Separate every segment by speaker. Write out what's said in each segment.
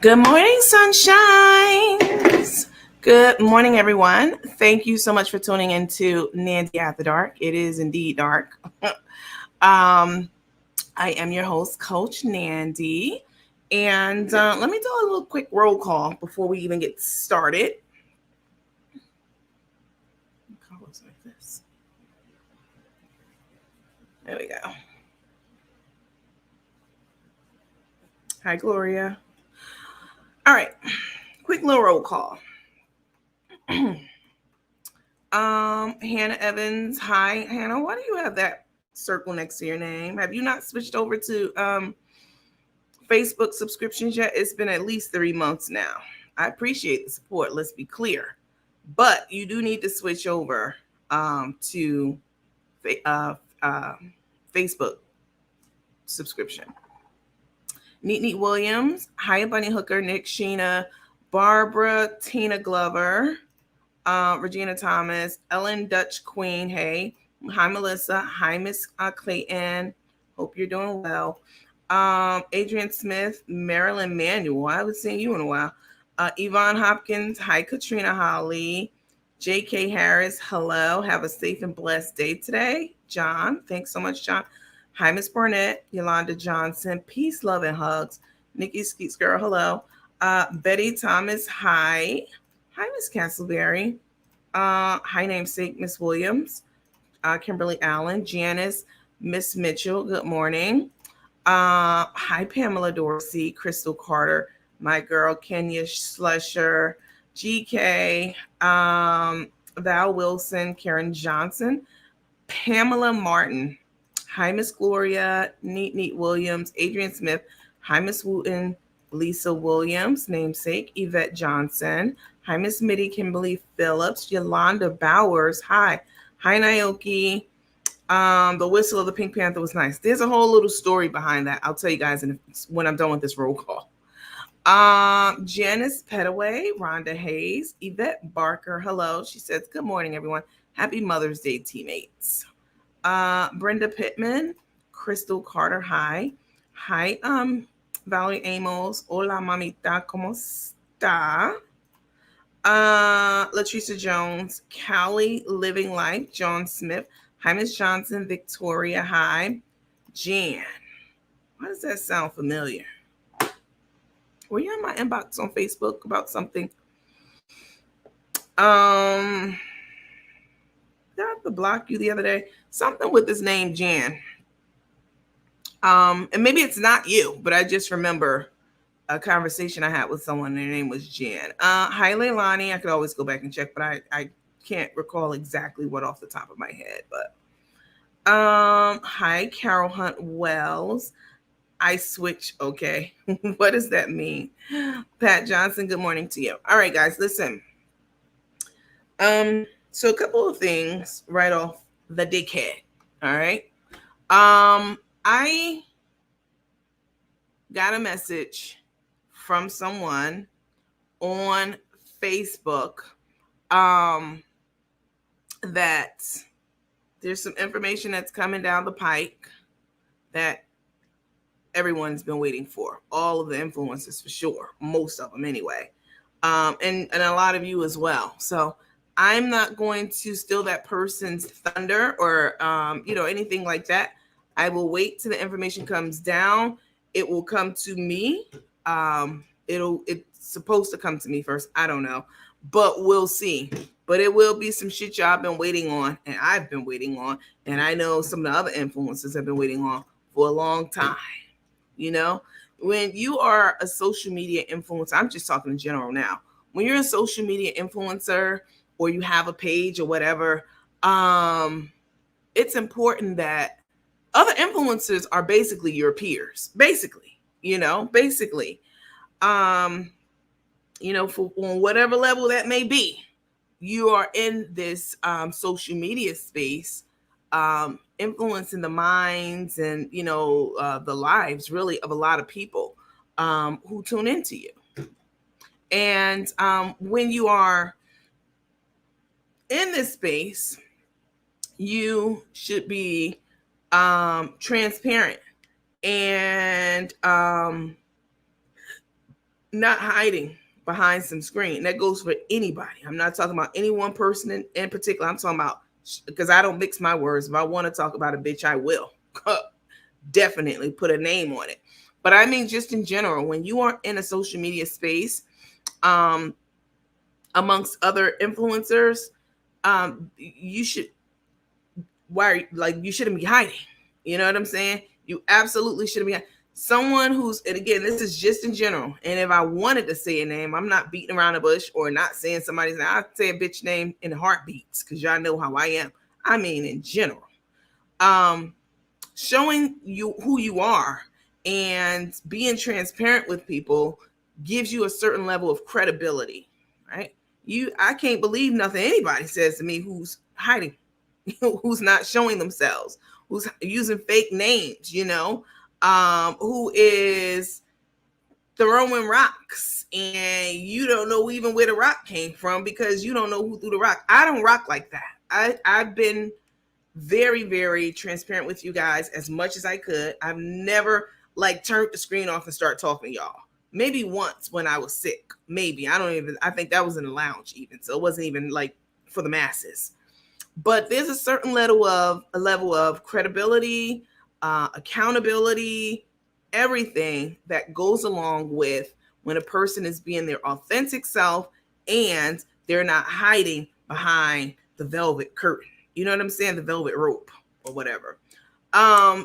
Speaker 1: Good morning, sunshines. Good morning, everyone. Thank you so much for tuning into Nandy After Dark. It is indeed dark. I am your host, Coach Nandy. And let me do a little quick roll call before we even get started. Colors like this. There we go. Hi, Gloria. All right, quick little roll call. Hannah Evans. Hi, Hannah. Why do you have that circle next to your name? Have you not switched over to Facebook subscriptions yet? It's been at least 3 months now. I appreciate the support. Let's be clear, but you do need to switch over to Facebook subscription. Neat Williams. Hi, Bunny Hooker. Nick Sheena. Barbara. Tina Glover. Regina Thomas, Ellen Dutch Queen. Hey, hi Melissa. Hi Miss Clayton. Hope you're doing well. Adrian Smith, Marilyn Manuel. I haven't seen you in a while. Yvonne Hopkins. Hi Katrina Holly. J.K. Harris. Hello. Have a safe and blessed day today. John. Thanks so much, John. Hi Miss Barnett. Yolanda Johnson. Peace, love, and hugs. Nikki Skeets Girl. Hello. Betty Thomas. Hi. Hi, Miss Castleberry. Hi, namesake, Miss Williams. Kimberly Allen. Janice. Miss Mitchell. Good morning. Hi, Pamela Dorsey. Crystal Carter. My girl, Kenya Slusher. GK. Val Wilson. Karen Johnson. Pamela Martin. Hi, Miss Gloria. Neat Williams. Adrian Smith. Hi, Miss Wooten. Lisa Williams, namesake, Yvette Johnson. Hi, Miss Mitty, Kimberly Phillips, Yolanda Bowers. Hi, Naoki. The whistle of the Pink Panther was nice. There's a whole little story behind that. I'll tell you guys when I'm done with this roll call. Janice Petaway, Rhonda Hayes, Yvette Barker. Hello. She says, good morning, everyone. Happy Mother's Day, teammates. Brenda Pittman, Crystal Carter. Hi. Valerie Amos. Hola, mamita. ¿Cómo está? Latricia Jones. Callie Living Life. John Smith. Hi, Miss Johnson. Victoria. Hi. Jan. Why does that sound familiar? Were you in my inbox on Facebook about something? Did I have to block you the other day? Something with this name, Jan. And maybe it's not you, but I just remember a conversation I had with someone. Their name was Jan. Hi, Leilani. I could always go back and check, but I can't recall exactly what off the top of my head. But hi, Carol Hunt Wells. I switch. Okay. What does that mean? Pat Johnson, good morning to you. All right, guys, listen. So a couple of things right off the dickhead. All right. I got a message from someone on Facebook that there's some information that's coming down the pike that everyone's been waiting for. All of the influencers for sure. Most of them anyway. And a lot of you as well. So I'm not going to steal that person's thunder or, anything like that. I will wait till the information comes down. It will come to me. It's supposed to come to me first. I don't know, but we'll see. But it will be some shit y'all been waiting on, and I've been waiting on, and I know some of the other influencers have been waiting on for a long time. You know, when you are a social media influencer, I'm just talking in general now. When you're a social media influencer or you have a page or whatever, it's important that other influencers are basically your peers, basically, for on whatever level that may be, you are in this social media space, influencing the minds and, the lives really of a lot of people who tune into you. And when you are in this space, you should be transparent and not hiding behind some screen. That goes for anybody. I'm not talking about any one person in particular. I'm talking about, because I don't mix my words. If I want to talk about a bitch, I will. Definitely put a name on it. But I mean, just in general, when you are in a social media space, amongst other influencers, you should, you shouldn't be hiding. You know what I'm saying? You absolutely shouldn't be. Someone who's, and again, this is just in general. And if I wanted to say a name, I'm not beating around the bush or not saying somebody's name. I'd say a bitch name in heartbeats, because y'all know how I am. I mean, in general. Showing you who you are and being transparent with people gives you a certain level of credibility, right? I can't believe nothing anybody says to me who's hiding, who's not showing themselves, who's using fake names, who is throwing rocks and you don't know even where the rock came from because you don't know who threw the rock. I don't rock like that. I've been very, very transparent with you guys as much as I could. I've never turned the screen off and start talking to y'all. Maybe once when I was sick. Maybe. I think that was in the lounge even. So it wasn't even for the masses. But there's a certain level of credibility, accountability, everything that goes along with when a person is being their authentic self and they're not hiding behind the velvet curtain. You know what I'm saying? The velvet rope or whatever.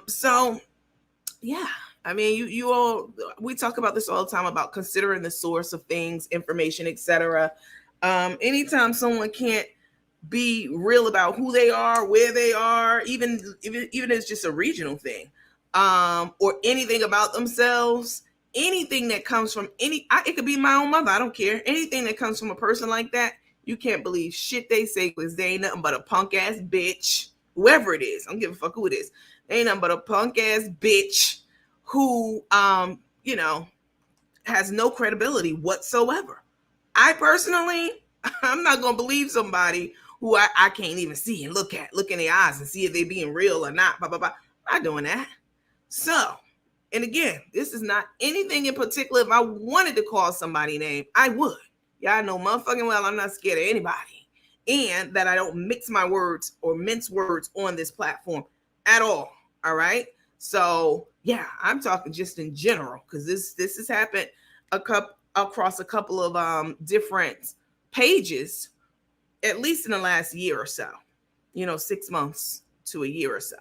Speaker 1: So yeah, I mean, you all, we talk about this all the time about considering the source of things, information, etc. Anytime someone can't be real about who they are, where they are, even if it's just a regional thing, or anything about themselves, anything that comes from it could be my own mother, I don't care. Anything that comes from a person like that, you can't believe shit they say, because they ain't nothing but a punk ass bitch, whoever it is. I don't give a fuck who it is. They ain't nothing but a punk ass bitch who, has no credibility whatsoever. I personally, I'm not gonna believe somebody who I can't even see and look in their eyes and see if they being real or not. Blah, blah, blah. I'm not doing that. So, and again, this is not anything in particular. If I wanted to call somebody name, I would. Y'all know motherfucking well I'm not scared of anybody. And that I don't mix my words or mince words on this platform at all. All right. So yeah, I'm talking just in general, because this has happened across a couple of different pages, at least in the last year or so, 6 months to a year or so.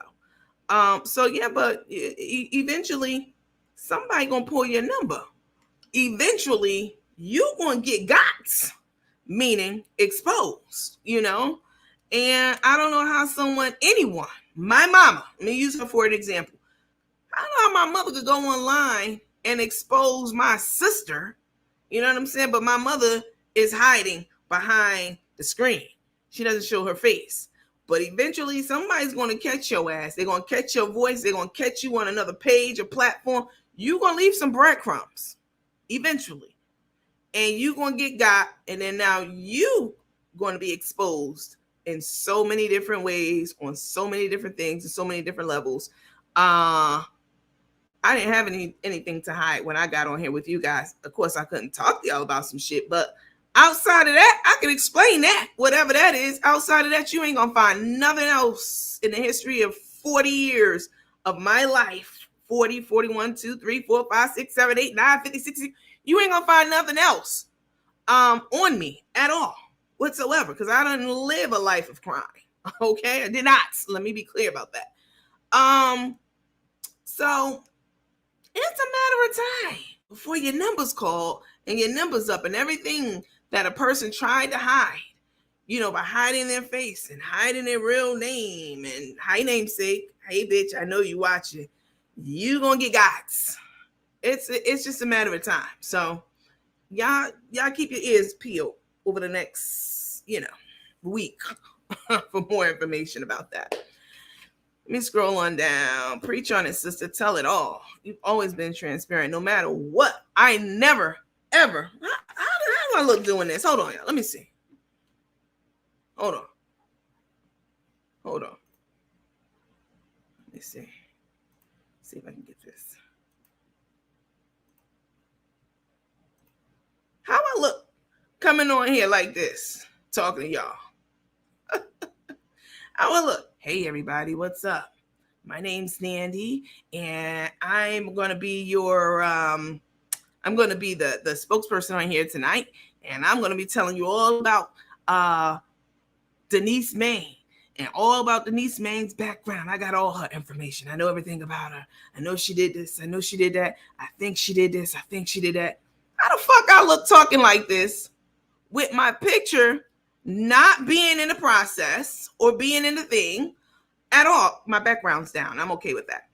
Speaker 1: So yeah, but eventually somebody gonna pull your number. Eventually you gonna get got, meaning exposed, And I don't know how anyone, my mama, let me use her for an example. I don't know how my mother could go online and expose my sister. You know what I'm saying? But my mother is hiding behind the screen. She doesn't show her face. But eventually somebody's going to catch your ass. They're going to catch your voice. They're going to catch you on another page or platform. You're going to leave some breadcrumbs eventually. And you're going to get got. And then now you going to be exposed in so many different ways, on so many different things, and so many different levels. I didn't have anything to hide when I got on here with you guys. Of course, I couldn't talk to y'all about some shit, but outside of that, I can explain that, whatever that is. Outside of that, you ain't gonna find nothing else in the history of 40 years of my life. 40, 41, 2, 3, 4, 5, 6, 7, 8, 9, 50, 60. You ain't gonna find nothing else on me at all whatsoever, because I didn't live a life of crime. Okay, I did not. Let me be clear about that. So it's a matter of time before your number's called and your number's up, and everything that a person tried to hide, by hiding their face and hiding their real name and hi namesake, hey bitch, I know you watching, you gonna get got. It's just a matter of time. So y'all keep your ears peeled over the next, week for more information about that. Let me scroll on down. Preach on it, sister. Tell it all. You've always been transparent, no matter what. I never, ever. How do I look doing this? Hold on, y'all. Let me see. Hold on. Let me see. See if I can get this. coming on here like this, talking to y'all. I will look. Hey, everybody, what's up? My name's Nandy, and I'm going to be the spokesperson on here tonight, and I'm going to be telling you all about Denise Main and all about Denise Main's background. I got all her information. I know everything about her. I know she did this. I know she did that. I think she did this. I think she did that. How the fuck I look talking like this with my picture not being in the process or being in the thing at all? My background's down. I'm okay with that.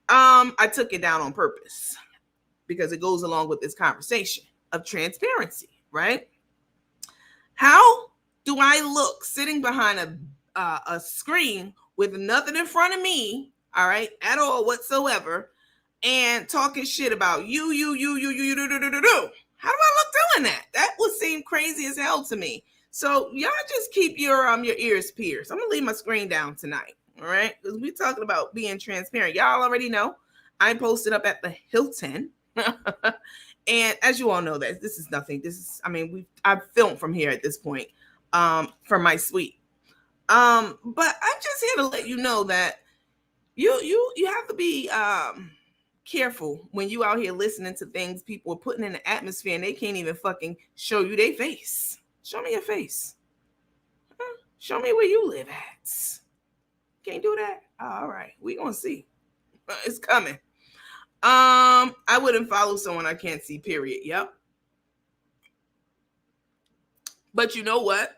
Speaker 1: I took it down on purpose because it goes along with this conversation of transparency, right? How do I look sitting behind a screen with nothing in front of me, all right, at all whatsoever, and talking shit about you? How do I look doing that? That would seem crazy as hell to me. So y'all just keep your ears pierced. I'm gonna leave my screen down tonight, all right? Because we're talking about being transparent. Y'all already know I posted up at the Hilton. And as you all know, that this is nothing. I've filmed from here at this point, from my suite. But I'm just here to let you know that you have to be careful when you out here listening to things people are putting in the atmosphere and they can't even fucking show you their face. Show me your face. Show me where you live at. Can't do that? All right, we gonna see. It's coming. I wouldn't follow someone I can't see, period. Yep. But you know what?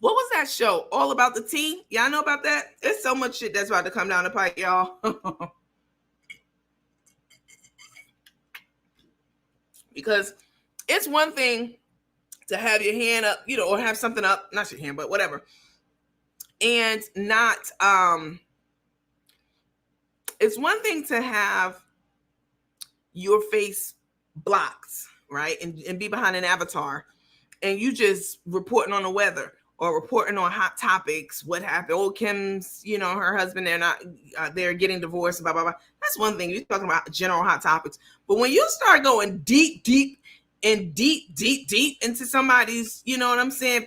Speaker 1: What was that show? All About the Tea? Y'all know about that? There's so much shit that's about to come down the pipe, y'all. Because it's one thing to have your hand up, or have something up, not your hand, but whatever. And not, it's one thing to have your face blocked, right? And be behind an avatar and you just reporting on the weather or reporting on hot topics, what happened. Oh, Kim's, her husband, they're getting divorced, blah, blah, blah. That's one thing. You're talking about general hot topics. But when you start going deep into somebody's,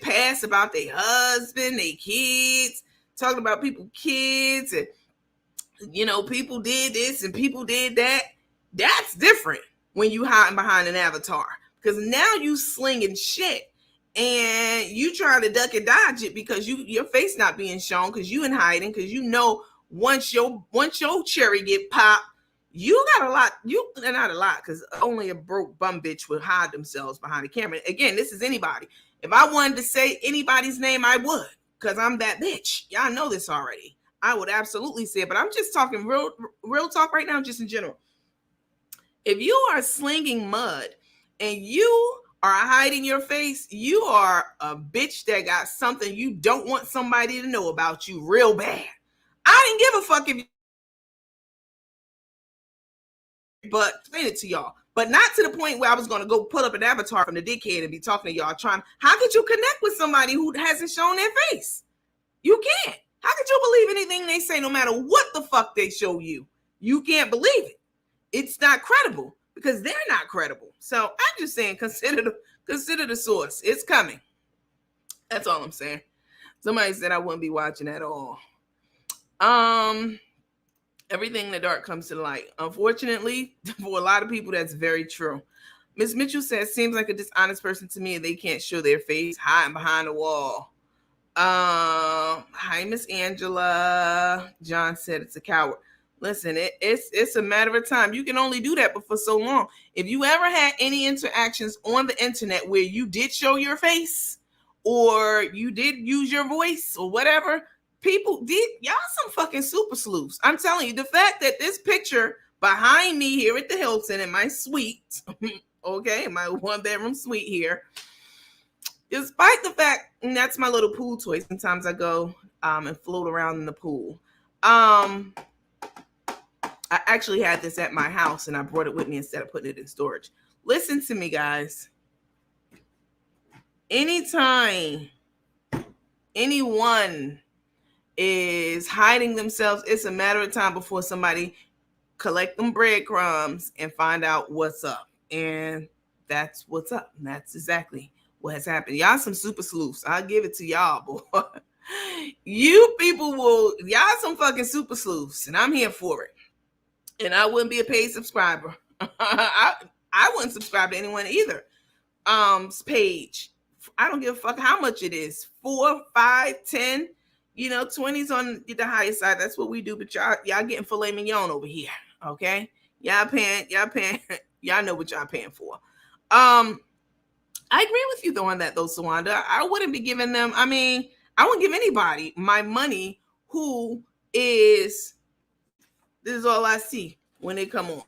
Speaker 1: past about their husband, their kids, talking about people's kids, and, people did this and people did that. That's different when you hiding behind an avatar, because now you slinging shit and you trying to duck and dodge it because your face not being shown because you in hiding, because once your cherry get popped, you got a lot. Not a lot, because only a broke bum bitch would hide themselves behind the camera. Again, this is anybody. If I wanted to say anybody's name, I would, because I'm that bitch. Y'all know this already. I would absolutely say it, but I'm just talking real talk right now, just in general. If you are slinging mud and you are hiding your face, you are a bitch that got something you don't want somebody to know about you real bad. I didn't give a fuck if you, but explain it to y'all. But not to the point where I was going to go put up an avatar from the dickhead and be talking to y'all how could you connect with somebody who hasn't shown their face? You can't. How could you believe anything they say no matter what the fuck they show you? You can't believe it. It's not credible because they're not credible. So I'm just saying, consider the source. It's coming. That's all I'm saying. Somebody said I wouldn't be watching at all. Everything in the dark comes to the light. Unfortunately, for a lot of people, that's very true. Miss Mitchell says, seems like a dishonest person to me and they can't show their face, hiding behind the wall. Hi, Miss Angela. John said it's a coward. Listen, it's a matter of time. You can only do that but for so long. If you ever had any interactions on the internet where you did show your face or you did use your voice or whatever, people did. Y'all some fucking super sleuths. I'm telling you, the fact that this picture behind me here at the Hilton in my suite, okay, my 1-bedroom suite here, despite the fact, and that's my little pool toy. Sometimes I go and float around in the pool. I actually had this at my house and I brought it with me instead of putting it in storage. Listen to me, guys. Anytime anyone is hiding themselves, it's a matter of time before somebody collect them breadcrumbs and find out what's up. And that's what's up. And that's exactly what has happened. Y'all some super sleuths. I'll give it to y'all, boy. You people y'all some fucking super sleuths, and I'm here for it. And I wouldn't be a paid subscriber. I wouldn't subscribe to anyone either. Page. I don't give a fuck how much it is. 4, 5, 10. 20's on the highest side. That's what we do. But y'all getting filet mignon over here. Okay. Y'all paying, y'all know what y'all paying for. I agree with you though on that though, Sawanda. I wouldn't be giving them, I wouldn't give anybody my money who is, this is all I see when they come on.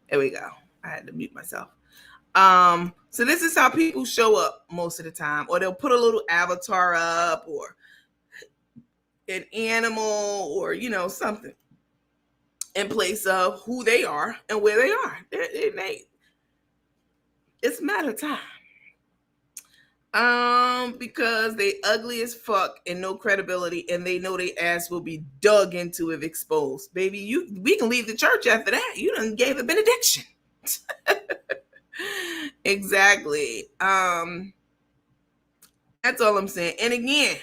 Speaker 1: There we go. I had to mute myself. So this is how people show up most of the time, or they'll put a little avatar up, or an animal, or something in place of who they are and where they are. It's a matter of time. Because they ugly as fuck and no credibility, and they know their ass will be dug into if exposed. Baby, we can leave the church after that. You done gave a benediction. Exactly. That's all I'm saying. And again,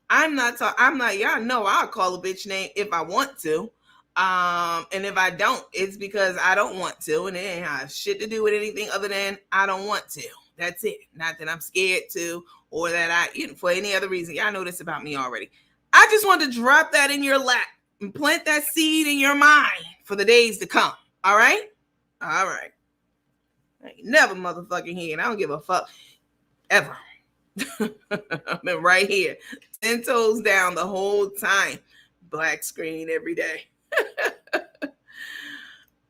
Speaker 1: I'm not, y'all know I'll call a bitch name if I want to. And if I don't, it's because I don't want to, and it ain't have shit to do with anything other than I don't want to. That's it. Not that I'm scared to, or that for any other reason. Y'all know this about me already. I just want to drop that in your lap and plant that seed in your mind for the days to come. All right? All right. I ain't never motherfucking here, and I don't give a fuck ever. I've been right here, 10 toes down the whole time. Black screen every day.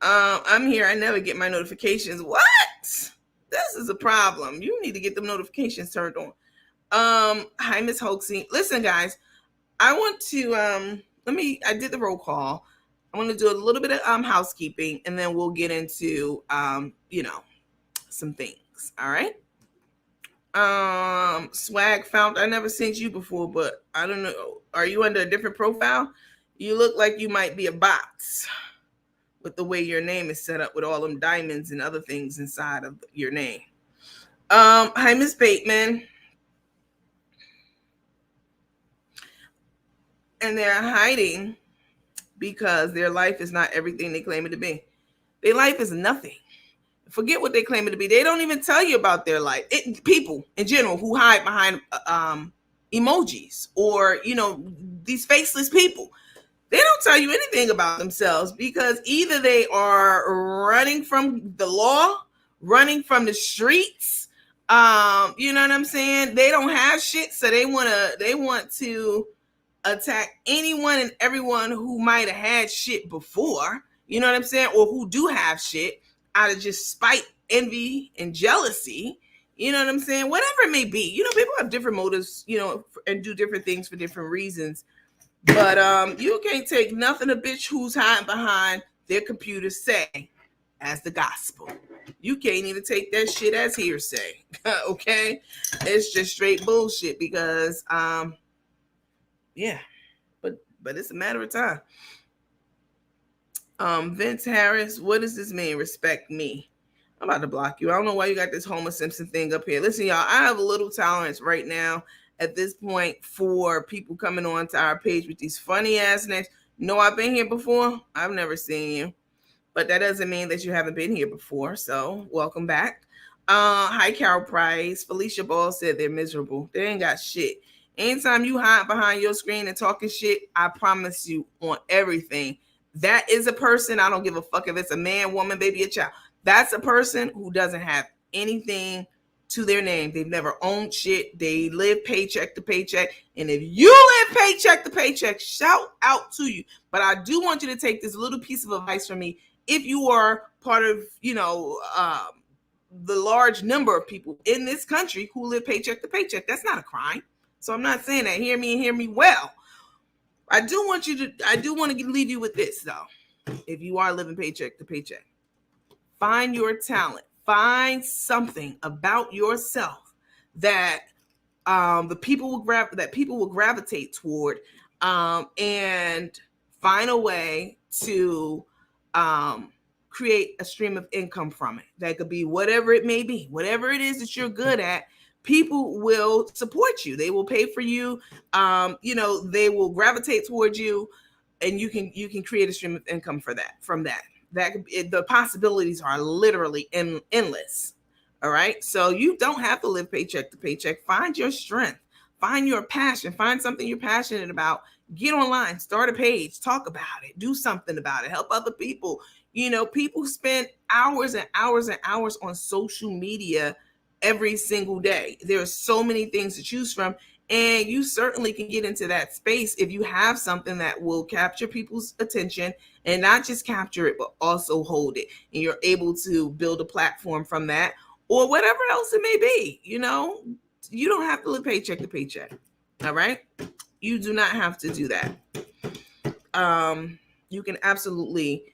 Speaker 1: I'm here. I never get my notifications. What? This is a problem. You need to get them notifications turned on. Hi, Miss Hoaxy. Listen, guys, I want to I did the roll call. I want to do a little bit of housekeeping, and then we'll get into some things. All right. Swag found. I never seen you before, but I don't know. Are you under a different profile? You look like you might be a box with the way your name is set up with all them diamonds and other things inside of your name. Hi, Miss Bateman. And they're hiding because their life is not everything they claim it to be. Their life is nothing. Forget what they claim it to be. They don't even tell you about their life. People in general who hide behind emojis, or these faceless people. They don't tell you anything about themselves, because either they are running from the law, running from the streets. You know what I'm saying? They don't have shit, so they want to attack anyone and everyone who might have had shit before. You know what I'm saying? Or who do have shit, out of just spite, envy, and jealousy. You know what I'm saying? Whatever it may be. People have different motives, and do different things for different reasons. But you can't take nothing a bitch who's hiding behind their computer say as the gospel. You can't even take that shit as hearsay. Okay? It's just straight bullshit, because yeah. But it's a matter of time. Vince Harris, what does this mean? Respect me. I'm about to block you. I don't know why you got this Homer Simpson thing up here. Listen, y'all, I have a little tolerance right now at this point for people coming on to our page with these funny ass names. No, I've been here before. I've never seen you. But that doesn't mean that you haven't been here before. So welcome back. Hi, Carol Price. Felicia Ball said they're miserable. They ain't got shit. Anytime you hide behind your screen and talking shit, I promise you on everything, that is a person. I don't give a fuck if it's a man, woman, baby, a child. That's a person who doesn't have anything to their name. They've never owned shit. They live paycheck to paycheck. And if you live paycheck to paycheck, shout out to you. But I do want you to take this little piece of advice from me. If you are part of, the large number of people in this country who live paycheck to paycheck, that's not a crime. So I'm not saying that. Hear me and hear me well. I do want to leave you with this though. If you are living paycheck to paycheck, find your talent. Find something about yourself that the people will gravitate toward, and find a way to create a stream of income from it. That could be whatever it may be, whatever it is that you're good at. People will support you. They will pay for you. They will gravitate towards you, and you can create a stream of income from that. The possibilities are literally endless. All right. So you don't have to live paycheck to paycheck. Find your strength, find your passion, find something you're passionate about. Get online, start a page, talk about it, do something about it, help other people. People spend hours and hours and hours on social media every single day. There are so many things to choose from. And you certainly can get into that space if you have something that will capture people's attention, and not just capture it, but also hold it. And you're able to build a platform from that, or whatever else it may be. You don't have to live paycheck to paycheck. All right. You do not have to do that. You can absolutely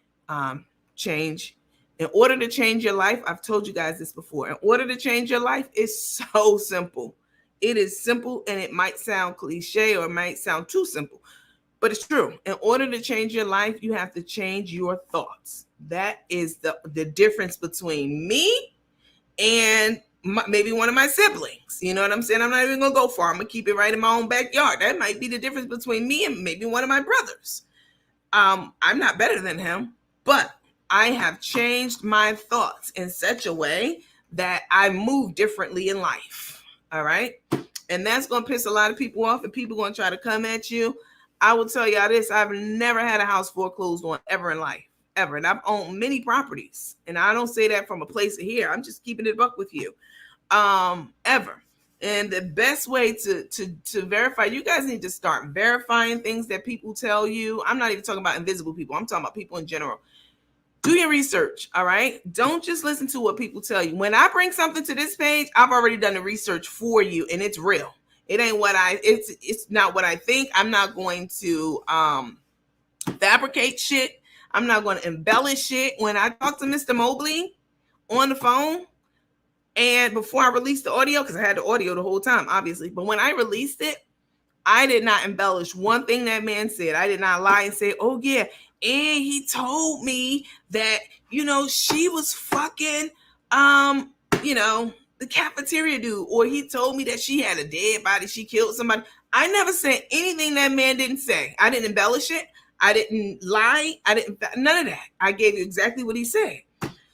Speaker 1: change. In order to change your life, I've told you guys this before. In order to change your life, it's so simple. It is simple, and it might sound cliche or it might sound too simple, but it's true. In order to change your life, you have to change your thoughts. That is the difference between me and maybe one of my siblings. You know what I'm saying? I'm not even going to go far. I'm going to keep it right in my own backyard. That might be the difference between me and maybe one of my brothers. I'm not better than him, but I have changed my thoughts in such a way that I move differently in life. All right. And that's going to piss a lot of people off, and people going to try to come at you. I will tell y'all this. I've never had a house foreclosed on ever in life, ever. And I've owned many properties. And I don't say that from a place of here. I'm just keeping it buck with you. Ever. And the best way to verify, you guys need to start verifying things that people tell you. I'm not even talking about invisible people. I'm talking about people in general. Do your research, all right? Don't just listen to what people tell you. When I bring something to this page, I've already done the research for you, and it's real. It ain't it's not what I think. I'm not going to fabricate shit. I'm not going to embellish shit. When I talked to Mr. Mobley on the phone, and before I released the audio, because I had the audio the whole time, obviously, but when I released it, I did not embellish one thing that man said. I did not lie and say, oh yeah, and he told me that, she was fucking, the cafeteria dude, or he told me that she had a dead body, she killed somebody. I never said anything that man didn't say. I didn't embellish it. I didn't lie. None of that. I gave you exactly what he said.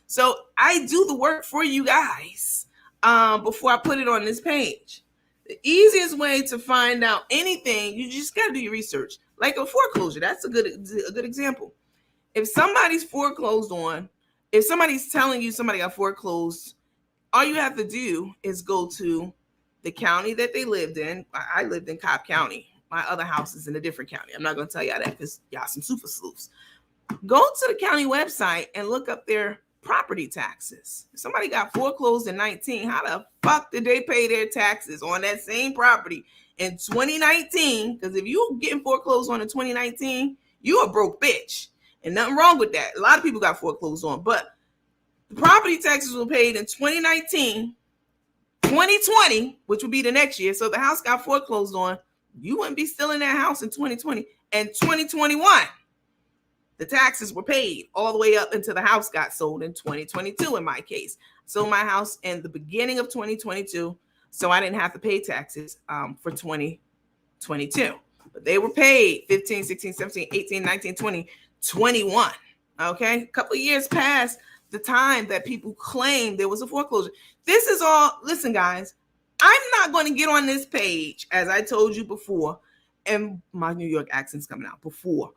Speaker 1: So I do the work for you guys before I put it on this page. The easiest way to find out anything, you just got to do your research. Like a foreclosure, that's a good example. If somebody's foreclosed on, if somebody's telling you somebody got foreclosed, all you have to do is go to the county that they lived in. I lived in Cobb County. My other house is in a different county. I'm not going to tell y'all that because y'all some super sleuths. Go to the county website and look up their property taxes. If somebody got foreclosed in 19, how the fuck did they pay their taxes on that same property in 2019? Because if you getting foreclosed on in 2019, you a broke bitch. And nothing wrong with that. A lot of people got foreclosed on, but the property taxes were paid in 2019, 2020, which would be the next year. So the house got foreclosed on, you wouldn't be still in that house in 2020. And 2021, the taxes were paid all the way up until the house got sold in 2022 in my case. Sold my house in the beginning of 2022, so I didn't have to pay taxes for 2022. But they were paid 15, 16, 17, 18, 19, 20, 21. Okay? A couple of years past the time that people claimed there was a foreclosure. This is all, listen guys, I'm not going to get on this page, as I told you before, and my New York accent's coming out, before,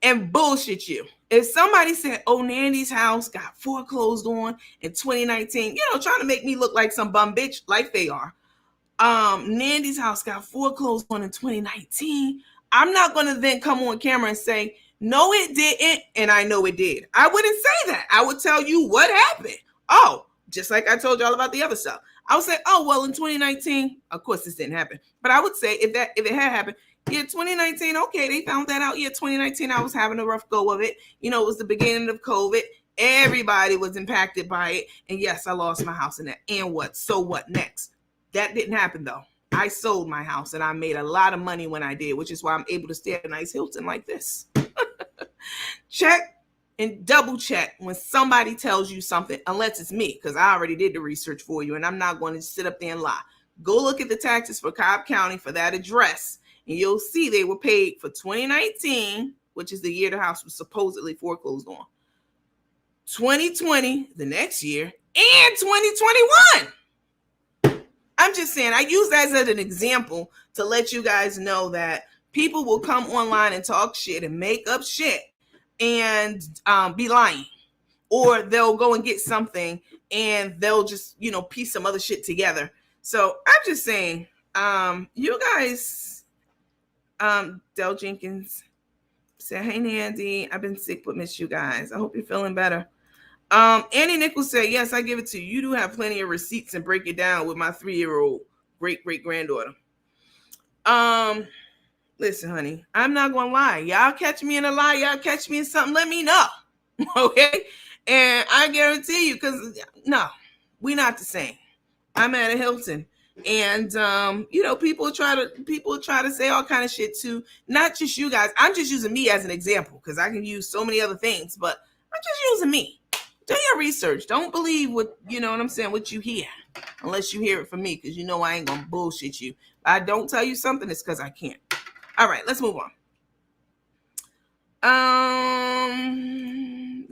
Speaker 1: and bullshit you. If somebody said, oh, Nandy's house got foreclosed on in 2019, trying to make me look like some bum bitch, like they are. Nandy's house got foreclosed on in 2019. I'm not going to then come on camera and say, no, it didn't, and I know it did. I wouldn't say that. I would tell you what happened. Oh, just like I told y'all about the other stuff. I would say, oh, well, in 2019, of course this didn't happen. But I would say if it had happened, Yeah, 2019. Okay, they found that out. Yeah, 2019, I was having a rough go of it. You know, it was the beginning of COVID. Everybody was impacted by it. And yes, I lost my house in that. And what? So what next? That didn't happen though. I sold my house and I made a lot of money when I did, which is why I'm able to stay at a nice Hilton like this. Check and double check when somebody tells you something, unless it's me, because I already did the research for you and I'm not going to sit up there and lie. Go look at the taxes for Cobb County for that address, and you'll see they were paid for 2019, which is the year the house was supposedly foreclosed on, 2020, the next year, and 2021. I'm just saying, I use that as an example to let you guys know that people will come online and talk shit and make up shit and be lying. Or they'll go and get something and they'll just, piece some other shit together. So I'm just saying, you guys, Del Jenkins said, hey, Nandy, I've been sick but miss you guys. I hope you're feeling better. Annie Nichols said, yes, I give it to you. You do have plenty of receipts and break it down with my 3-year-old great-great-granddaughter. Listen, honey, I'm not going to lie. Y'all catch me in a lie. Y'all catch me in something. Let me know. Okay. And I guarantee you, because no, we're not the same. I'm at a Hilton. And, people try to say all kind of shit too. Not just you guys. I'm just using me as an example because I can use so many other things, but I'm just using me. Do your research. Don't believe what you hear, unless you hear it from me, because I ain't gonna bullshit you. If I don't tell you something, it's because I can't. All right, let's move on.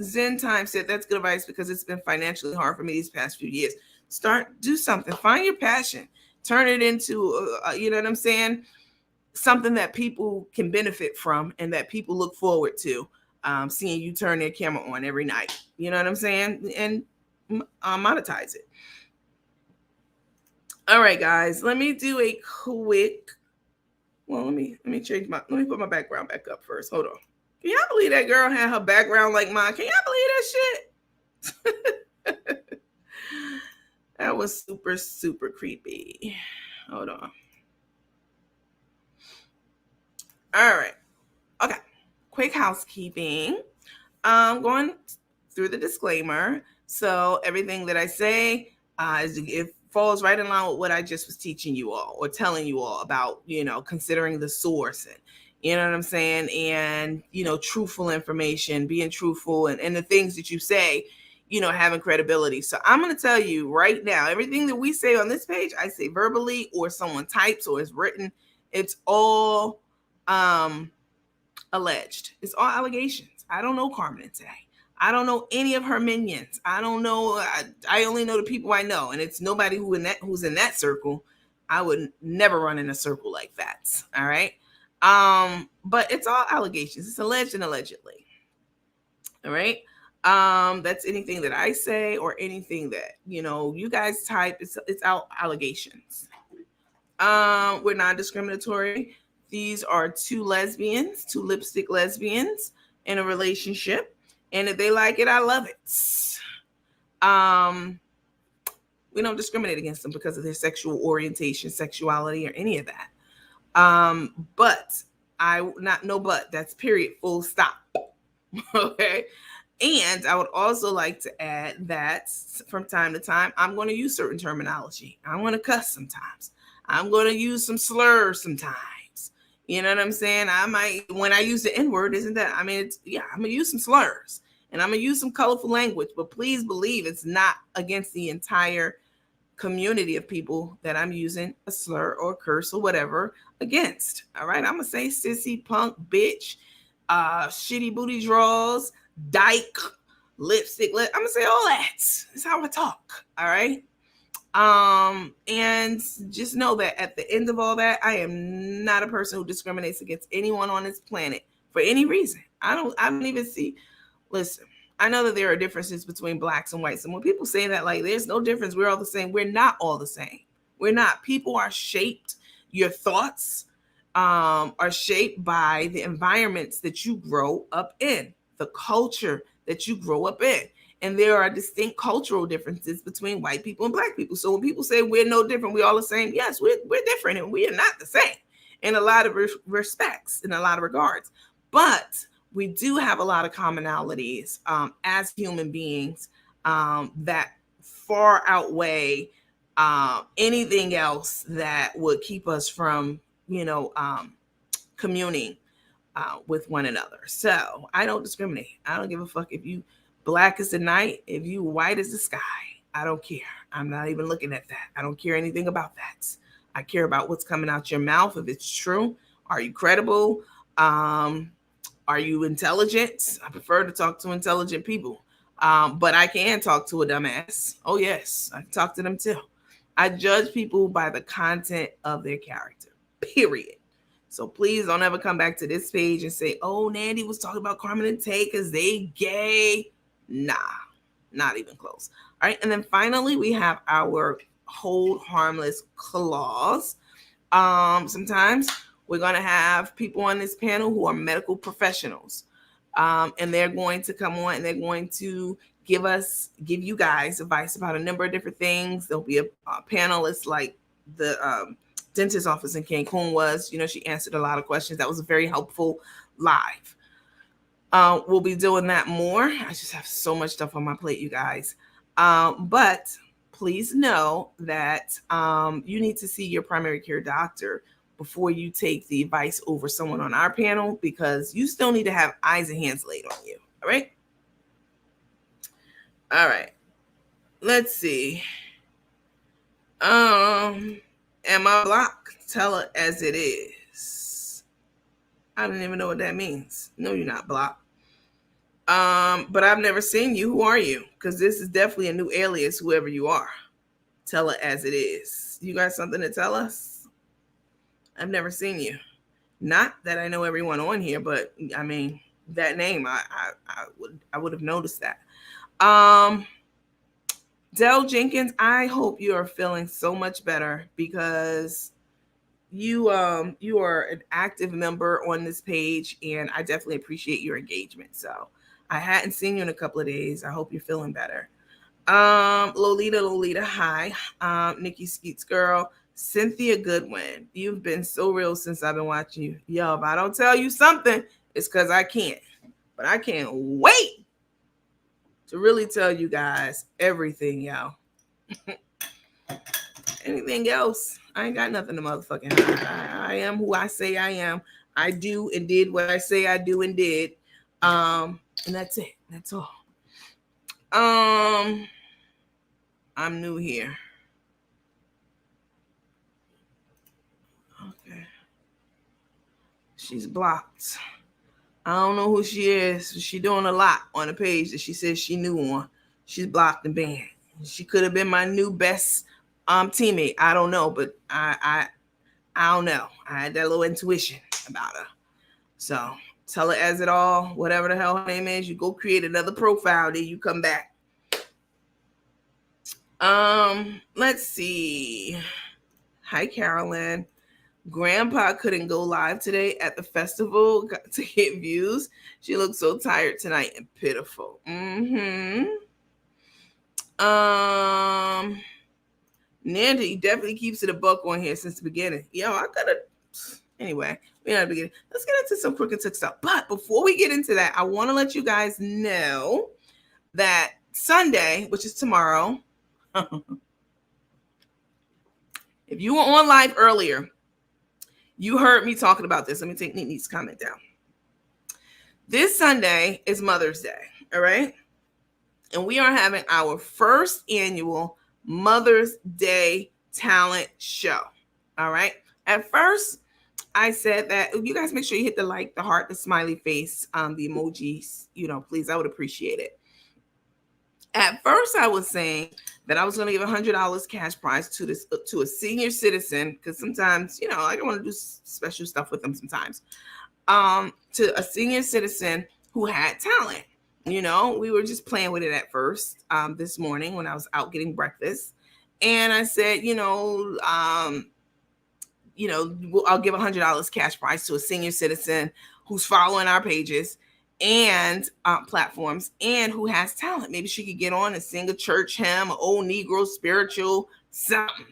Speaker 1: Zen Time said, that's good advice because it's been financially hard for me these past few years. Do something. Find your passion. Turn it into, something that people can benefit from and that people look forward to. Seeing you turn their camera on every night, you know what I'm saying? And monetize it. All right, guys, let me do a quick. Well, let me put my background back up first. Hold on. Can y'all believe that girl had her background like mine? Can y'all believe that shit? That was super, super creepy. Hold on. All right. Okay. Quick housekeeping. I'm going through the disclaimer. So everything that I say, it falls right in line with what I just was teaching you all or telling you all about, considering the source and, you know what I'm saying? And, truthful information, being truthful and the things that you say, having credibility. So I'm going to tell you right now, everything that we say on this page, I say verbally or someone types or is written. It's all, alleged. It's all allegations. I don't know Carmen today. I don't know any of her minions. I don't know. I only know the people I know, and it's nobody who's in that circle. I would never run in a circle like that. All right. But it's all allegations. It's alleged and allegedly. All right. That's anything that I say or anything that you guys type. It's all allegations. We're non-discriminatory. These are two lipstick lesbians in a relationship. And if they like it, I love it. We don't discriminate against them because of their sexual orientation, sexuality, or any of that. That's period, full stop. Okay. And I would also like to add that from time to time, I'm going to use certain terminology. I'm going to cuss sometimes. I'm going to use some slurs sometimes. You know what I'm saying? When I use the N-word, I'm going to use some slurs and I'm going to use some colorful language, but please believe it's not against the entire community of people that I'm using a slur or curse or whatever against. All right. I'm going to say sissy, punk, bitch, shitty booty draws, dyke, lipstick. I'm going to say all that. That's how I talk. All right. And just know that at the end of all that, I am not a person who discriminates against anyone on this planet for any reason. I don't even see, listen, I know that there are differences between blacks and whites. And when people say that, like, there's no difference, we're all the same. We're not all the same. We're not. People are shaped. Your thoughts, are shaped by the environments that you grow up in, the culture that you grow up in. And there are distinct cultural differences between white people and black people. So when people say we're no different, we're all the same, yes, we're different and we are not the same. in a lot of respects, in a lot of regards. But we do have a lot of commonalities as human beings that far outweigh anything else that would keep us from, communing with one another. So I don't discriminate. I don't give a fuck if you black as the night, if you white as the sky. I don't care. I'm not even looking at that. I don't care anything about that. I care about what's coming out your mouth. If it's true, are you credible? Are you intelligent? I prefer to talk to intelligent people. But I can talk to a dumbass. Oh, yes. I talk to them too. I judge people by the content of their character, period. So please don't ever come back to this page and say, oh, Nandy was talking about Carmen and Tay because they gay. Nah, not even close. All right. And then finally, we have our hold harmless clause. Sometimes we're going to have people on this panel who are medical professionals. And they're going to come on and they're going to give you guys advice about a number of different things. There'll be a panelist like the dentist office in Cancun was. She answered a lot of questions. That was very helpful live. We'll be doing that more. I just have so much stuff on my plate, you guys. But please know that you need to see your primary care doctor before you take the advice over someone on our panel, because you still need to have eyes and hands laid on you. All right. All right. Let's see. Am I blocked? Tell it as it is. I don't even know what that means. No, you're not blocked. But I've never seen you. Who are you? Because this is definitely a new alias, whoever you are. Tell it as it is. You got something to tell us? I've never seen you. Not that I know everyone on here, but I mean that name, I would have noticed that. Del Jenkins, I hope you are feeling so much better, because you are an active member on this page, and I definitely appreciate your engagement. So I hadn't seen you in a couple of days. I hope you're feeling better. Lolita, hi. Nikki Skeets girl. Cynthia Goodwin, you've been so real since I've been watching you. Yo, if I don't tell you something, it's because I can't. But I can't wait to really tell you guys everything, yo. Anything else? I ain't got nothing to motherfucking hide. I am who I say I am. I do and did what I say I do and did. And that's it. That's all. I'm new here. Okay. She's blocked. I don't know who she is. She's doing a lot on the page that she says she knew on. She's blocked and banned. She could have been my new best teammate. I don't know, but I don't know. I had that little intuition about her. So tell her as it all, whatever the hell her name is, you go create another profile, then you come back. Let's see. Hi, Carolyn. Grandpa couldn't go live today at the festival to get views. She looks so tired tonight and pitiful. Nandy definitely keeps it a buck on here since the beginning. Yo, anyway, we're not beginning. Let's get into some crooked tick stuff. But before we get into that, I want to let you guys know that Sunday, which is tomorrow, if you were on live earlier, you heard me talking about this. Let me take Neat's comment down. This Sunday is Mother's Day, all right? And we are having our first annual Mother's Day talent show, all right? At first, I said that you guys make sure you hit the like, the heart, the smiley face, the emojis, please, I would appreciate it. At first, I was saying that I was going to give $100 cash prize to a senior citizen, because sometimes, I want to do special stuff with them sometimes, to a senior citizen who had talent. We were just playing with it at first this morning when I was out getting breakfast. And I said, I'll give $100 cash prize to a senior citizen who's following our pages and platforms and who has talent. Maybe she could get on and sing a church hymn, old Negro spiritual, something.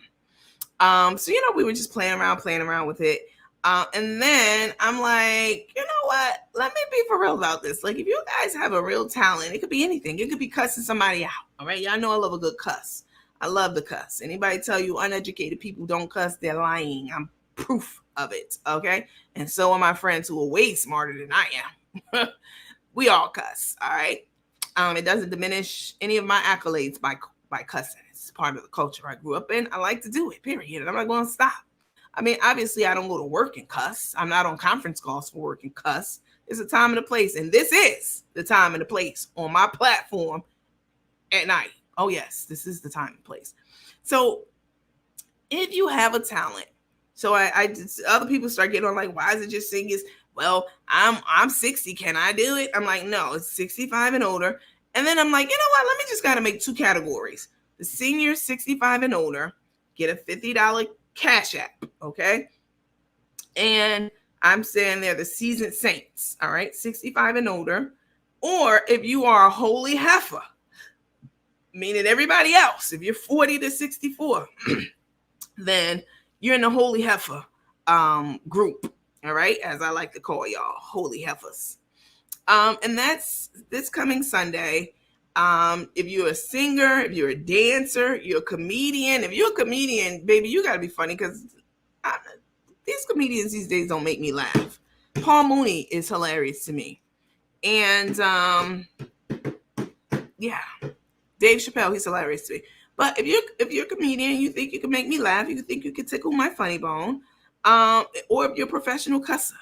Speaker 1: So, we were just playing around with it. And then I'm like, you know what? Let me be for real about this. Like, if you guys have a real talent, it could be anything. It could be cussing somebody out. All right. Y'all know I love a good cuss. I love the cuss. Anybody tell you uneducated people don't cuss, they're lying. I'm proof of it. Okay. And so are my friends who are way smarter than I am. We all cuss. All right. It doesn't diminish any of my accolades by cussing. It's part of the culture I grew up in. I like to do it, period. And I'm not going to stop. I mean, obviously, I don't go to work and cuss. I'm not on conference calls for work and cuss. It's a time and a place. And this is the time and the place on my platform at night. Oh, yes, this is the time and place. So if you have a talent, so I just, other people start getting on like, why is it just singing? Well, I'm 60. Can I do it? I'm like, no, it's 65 and older. And then I'm like, you know what? Let me just got to make two categories. The senior 65 and older get a $50 Cash App, okay? And I'm saying they're the seasoned saints, all right? 65 and older. Or if you are a holy heifer, meaning everybody else, if you're 40 to 64, then you're in the holy heifer group, all right? As I like to call y'all, holy heifers. And that's this coming Sunday. If you're a singer, if you're a dancer, you're a comedian. If you're a comedian, baby, you got to be funny because these comedians these days don't make me laugh. Paul Mooney is hilarious to me. And yeah, Dave Chappelle, he's hilarious to me. But if you're a comedian, you think you can make me laugh, you think you can tickle my funny bone, or if you're a professional cusser,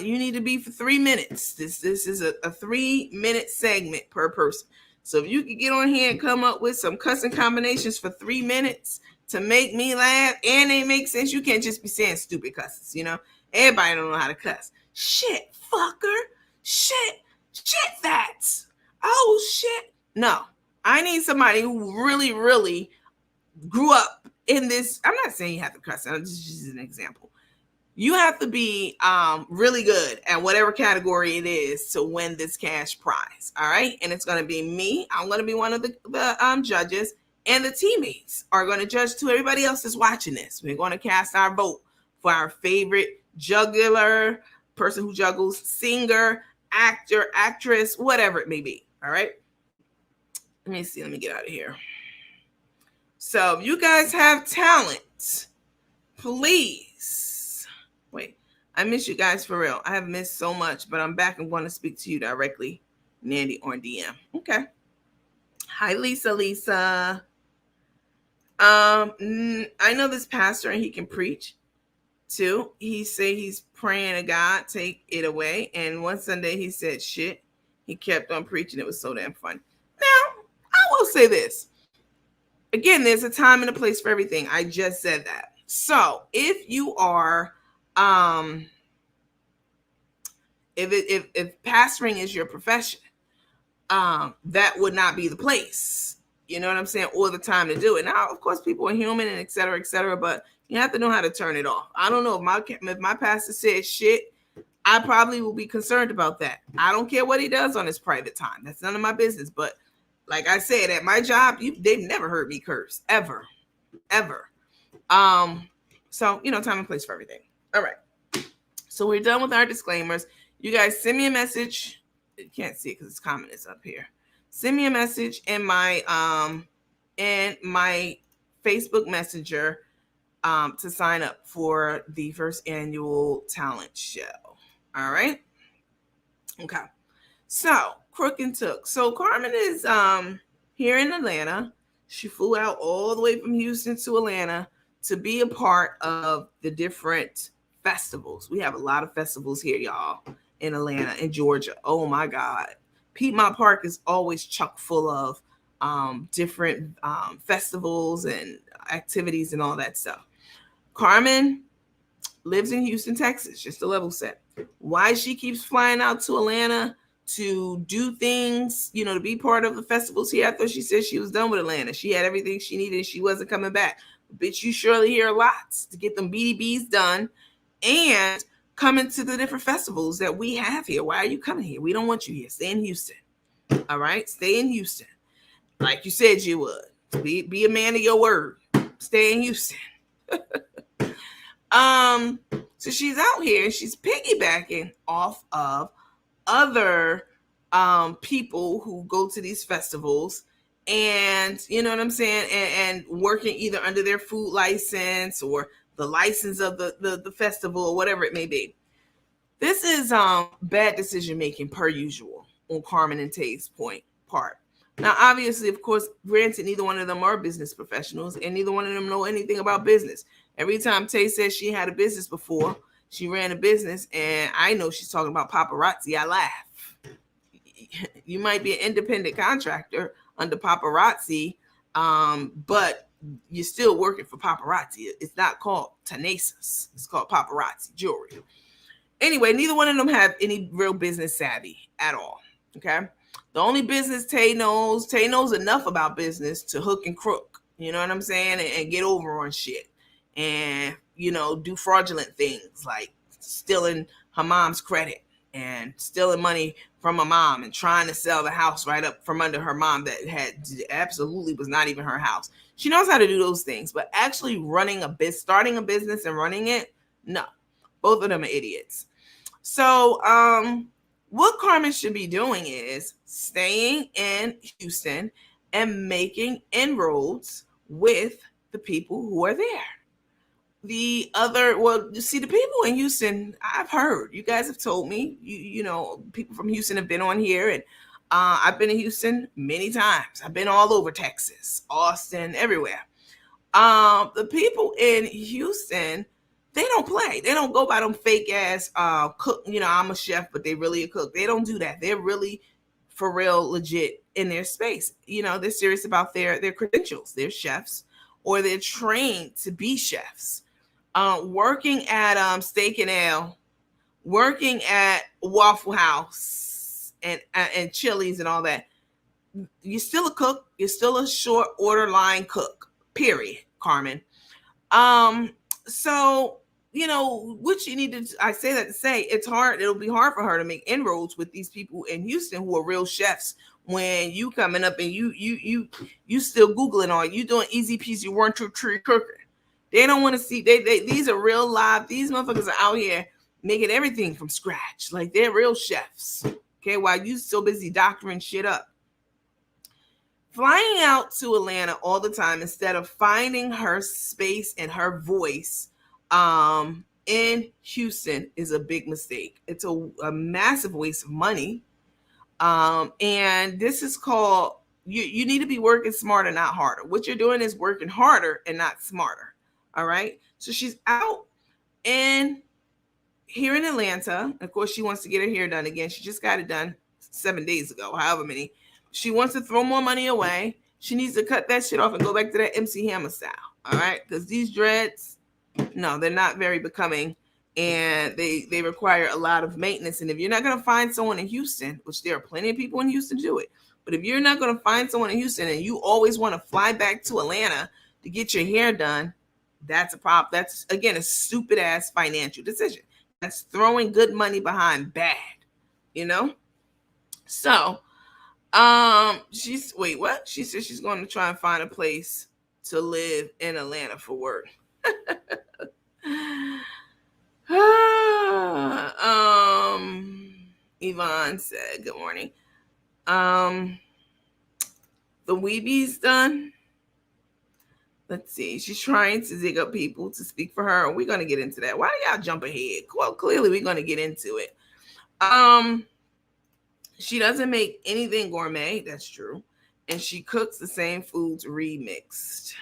Speaker 1: you need to be for 3 minutes. This is a 3-minute segment per person. So if you could get on here and come up with some cussing combinations for 3 minutes to make me laugh and they make sense, you can't just be saying stupid cusses, you know? Everybody don't know how to cuss. Shit, fucker. Shit that. Oh, shit. No, I need somebody who really, really grew up in this. I'm not saying you have to cuss. This is just an example. You have to be really good at whatever category it is to win this cash prize. All right. And it's going to be me. I'm going to be one of the judges, and the teammates are going to judge too. Everybody else is watching this. We're going to cast our vote for our favorite juggler, person who juggles, singer, actor, actress, whatever it may be. All right. Let me see. Let me get out of here. So if you guys have talent, please. Wait, I miss you guys for real. I have missed so much, but I'm back and want to speak to you directly, Nandy, on DM. Okay. Hi, Lisa. I know this pastor and he can preach too. He say he's praying to God, take it away. And one Sunday he said shit. He kept on preaching. It was so damn fun. Now, I will say this. Again, there's a time and a place for everything. I just said that. So if you are, if pastoring is your profession, that would not be the place. You know what I'm saying? Or the time to do it. Now, of course, people are human and et cetera, but you have to know how to turn it off. I don't know if my pastor said shit, I probably will be concerned about that. I don't care what he does on his private time. That's none of my business. But like I said, at my job, they've never heard me curse ever. So, you know, time and place for everything. All right. So we're done with our disclaimers. You guys send me a message. You can't see it because it's comment is up here. Send me a message in my Facebook Messenger to sign up for the first annual talent show. All right. Okay. So Crook and Took. So Carmen is here in Atlanta. She flew out all the way from Houston to Atlanta to be a part of the different festivals. We have a lot of festivals here, y'all, in Atlanta, in Georgia. Oh my God. Piedmont Park is always chock full of different festivals and activities and all that stuff. Carmen lives in Houston, Texas, just a level set. Why she keeps flying out to Atlanta to do things, you know, to be part of the festivals here. I thought she said she was done with Atlanta. She had everything she needed and she wasn't coming back. Bitch, you surely hear lots to get them BDBs done and coming to the different festivals that we have here. Why are you coming here? We don't want you here. Stay in Houston. All right? Stay in Houston. Like you said you would. Be a man of your word. Stay in Houston. So she's out here and she's piggybacking off of other people who go to these festivals, and you know what I'm saying, and working either under their food license or the license of the festival or whatever it may be. This is bad decision making per usual on Carmen and Tay's part. Now, obviously, of course, granted, neither one of them are business professionals, and neither one of them know anything about business. Every time Tay says she had a business before, she ran a business, and I know she's talking about paparazzi. I laugh. You might be an independent contractor under paparazzi, but you're still working for paparazzi. It's not called Dialysis. It's called paparazzi jewelry. Anyway, neither one of them have any real business savvy at all. Okay. The only business Tay knows enough about business to hook and crook. You know what I'm saying? And get over on shit. And, you know, do fraudulent things like stealing her mom's credit and stealing money from her mom and trying to sell the house right up from under her mom that had absolutely was not even her house. She knows how to do those things, but actually starting a business and running it, no. Both of them are idiots. So, what Carmen should be doing is staying in Houston and making inroads with the people who are there. You see, the people in Houston, I've heard, you guys have told me, you know, people from Houston have been on here, and I've been in Houston many times. I've been all over Texas, Austin, everywhere. The people in Houston, they don't play. They don't go by them fake ass cook. You know, I'm a chef, but they really a cook. They don't do that. They're really, for real, legit in their space. You know, they're serious about their credentials. They're chefs, or they're trained to be chefs. Working at Steak and Ale, working at Waffle House and Chili's and all that. You're still a cook. You're still a short order line cook. Period, Carmen. So, you know, what you need to, I say that to say it's hard. It'll be hard for her to make inroads with these people in Houston who are real chefs when you coming up and you still Googling or you doing easy peasy 1 2 3 cooking. They don't want to see, these are real live. These motherfuckers are out here making everything from scratch. Like they're real chefs. Okay. While you so busy doctoring shit up. Flying out to Atlanta all the time instead of finding her space and her voice in Houston is a big mistake. It's a massive waste of money. And this is called, you need to be working smarter, not harder. What you're doing is working harder and not smarter. All right. So she's out here in Atlanta. Of course, she wants to get her hair done again. She just got it done 7 days ago, however many. She wants to throw more money away. She needs to cut that shit off and go back to that MC Hammer style. All right. Because these dreads, no, they're not very becoming. And they require a lot of maintenance. And if you're not going to find someone in Houston, which there are plenty of people in Houston to do it, but if you're not going to find someone in Houston and you always want to fly back to Atlanta to get your hair done, that's a problem. That's, again, a stupid ass financial decision. That's throwing good money behind bad, you know? So, she said she's going to try and find a place to live in Atlanta for work. Yvonne said, good morning. The Weeby's done. Let's see. She's trying to dig up people to speak for her. We're going to get into that. Why do y'all jump ahead? Well, clearly we're going to get into it. She doesn't make anything gourmet. That's true. And she cooks the same foods remixed.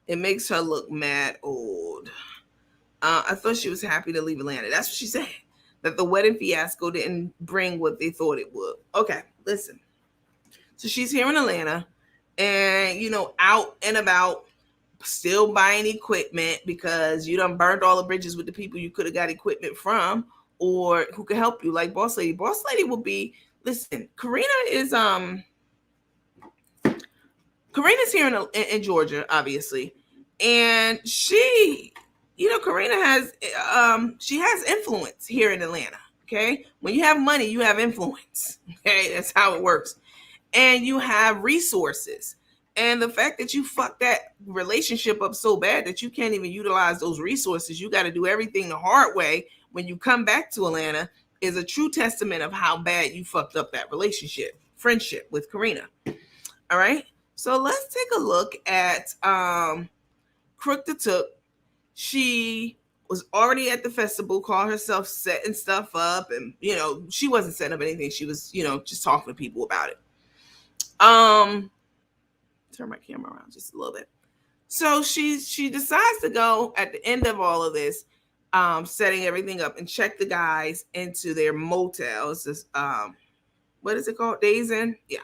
Speaker 1: It makes her look mad old. I thought she was happy to leave Atlanta. That's what she said. That the wedding fiasco didn't bring what they thought it would. Okay, listen. So she's here in Atlanta and, you know, out and about, still buying equipment because you done burned all the bridges with the people you could have got equipment from or who could help you, like Boss Lady. Boss Lady will be, listen, Karina's here in Georgia, obviously. And she, you know, Karina has, she has influence here in Atlanta, okay? When you have money, you have influence, okay? That's how it works. And you have resources. And the fact that you fucked that relationship up so bad that you can't even utilize those resources, you got to do everything the hard way when you come back to Atlanta, is a true testament of how bad you fucked up that relationship, friendship with Karina. All right. So let's take a look at Crook the Took. She was already at the festival, called herself setting stuff up. And, she wasn't setting up anything. She was, just talking to people about it. Turn my camera around just a little bit. So she decides to go at the end of all of this, setting everything up, and check the guys into their motel. It's this, what is it called? Days Inn? Yeah,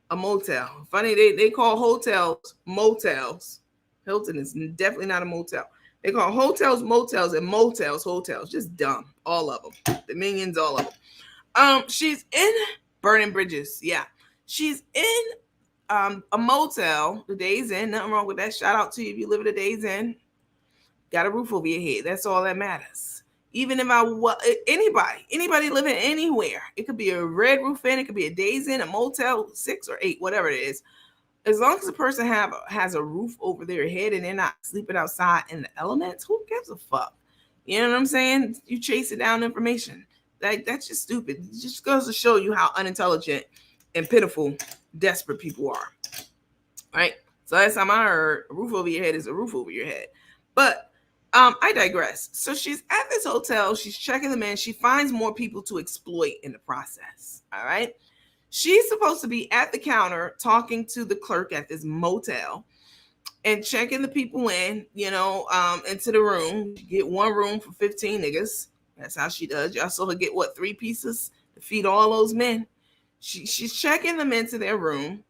Speaker 1: a motel. Funny, they call hotels motels. Hilton is definitely not a motel. They call hotels motels and motels hotels. Just dumb. All of them. The minions, all of them. She's in Burning Bridges. Yeah. She's in a motel, the Days Inn. Nothing wrong with that. Shout out to you if you live in the Days Inn. Got a roof over your head. That's all that matters. Even if anybody living anywhere, it could be a Red Roof Inn, it could be a Days Inn, a Motel 6 or 8, whatever it is. As long as the person has a roof over their head and they're not sleeping outside in the elements, who gives a fuck? You know what I'm saying? You chasing down information. That's just stupid. It just goes to show you how unintelligent and pitiful, desperate people are. Right? So last time I heard, a roof over your head is a roof over your head. But I digress. So she's at this hotel. She's checking them in. She finds more people to exploit in the process. All right? She's supposed to be at the counter talking to the clerk at this motel and checking the people in, into the room. You get one room for 15 niggas. That's how she does. Y'all saw her get, 3 pieces to feed all those men? She's checking them into their room.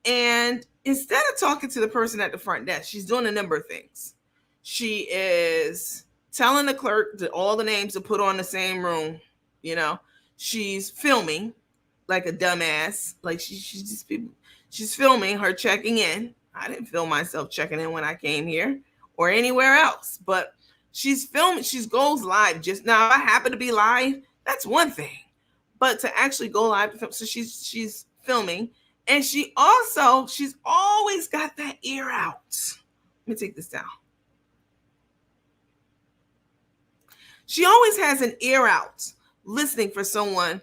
Speaker 1: And instead of talking to the person at the front desk, she's doing a number of things. She is telling the clerk all the names to put on the same room. She's filming like a dumbass. Like she's filming her checking in. I didn't film myself checking in when I came here or anywhere else, but she's filming. She goes live just now. If I happen to be live, that's one thing, but to actually go live, so she's filming, and she's always got that ear out. Let me take this down. She always has an ear out, listening for someone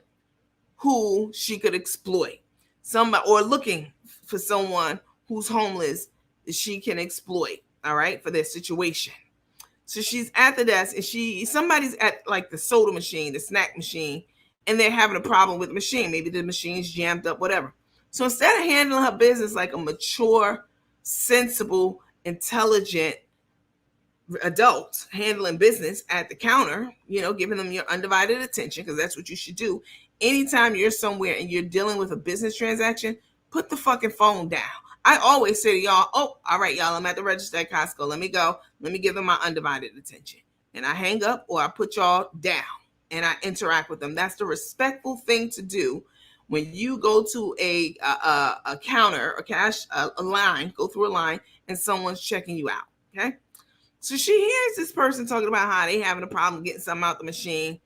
Speaker 1: who she could exploit, somebody, or looking for someone who's homeless that she can exploit, all right, for their situation. So she's at the desk, and somebody's at like the soda machine, the snack machine, and they're having a problem with the machine. Maybe the machine's jammed up, whatever. So instead of handling her business like a mature, sensible, intelligent adult handling business at the counter, giving them your undivided attention, because that's what you should do. Anytime you're somewhere and you're dealing with a business transaction, put the fucking phone down. I always say to y'all, all right, y'all, I'm at the register at Costco. Let me go. Let me give them my undivided attention. And I hang up, or I put y'all down and I interact with them. That's the respectful thing to do when you go to a counter, a line, go through a line, and someone's checking you out. Okay. So she hears this person talking about how they having a problem getting something out the machine.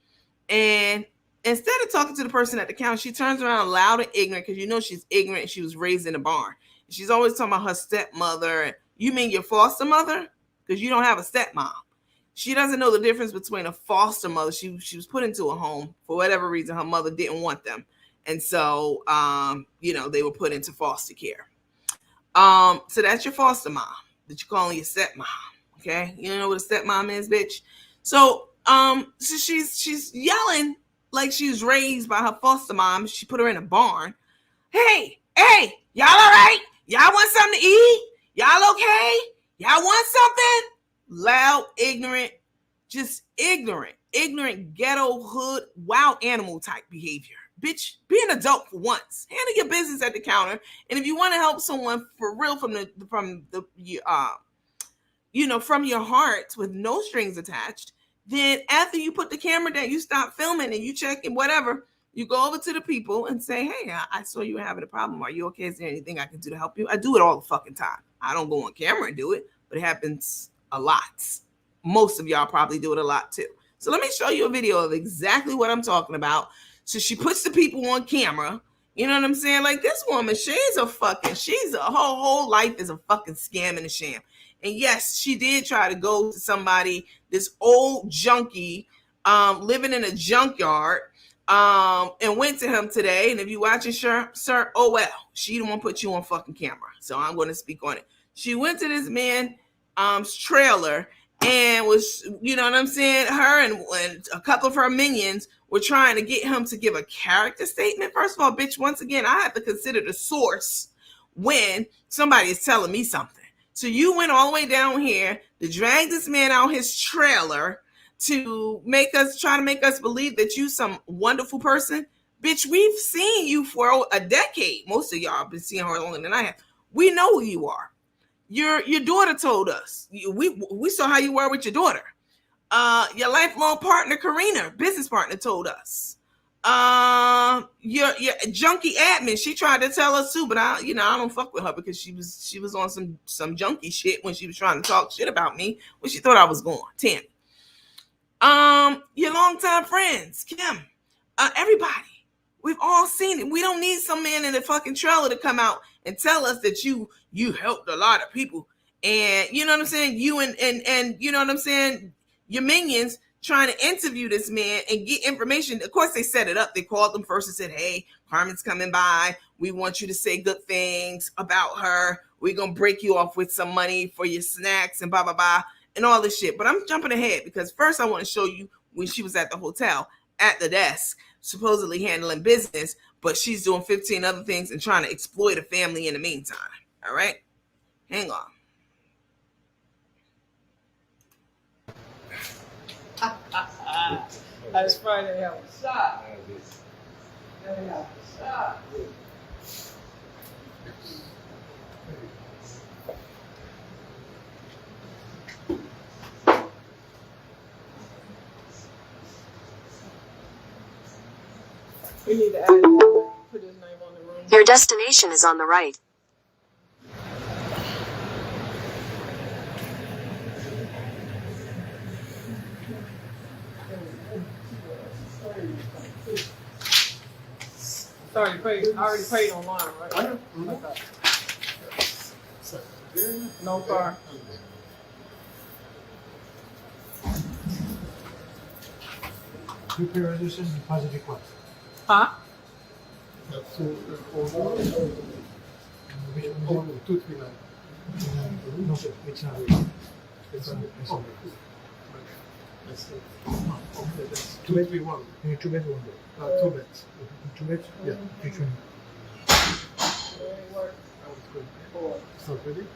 Speaker 1: And instead of talking to the person at the counter, she turns around loud and ignorant, because she's ignorant. She was raised in a barn. She's always talking about her stepmother. You mean your foster mother? Because you don't have a stepmom. She doesn't know the difference between a foster mother. She was put into a home for whatever reason. Her mother didn't want them. And so, they were put into foster care. So that's your foster mom that you're calling your stepmom. Okay, you don't know what a stepmom is, bitch. So she's yelling like she was raised by her foster mom. She put her in a barn. Hey, y'all all right? Y'all want something to eat? Y'all okay? Y'all want something? Loud, ignorant, just ignorant, ghetto, hood, wild animal type behavior. Bitch, be an adult for once. Handle your business at the counter. And if you want to help someone for real from your heart with no strings attached, then after you put the camera down, you stop filming and you check and whatever, you go over to the people and say, hey, I saw you were having a problem. Are you okay? Is there anything I can do to help you? I do it all the fucking time. I don't go on camera and do it, but it happens a lot. Most of y'all probably do it a lot too. So let me show you a video of exactly what I'm talking about. So she puts the people on camera, You know what I'm saying? Like this woman, she's a whole life is a fucking scam and a sham. And yes, she did try to go to somebody, this old junkie, living in a junkyard, and went to him today. And if you watching, sir, oh well, she the one put you on fucking camera, so I'm going to speak on it. She went to this man, trailer, and was, you know what I'm saying? Her and a couple of her minions were trying to get him to give a character statement. First of all, bitch, once again, I have to consider the source when somebody is telling me something. So you went all the way down here to drag this man out his trailer to try to make us believe that you some wonderful person. Bitch, we've seen you for a decade. Most of y'all have been seeing her longer than I have. We know who you are. Your daughter told us. We saw how you were with your daughter. Your lifelong partner, Karina, business partner, told us. Your junkie admin, she tried to tell us too, but I don't fuck with her because she was on some junkie shit when she was trying to talk shit about me when she thought I was gone. Tammy. Your longtime friends, Kim, everybody. We've all seen it. We don't need some man in the fucking trailer to come out and tell us that you helped a lot of people. And you know what I'm saying? You and you know what I'm saying? Your minions trying to interview this man and get information. Of course, they set it up. They called them first and said, hey, Carmen's coming by. We want you to say good things about her. We're going to break you off with some money for your snacks and blah, blah, blah, and all this shit. But I'm jumping ahead because first I want to show you when she was at the hotel at the desk, supposedly handling business, but she's doing 15 other things and trying to exploit a family in the meantime. All right? Hang on.
Speaker 2: That's Friday. Stop. Stop. We need to add his name. Put his name on the room.
Speaker 3: Your destination is on the right.
Speaker 2: Sorry, I already paid online, right?
Speaker 4: I know.
Speaker 2: Okay. No car.
Speaker 4: Two resolution deposit request.
Speaker 2: Huh?
Speaker 4: So, which one? 239. No, sir, it's not. It's on. Okay, that's 231. You need 2 beds, 1 bed. 2 beds. 2 beds? Yeah. Which one? Oh, it's good. It's not ready?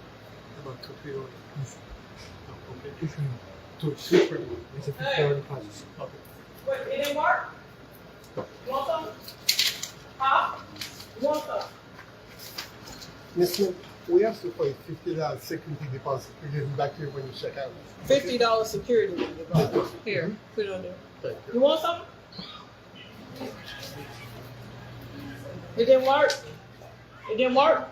Speaker 4: About 231. Okay. Which one? 231. It's a 50 deposit. Okay.
Speaker 2: Wait, it didn't work? You want some? Huh? You want some?
Speaker 4: Yes, ma'am. We asked you for a $50 security deposit. We give it back to you when you check out.
Speaker 2: $50 security deposit. Here, put it on there.
Speaker 4: Thank you.
Speaker 2: You want something? It didn't work? It didn't work?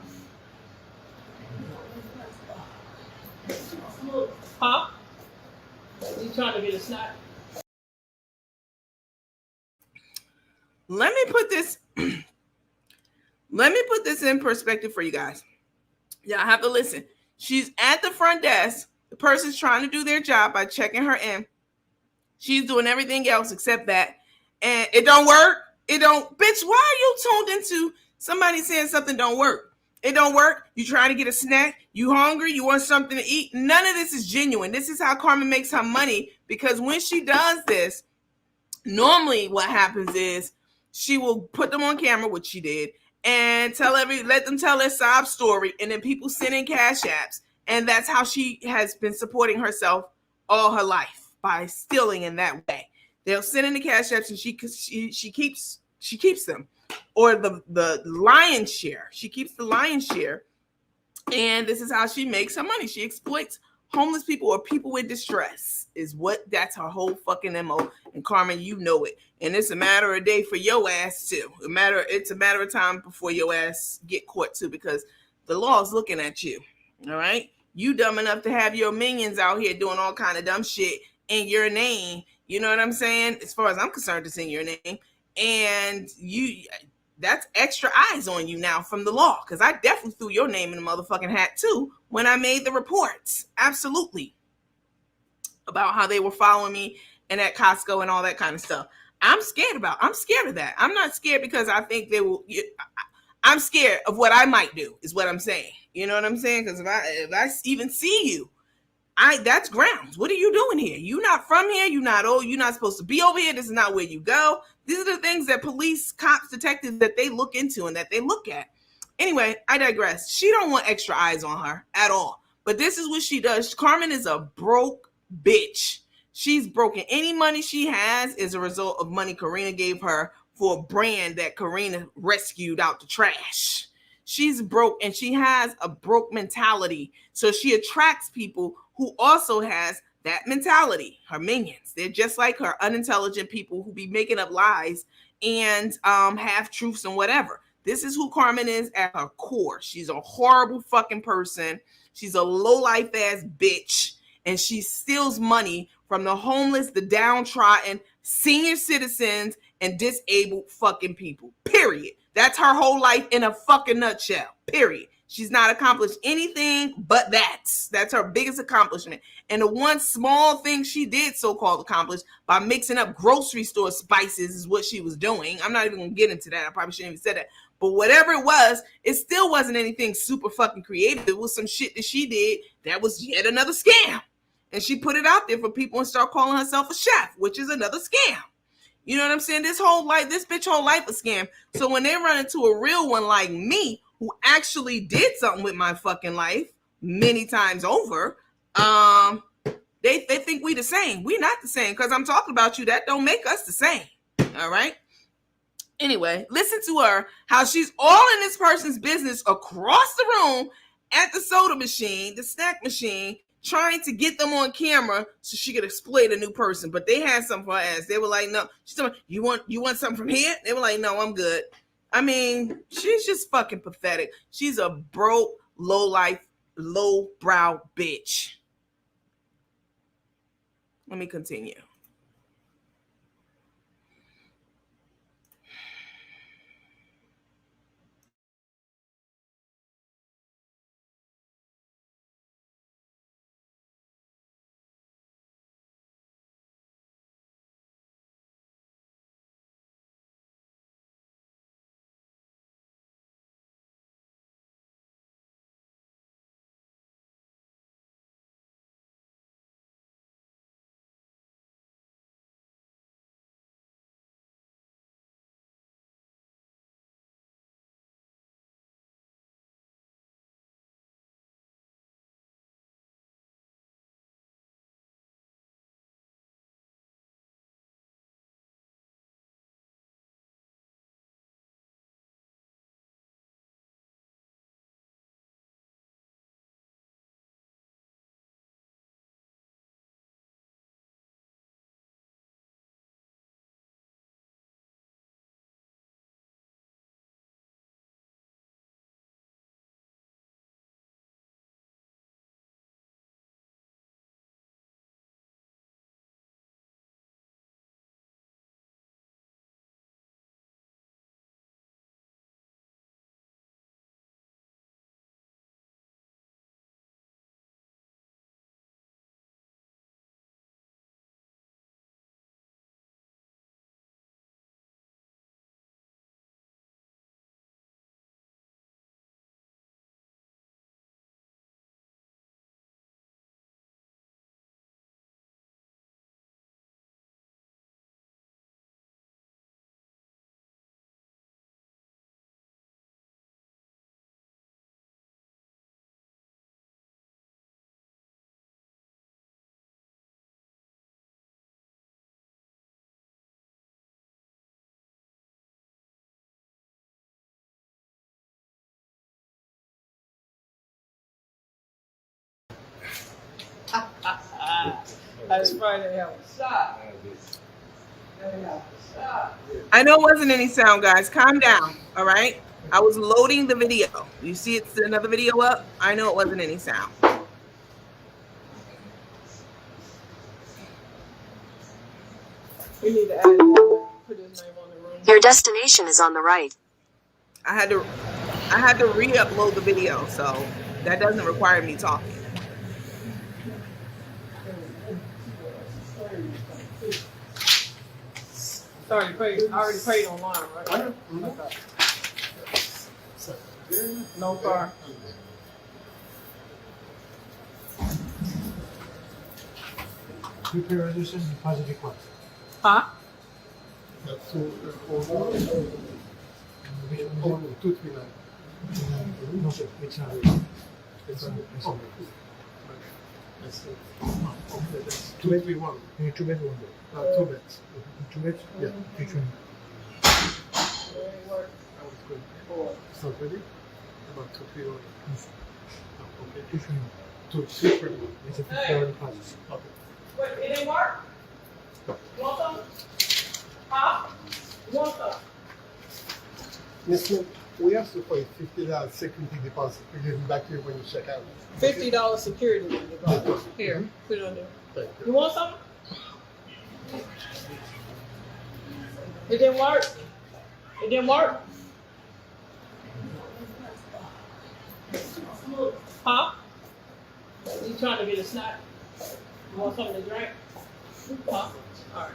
Speaker 2: Huh? You trying to get a snack?
Speaker 1: Let me put this in perspective for you guys. Y'all have to listen. She's at the front desk. The person's trying to do their job by checking her in. She's doing everything else except that. And it don't work. It don't. Bitch, why are you tuned into somebody saying something don't work? It don't work. You trying to get a snack. You hungry. You want something to eat. None of this is genuine. This is how Carmen makes her money, because when she does this, normally what happens is she will put them on camera, which she did, and let them tell their sob story, and then people send in cash apps, and that's how she has been supporting herself all her life, by stealing in that way. They'll send in the cash apps, and she keeps them, or the lion's share. She keeps the lion's share, and this is how she makes her money. She exploits homeless people or people in distress. That's her whole fucking MO. And Carmen, you know it. And it's a matter of day for your ass too. It's a matter of time before your ass get caught too, because the law is looking at you. All right. You dumb enough to have your minions out here doing all kind of dumb shit in your name. You know what I'm saying? As far as I'm concerned, it's in your name. And that's extra eyes on you now from the law, because I definitely threw your name in the motherfucking hat too when I made the reports. Absolutely. About how they were following me and at Costco and all that kind of stuff. I'm scared of that. I'm not scared because I think they will. I'm scared of what I might do, is what I'm saying. You know what I'm saying? Because if I even see you, that's grounds. What are you doing here? You're not from here. You're not supposed to be over here. This is not where you go. These are the things that police, cops, detectives, that they look into and that they look at. Anyway, I digress. She don't want extra eyes on her at all. But this is what she does. Carmen is a broke bitch. She's broken. Any money she has is a result of money Karina gave her for a brand that Karina rescued out the trash. She's broke, and she has a broke mentality. So she attracts people who also has that mentality. Her minions. They're just like her, unintelligent people who be making up lies and half truths and whatever. This is who Carmen is at her core. She's a horrible fucking person. She's a low-life ass bitch. And she steals money from the homeless, the downtrodden, senior citizens, and disabled fucking people. Period. That's her whole life in a fucking nutshell. Period. She's not accomplished anything but that. That's her biggest accomplishment. And the one small thing she did so-called accomplish by mixing up grocery store spices is what she was doing. I'm not even going to get into that. I probably shouldn't even say that. But whatever it was, it still wasn't anything super fucking creative. It was some shit that she did that was yet another scam. And she put it out there for people and start calling herself a chef, which is another scam. You know what I'm saying? This bitch whole life a scam. So when they run into a real one like me, who actually did something with my fucking life many times over, they think we the same. We not the same. Because I'm talking about you, that don't make us the same. All right? Anyway, listen to her, how she's all in this person's business across the room at the soda machine, the snack machine, trying to get them on camera so she could exploit a new person. But they had something for her ass. They were like, no. She's like, you want something from here? They were like, no, I'm good. I mean, she's just fucking pathetic. She's a broke, low-life, low-brow bitch. Let me continue.
Speaker 2: That's Friday. Stop.
Speaker 1: I know it wasn't any sound, guys. Calm down. All right. I was loading the video. You see it's another video up? I know it wasn't any sound.
Speaker 2: We need to add put his name on the room.
Speaker 3: Your destination is on the right.
Speaker 1: I had to re-upload the video, so that doesn't require me talking.
Speaker 2: Sorry, I already paid online, right? Okay. No car.
Speaker 4: Prepare resolution deposit request.
Speaker 2: Huh?
Speaker 4: That's 239. No, sir, it's not. It's not. That's 281. You need 2 beds, 1 bed. 2 beds. 2 beds? Yeah, each one. That was good. It's not ready? About 231. Okay, each one. 231. It's a $50 deposit. Okay.
Speaker 2: Wait, it didn't work? You want some? Huh? You want some?
Speaker 3: Mister, we asked you for a $50 security deposit. We give it back to you when you check out.
Speaker 2: $50 security deposit. Here, put it on there.
Speaker 3: Thank you.
Speaker 2: You want some? It didn't work? It didn't work? Huh? You trying to get a snack? You want something to drink? Huh? All right.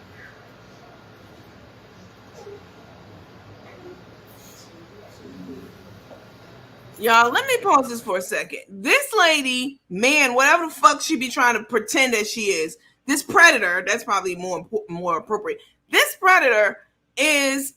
Speaker 1: Y'all, let me pause this for a second. This lady, man, whatever the fuck she be trying to pretend that she is, this predator, that's probably more appropriate. This predator is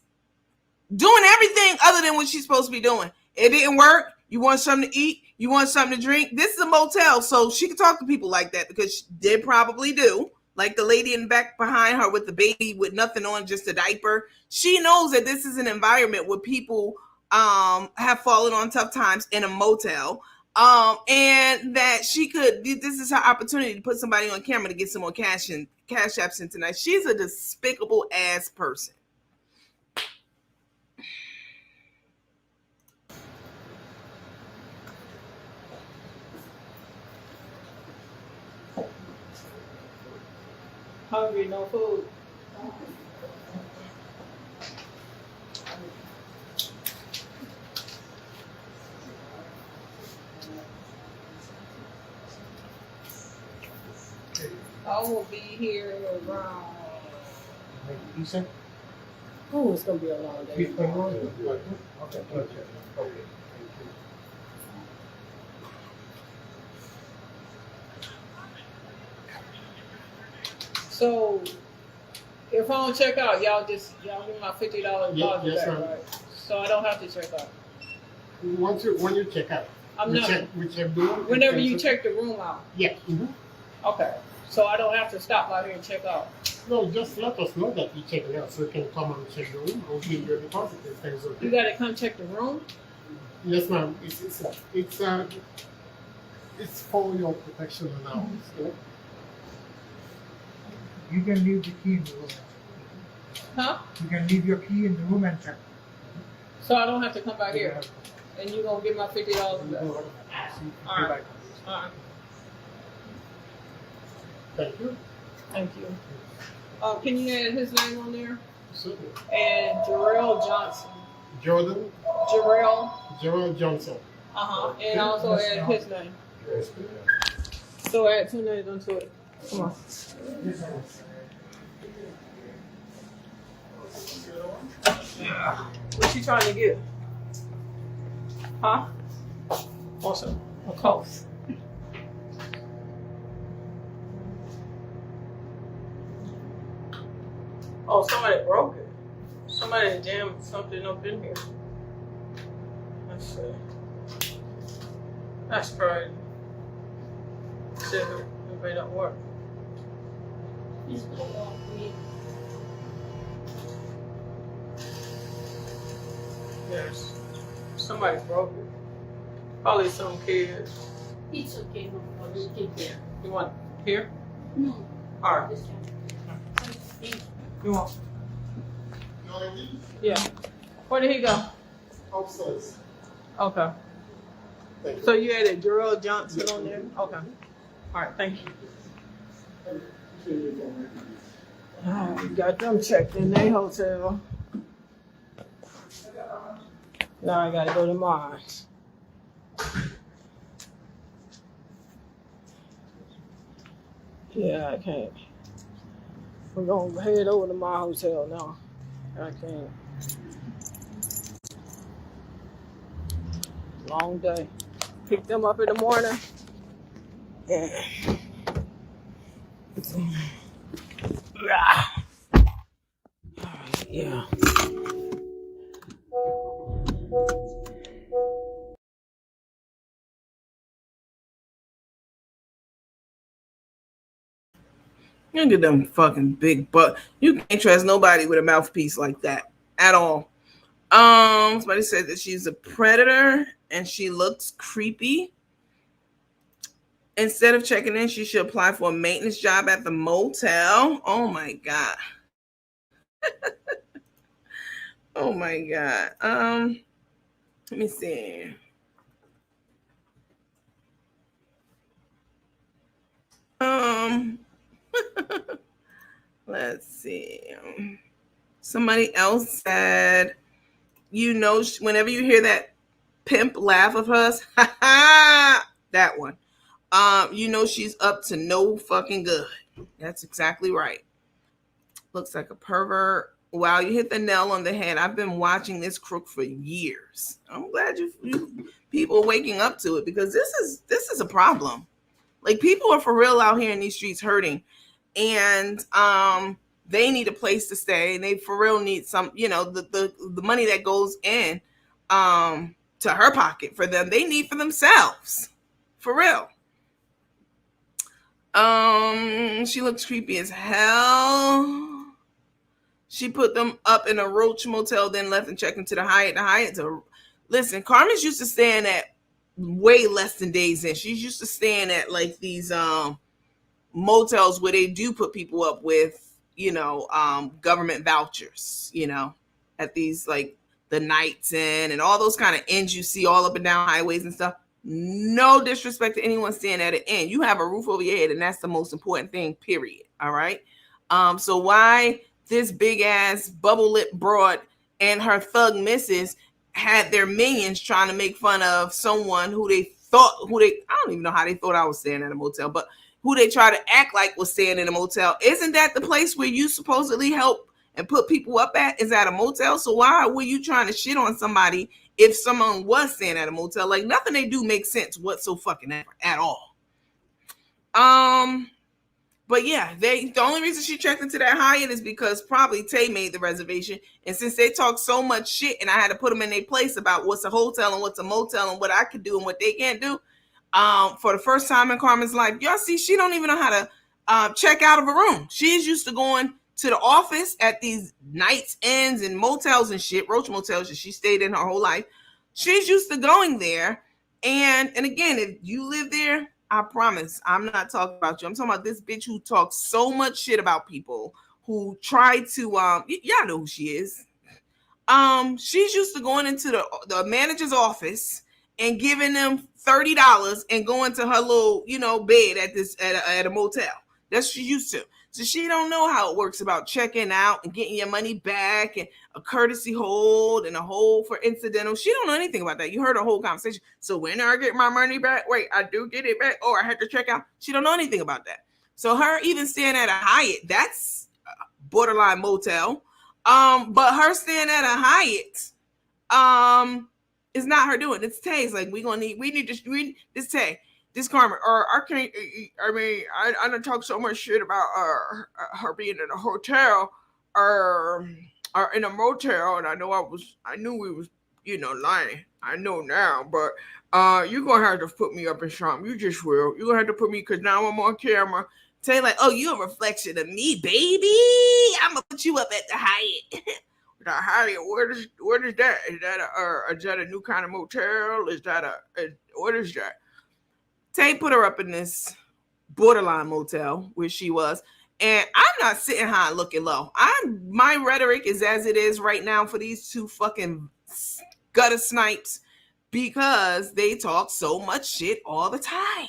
Speaker 1: doing everything other than what she's supposed to be doing. It didn't work. You want something to eat? You want something to drink? This is a motel, so she can talk to people like that because she did probably do. Like the lady in the back behind her with the baby with nothing on, just a diaper. She knows that this is an environment where people have fallen on tough times in a motel. And that this is her opportunity to put somebody on camera to get some more cash apps in tonight. She's a despicable ass person.
Speaker 2: Hungry, no food. I will be here around.
Speaker 4: You said?
Speaker 2: Oh, it's gonna be a long day.
Speaker 4: 321? Okay.
Speaker 2: So, if I don't check out, y'all give my $50 deposit
Speaker 3: Yes,
Speaker 2: back,
Speaker 3: ma'am.
Speaker 2: right? So I don't have to check out.
Speaker 3: When you check out,
Speaker 2: I'm
Speaker 3: we
Speaker 2: not.
Speaker 3: check the room.
Speaker 2: Whenever you check the room out.
Speaker 3: Yeah. Mm-hmm.
Speaker 2: Okay. So I don't have to stop out here and check out.
Speaker 3: No, just let us know that you check it out so you can come and check the room. We'll give you a deposit if things okay.
Speaker 2: You gotta come check the room.
Speaker 3: Yes, ma'am. It's for your protection and ours. Yeah?
Speaker 4: You can leave the key in the room.
Speaker 2: Huh?
Speaker 4: You can leave your key in the room and check.
Speaker 2: So I don't have to come back here. And you gonna give my $50 back. All right. All right.
Speaker 3: Thank you.
Speaker 2: Thank you. Can you add his name on there?
Speaker 3: Certainly.
Speaker 2: And Jarrell Johnson.
Speaker 3: Jordan.
Speaker 2: Jarrell.
Speaker 3: Johnson.
Speaker 2: And also add his name. So add 2 names onto it. Come on. What you trying to get? Huh? Awesome. A Coke. Oh, somebody broke it. Somebody jammed something up in here. Let's see. That's crazy. Shit, it may not work. Yes. Somebody broke it. Probably some kids.
Speaker 5: It's okay, no problem. Take care.
Speaker 2: You want here?
Speaker 5: No,
Speaker 2: All right.
Speaker 5: this one. Thank you.
Speaker 2: You want?
Speaker 3: You want to leave?
Speaker 2: Yeah. Where did he go?
Speaker 3: Upstairs.
Speaker 2: Okay.
Speaker 3: Thank you.
Speaker 2: So you added Jarrell Johnson on there? Okay. All right. Thank you. Got them checked in their hotel. Now I gotta go to mine. Yeah, I can't. We're gonna head over to my hotel now. I can't. Long day. Pick them up in the morning. Yeah. Yeah.
Speaker 1: Look at them fucking big butt. You can't trust nobody with a mouthpiece like that at all. Somebody said that she's a predator and she looks creepy. Instead of checking in, she should apply for a maintenance job at the motel. Oh my god. Oh my god. Let me see. Let's see. Somebody else said, you know, whenever you hear that pimp laugh of hers, that one, you know she's up to no fucking good. That's exactly right. Looks like a pervert. Wow, you hit the nail on the head. I've been watching this crook for years. I'm glad you people are waking up to it, because this is a problem. Like, people are for real out here in these streets hurting, and they need a place to stay, and they for real need some, you know, the money that goes in to her pocket for them, they need for themselves. For real. She looks creepy as hell. She put them up in a Roach motel, then left and checked into the Hyatt. The Hyatt to listen. Carmen's used to staying at way less than days in. She's used to staying at like these motels where they do put people up with, you know, government vouchers, you know, at these like the Nights Inn and all those kind of inns you see all up and down highways and stuff. No disrespect to anyone staying at an inn. You have a roof over your head, and that's the most important thing, period. All right. So why this big ass bubble lip broad and her thug missus had their minions trying to make fun of someone who they I don't even know how they thought I was staying at a motel, but who they try to act like was staying in a motel. Isn't that the place where you supposedly help and put people up at, is at a motel? So why were you trying to shit on somebody if someone was staying at a motel? Like, nothing they do makes sense whatsoever at all. But yeah, the only reason she checked into that Hyatt is because probably Tay made the reservation. And since they talk so much shit and I had to put them in their place about what's a hotel and what's a motel and what I could do and what they can't do, for the first time in Carmen's life, y'all see, she don't even know how to check out of a room. She's used to going to the office at these Nights Inns and motels and shit, Roach motels that she stayed in her whole life. She's used to going there. And again, if you live there, I promise I'm not talking about you. I'm talking about this bitch who talks so much shit about people, who try to y'all know who she is. She's used to going into the manager's office and giving them $30 and going to her little, you know, bed at a motel. That's what she's used to. So she don't know how it works about checking out and getting your money back and a courtesy hold and a hold for incidental. She don't know anything about that. You heard her whole conversation. So when I get my money back, wait, I do get it back, or I had to check out. She don't know anything about that. So her even staying at a Hyatt, that's borderline motel. But her staying at a Hyatt, is not her doing. It's Tay's. Like, we need this Tay. This Carmen, or I can't. I mean, I don't talk so much shit about her being in a hotel, or in a motel, and I knew we was, you know, lying. I know now, but you're gonna have to put me up in something. You just will. You're gonna have to put me, because now I'm on camera. Say like, oh, you're a reflection of me, baby. I'm gonna put you up at the Hyatt. The Hyatt, what is that? Is that a new kind of motel? Is that what is that? Tay put her up in this borderline motel where she was, and I'm not sitting high and looking low. My rhetoric is as it is right now for these two fucking gutter snipes, because they talk so much shit all the time.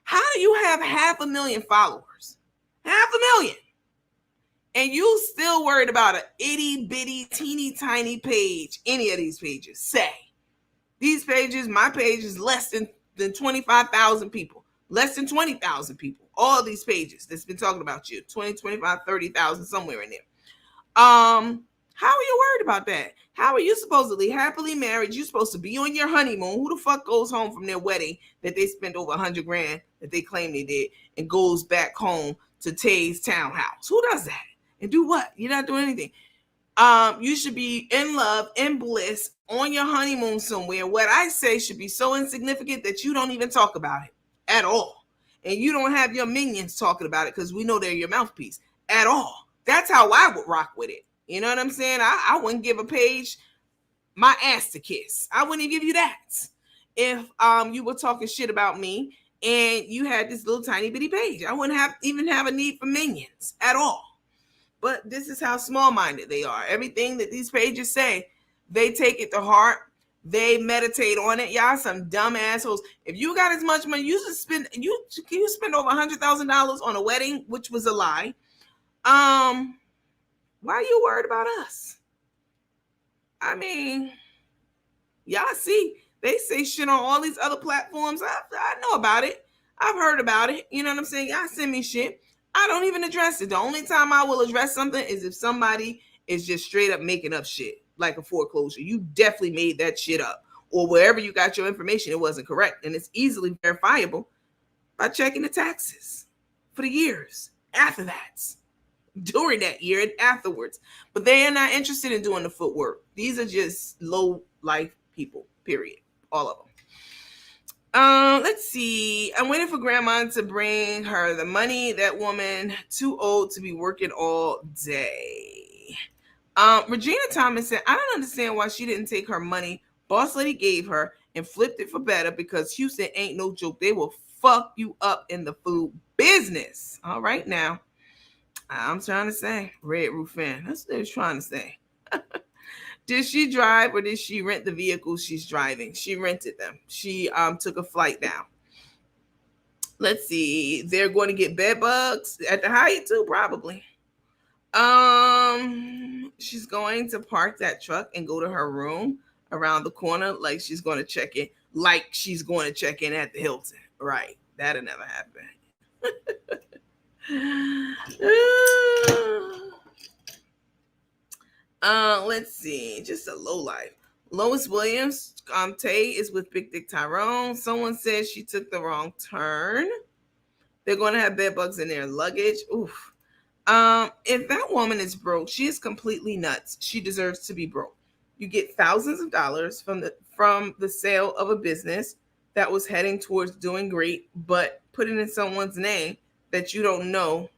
Speaker 1: How do you have 500,000 followers? 500,000. And you still worried about an itty bitty teeny tiny page. Any of these pages say these pages, my page is less than 25,000 people, less than 20,000 people. All these pages that's been talking about you, 20, 25, 30,000, somewhere in there. How are you worried about that? How are you supposedly happily married? You're supposed to be on your honeymoon. Who the fuck goes home from their wedding that they spent over $100,000 that they claim they did and goes back home to Tay's townhouse? Who does that? And do what? You're not doing anything. You should be in love, in bliss, on your honeymoon somewhere. What I say should be so insignificant that you don't even talk about it at all. And you don't have your minions talking about it because we know they're your mouthpiece at all. That's how I would rock with it. You know what I'm saying? I wouldn't give a page my ass to kiss. I wouldn't even give you that. If you were talking shit about me and you had this little tiny bitty page, I wouldn't even have a need for minions at all. But this is how small-minded they are. Everything that these pages say, they take it to heart. They meditate on it. Y'all some dumb assholes. If you got as much money, you spend over $100,000 on a wedding, which was a lie. Why are you worried about us? I mean, y'all see, they say shit on all these other platforms. I know about it. I've heard about it. You know what I'm saying? Y'all send me shit. I don't even address it. The only time I will address something is if somebody is just straight up making up shit, like a foreclosure. You definitely made that shit up. Or wherever you got your information, it wasn't correct. And it's easily verifiable by checking the taxes for the years after that, during that year and afterwards. But they are not interested in doing the footwork. These are just low life people, period. All of them. Let's see. I'm waiting for grandma to bring her the money. That woman too old to be working all day. Regina Thomas said, I don't understand why she didn't take her money boss lady gave her and flipped it for better, because Houston ain't no joke. They will fuck you up in the food business. All right now. I'm trying to say, Red Roof Inn. That's what they're trying to say. Did she drive or did she rent the vehicles she's driving? She rented them. She took a flight down. Let's see. They're going to get bed bugs at the Hyatt too, probably. She's going to park that truck and go to her room around the corner like she's going to check in, like she's going to check in at the Hilton. Right. That'll never happen. Let's see. Just a low life. Lois Williams, Tay is with Big Dick Tyrone. Someone says she took the wrong turn. They're going to have bed bugs in their luggage. Oof. If that woman is broke, she is completely nuts. She deserves to be broke. You get thousands of dollars from the sale of a business that was heading towards doing great, but put it in someone's name that you don't know.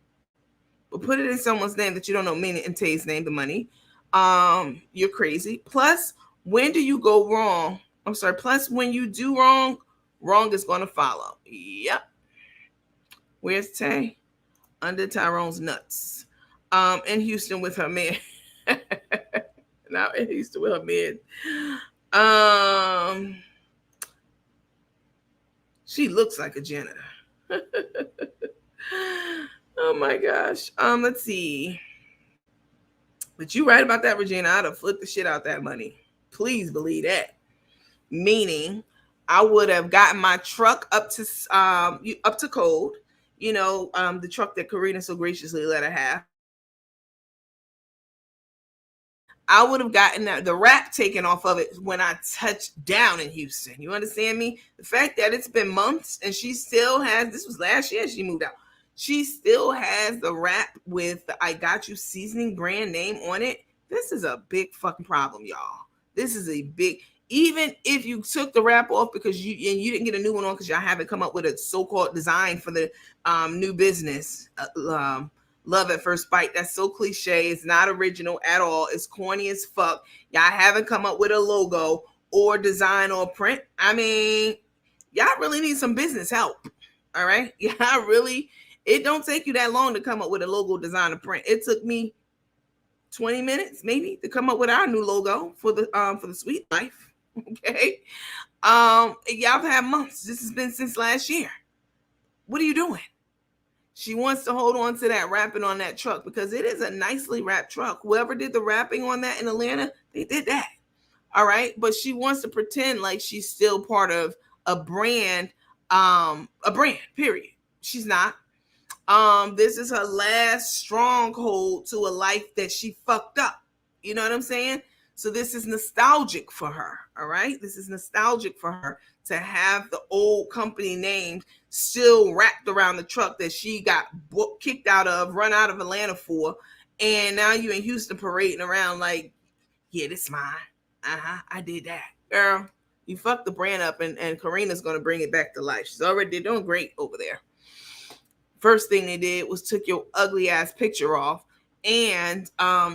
Speaker 1: But put it in someone's name that you don't know, meaning in Tay's name, the money. You're crazy. Plus, when do you go wrong? I'm sorry. Plus, when you do wrong, wrong is going to follow. Yep. Where's Tay? Under Tyrone's nuts. In Houston with her man. Now in Houston with her man. She looks like a janitor. Oh my gosh. Let's see. But you right about that, Regina. I'd have flipped the shit out that money. Please believe that. Meaning, I would have gotten my truck up to code. You know, the truck that Karina so graciously let her have. I would have gotten the wrap taken off of it when I touched down in Houston. You understand me? The fact that it's been months and she still has, this was last year she moved out. She still has the wrap with the I Got You seasoning brand name on it. This is a big fucking problem, y'all. This is a big, even if you took the wrap off because you didn't get a new one on because y'all haven't come up with a so-called design for the new business. Love at First Bite. That's so cliche. It's not original at all. It's corny as fuck. Y'all haven't come up with a logo or design or print. I mean, y'all really need some business help. All right. Y'all really, it don't take you that long to come up with a logo, design, or print. It took me 20 minutes maybe to come up with our new logo for the Sweet Life. Okay. Y'all have had months. This has been since last year. What are you doing? She wants to hold on to that wrapping on that truck because it is a nicely wrapped truck. Whoever did the wrapping on that in Atlanta, they did that. All right. But she wants to pretend like she's still part of a brand, period. She's not. This is her last stronghold to a life that she fucked up. You know what I'm saying? So this is nostalgic for her. All right. This is nostalgic for her to have the old company name still wrapped around the truck that she got kicked out of, run out of Atlanta for. And now you in Houston parading around like, yeah, this is mine. I did that. Girl, you fucked the brand up, and Karina's going to bring it back to life. She's already doing great over there. First thing they did was took your ugly ass picture off and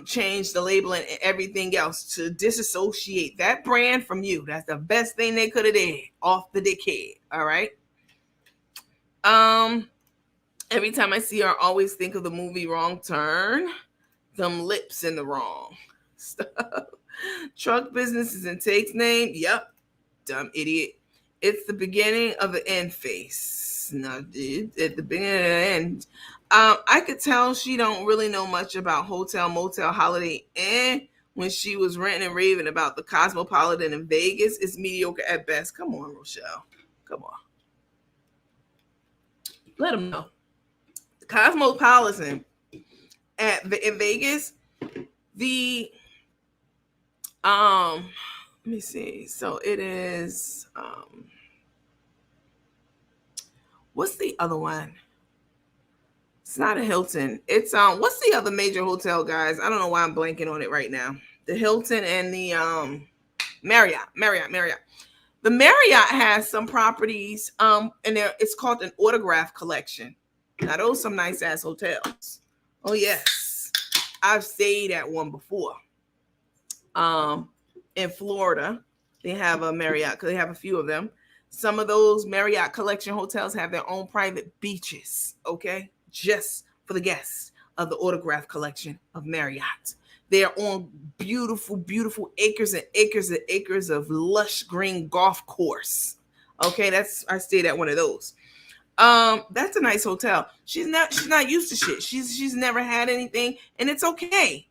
Speaker 1: changed the label and everything else to disassociate that brand from you. That's the best thing they could have did off the dickhead. All right. Every time I see her, I always think of the movie Wrong Turn. Them lips in the wrong stuff. Truck business is in Tate's name. Yep. Dumb idiot. It's the beginning of the end face. No, dude. At the beginning of the end. I could tell she don't really know much about hotel, motel, Holiday Inn when she was ranting and raving about the Cosmopolitan in Vegas. It's mediocre at best. Come on, Rochelle. Come on. Let them know. The Cosmopolitan in Vegas, let me see. So it is, what's the other one? It's not a Hilton. It's what's the other major hotel, guys? I don't know why I'm blanking on it right now. The Hilton and the Marriott. The Marriott has some properties, and it's called an autograph collection. Now those some nice ass hotels. Oh yes, I've stayed at one before. In Florida, they have a Marriott because they have a few of them. Some of those Marriott collection hotels have their own private beaches. Okay. Just for the guests of the autograph collection of Marriott. They're on beautiful, beautiful acres and acres and acres of lush green golf course. Okay, I stayed at one of those. That's a nice hotel. She's not used to shit. She's never had anything, and it's okay.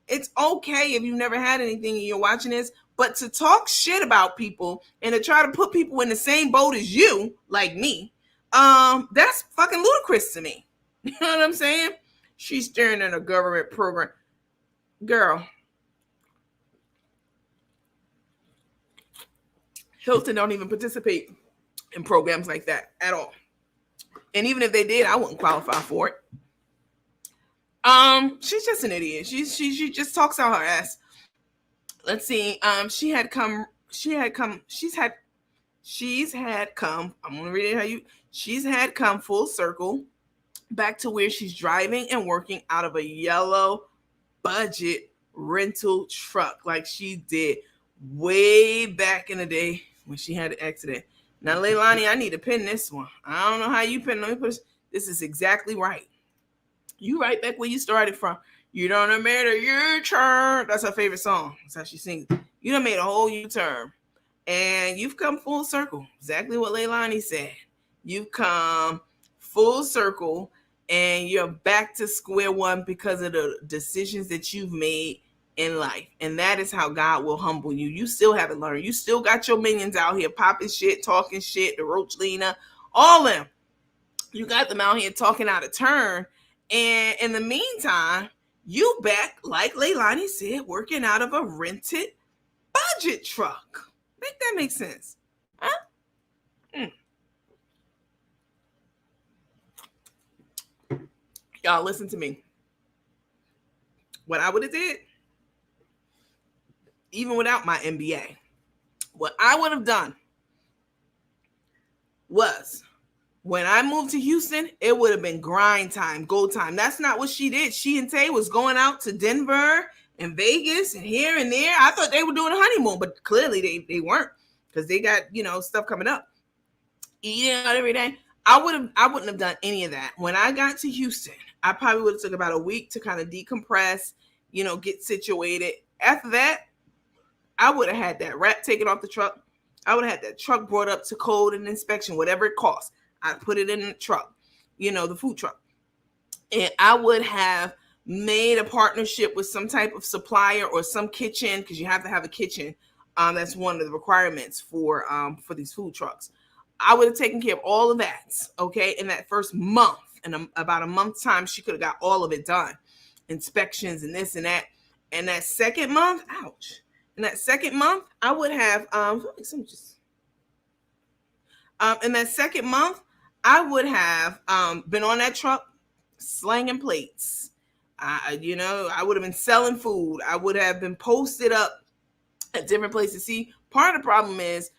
Speaker 1: It's okay if you've never had anything and you're watching this, but to talk shit about people and to try to put people in the same boat as you, like me, that's fucking ludicrous to me. You know what I'm saying? She's staring at a government program. Girl. Hilton don't even participate in programs like that at all. And even if they did, I wouldn't qualify for it. She's just an idiot. She just talks out her ass. Let's see. She's had come. I'm gonna read it how you. She's had come full circle back to where she's driving and working out of a yellow budget rental truck like she did way back in the day when she had an accident. Now, Leilani, I need to pin this one. I don't know how you pin. Let me put this is exactly right. You right back where you started from. You done made a U-turn. That's her favorite song. That's how she sings. You done made a whole U-turn. And you've come full circle. Exactly what Leilani said. You've come full circle and you're back to square one because of the decisions that you've made in life. And that is how God will humble you. You still haven't learned. You still got your minions out here popping shit, talking shit, the Roach Lena, all them. You got them out here talking out of turn. And in the meantime, you back, like Leilani said, working out of a rented budget truck. Make that make sense? Huh? Y'all listen to me. What I would have did, even without my MBA, what I would have done was when I moved to Houston, it would have been grind time, go time. That's not what she did. She and Tay was going out to Denver and Vegas and here and there. I thought they were doing a honeymoon, but clearly they weren't because they got, stuff coming up. Eating out every day. I wouldn't have done any of that. When I got to Houston, I probably would have took about a week to kind of decompress, get situated. After that, I would have had that rat taken off the truck. I would have had that truck brought up to code and inspection, whatever it costs. I put it in the truck, the food truck. And I would have made a partnership with some type of supplier or some kitchen, because you have to have a kitchen. That's one of the requirements for these food trucks. I would have taken care of all of that, okay, in that first month. In about a month's time, she could have got all of it done, inspections and this and that. And that second month, ouch. In that second month, I would have in that second month, I would have been on that truck slanging plates. I would have been selling food. I would have been posted up at different places. See, part of the problem is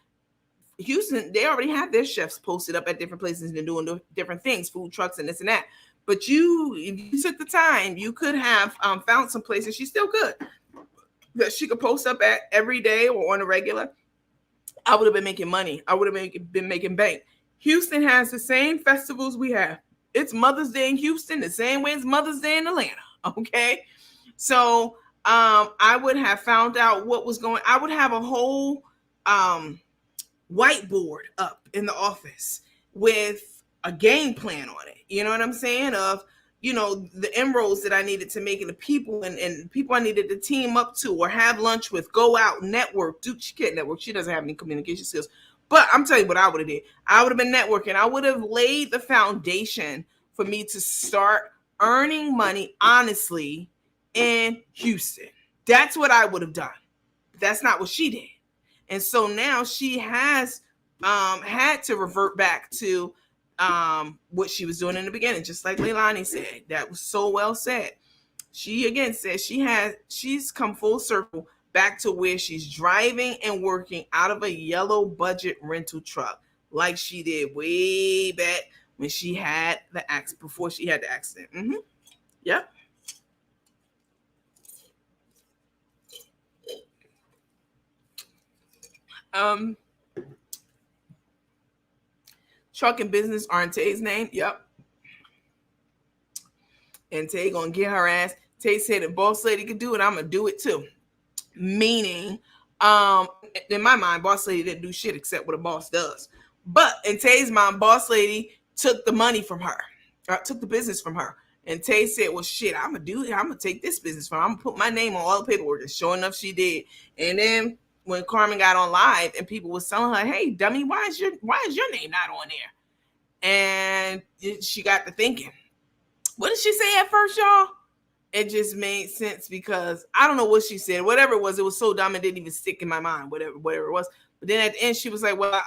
Speaker 1: Houston, they already have their chefs posted up at different places and doing different things, food trucks and this and that. But if you took the time, you could have found some places, she still could, that she could post up at every day or on a regular. I would have been making money. I would have been making bank. Houston has the same festivals we have. It's Mother's Day in Houston the same way as Mother's Day in Atlanta. Okay. So I would have found out what was going. I would have a whole whiteboard up in the office with a game plan on it. You know what I'm saying? Of, the inroads that I needed to make, and the people and people I needed to team up to or have lunch with, go out, network. Dude, she can't network. She doesn't have any communication skills. But I'm telling you what I would have did. I would have been networking. I would have laid the foundation for me to start earning money honestly in Houston. That's what I would have done. But that's not what she did. And so now she has had to revert back to what she was doing in the beginning, just like Leilani said. That was so well said. She again said she's come full circle back to where she's driving and working out of a yellow budget rental truck, like she did way back when she had before she had the accident. Yep. Truck and business are in Tay's name. Yep. And Tay gonna get her ass. Tay said if boss lady could do it, I'm gonna do it too. Meaning, in my mind, boss lady didn't do shit except what a boss does. But in Tay's mind, boss lady took the money from her, took the business from her. And Tay said, well, shit, I'm gonna do it. I'm gonna take this business from her. I'm gonna put my name on all the paperwork. And sure enough, she did. And then when Carmen got on live and people was telling her, hey, dummy, why is your name not on there? And she got to thinking, what did she say at first, y'all? It just made sense because I don't know what she said. Whatever it was so dumb it didn't even stick in my mind. Whatever it was. But then at the end, she was like, well,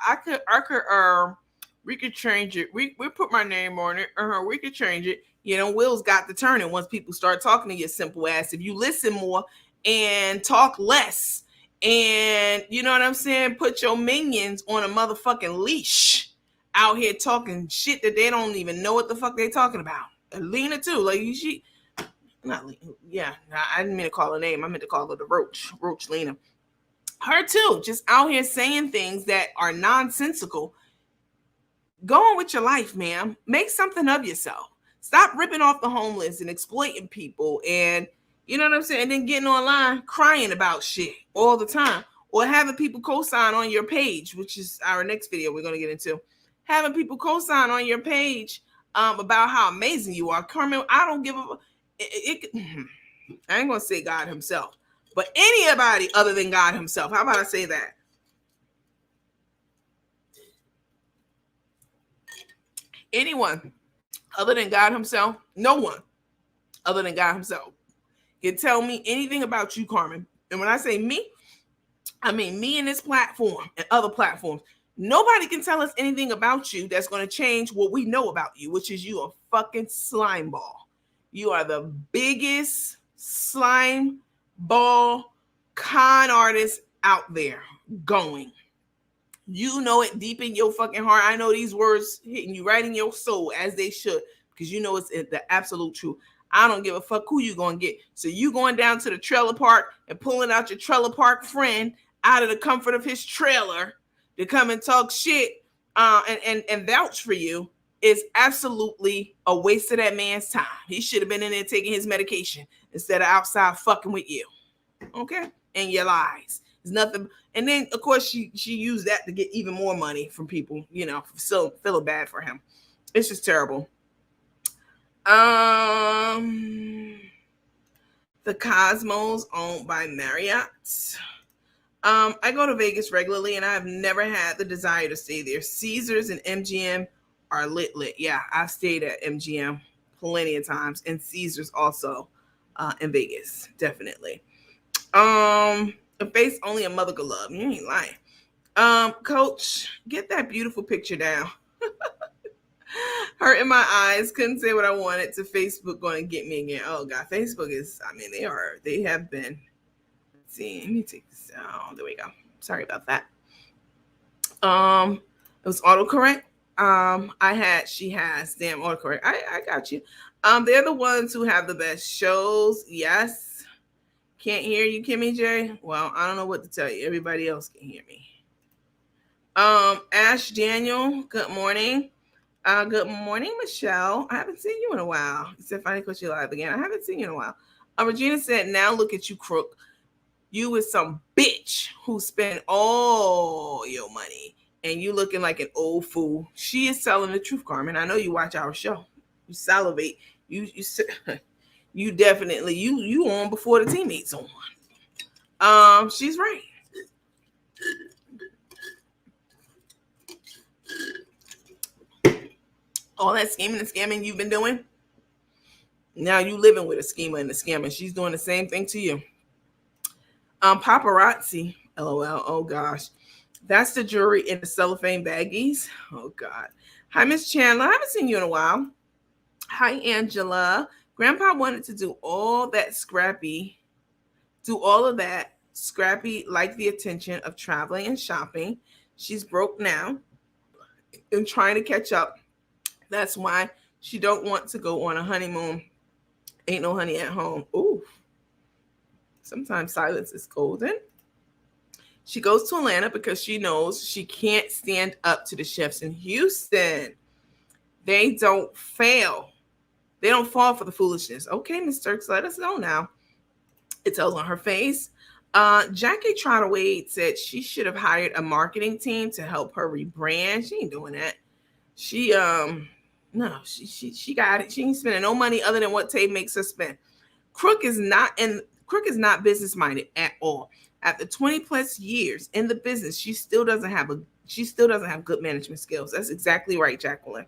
Speaker 1: we could change it. We put my name on it. We could change it. Wheels got to turning once people start talking to your simple ass. If you listen more and talk less, and you know what I'm saying, put your minions on a motherfucking leash out here talking shit that they don't even know what the fuck they talking about. Lena too, like not Lena. Yeah, I didn't mean to call her name. I meant to call her the Roach Lena. Her too, just out here saying things that are nonsensical. Go on with your life, ma'am. Make something of yourself. Stop ripping off the homeless and exploiting people, and you know what I'm saying, and then getting online crying about shit all the time, or having people co-sign on your page, which is our next video we're going to get into. Having people co-sign on your page about how amazing you are. Carmen, I don't give a... I ain't going to say God himself, but anybody other than God himself. How about I say that? Anyone other than God himself, no one other than God himself can tell me anything about you, Carmen. And when I say me, I mean me and this platform and other platforms. Nobody can tell us anything about you that's going to change what we know about you, which is you a fucking slime ball. You are the biggest slime ball con artist out there going. You know it deep in your fucking heart. I know these words hitting you right in your soul, as they should, because you know it's the absolute truth. I don't give a fuck who you going to get. So you going down to the trailer park and pulling out your trailer park friend out of the comfort of his trailer to come and talk shit and vouch for you is absolutely a waste of that man's time. He should have been in there taking his medication instead of outside fucking with you. Okay? And your lies. There's nothing. And then, of course, she used that to get even more money from people, so feeling bad for him. It's just terrible. The Cosmos, owned by Marriott. I go to Vegas regularly, and I've never had the desire to stay there. Caesars and MGM are lit. Yeah, I've stayed at MGM plenty of times, and Caesars also in Vegas, definitely. A face only a mother could love. You ain't lying. Coach, get that beautiful picture down. Hurt in my eyes, couldn't say what I wanted to Facebook going to get me again. Oh God, Facebook is, I mean, they have been. Let's see, let me take this down. There we go. Sorry about that. It was autocorrect. She has, damn, autocorrect. I got you. They're the ones who have the best shows. Yes. Can't hear you, Kimmy J. Well, I don't know what to tell you. Everybody else can hear me. Ash Daniel, good morning. Good morning, Michelle. I haven't seen you in a while. Except I put you live again. I haven't seen you in a while. Regina said, now look at you, crook. You with some bitch who spent all your money and you looking like an old fool. She is telling the truth, Carmen. I know you watch our show. You salivate. You definitely, you on before the teammates on. She's right. All that scheming and scamming you've been doing, now you living with a schemer and a scammer. She's doing the same thing to you. Paparazzi, LOL. Oh gosh, that's the jewelry in the cellophane baggies. Oh God. Hi, Miss Chandler. I haven't seen you in a while. Hi, Angela. Grandpa wanted to do all of that scrappy, like the attention of traveling and shopping. She's broke now and trying to catch up. That's why she don't want to go on a honeymoon. Ain't no honey at home. Ooh. Sometimes silence is golden. She goes to Atlanta because she knows she can't stand up to the chefs in Houston. They don't fail. They don't fall for the foolishness. Okay, Miss Turks, let us know now. It tells on her face. Jackie Trotter-Wade said she should have hired a marketing team to help her rebrand. She ain't doing that. She got it. She ain't spending no money other than what Tay makes her spend. Crook is not business minded at all. After 20 plus years in the business, she still doesn't have good management skills. That's exactly right, Jacqueline.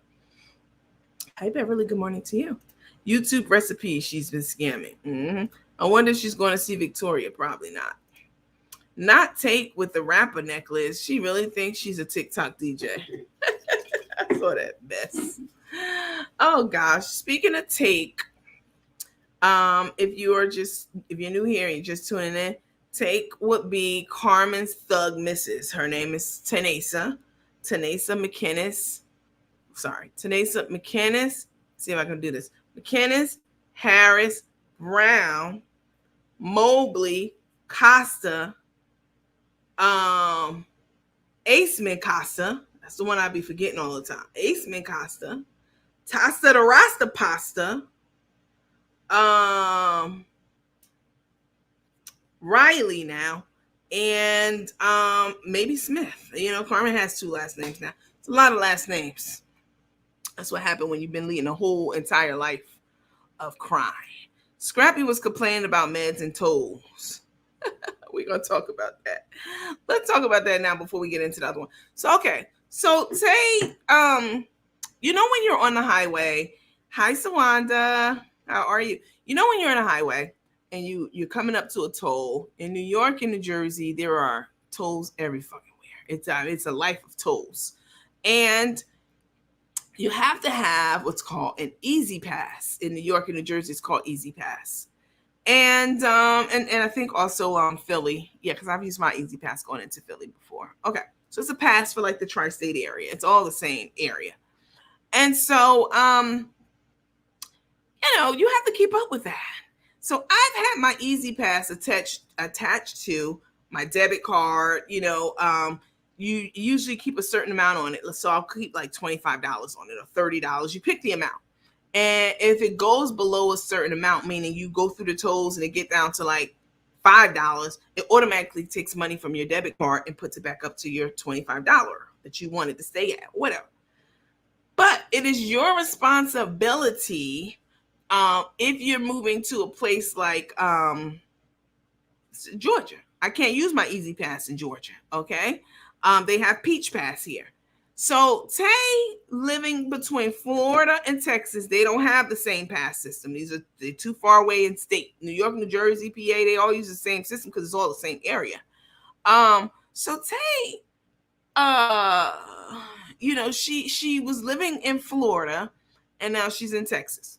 Speaker 1: Hi, Beverly. Good morning to you. YouTube recipes she's been scamming. Mm-hmm. I wonder if she's going to see Victoria. Probably not. Not Take with the rapper necklace. She really thinks she's a TikTok DJ. I saw that mess. Oh gosh. Speaking of Take, if you're new here and you're just tuning in, Take would be Carmen's thug missus. Her name is Tanesa McKinnis. Tanesa McKinnis. See if I can do this. McKinnis, Harris, Brown, Mobley, Costa, Aceman Costa. That's the one I be forgetting all the time. Aceman Costa, Tasta the Rasta Pasta, Riley now, and maybe Smith. You know, Carmen has 2 last names now. It's a lot of last names. That's what happened when you've been leading a whole entire life of crime. Scrappy was complaining about meds and tolls. We're going to talk about that. Let's talk about that now before we get into the other one. So say, you know when you're on the highway, hi, Sawanda, how are you? You know when you're on a highway and you're coming up to a toll. In New York and New Jersey, there are tolls every fucking where. It's a life of tolls. And you have to have what's called an Easy Pass. In New York and New Jersey, it's called Easy Pass. And I think also Philly. Yeah, because I've used my Easy Pass going into Philly before. Okay. So it's a pass for like the tri-state area. It's all the same area. And so you have to keep up with that. So I've had my Easy Pass attached to my debit card. You usually keep a certain amount on it. So I'll keep like $25 on it or $30. You pick the amount. And if it goes below a certain amount, meaning you go through the tolls and it get down to like $5, it automatically takes money from your debit card and puts it back up to your $25 that you wanted to stay at, whatever. But it is your responsibility If you're moving to a place like Georgia, I can't use my Easy Pass in Georgia. Okay, they have Peach Pass here. So Tay living between Florida and Texas, they don't have the same pass system. They're too far away in state. New York, New Jersey, PA, they all use the same system because it's all the same area. So Tay, she was living in Florida and now she's in Texas.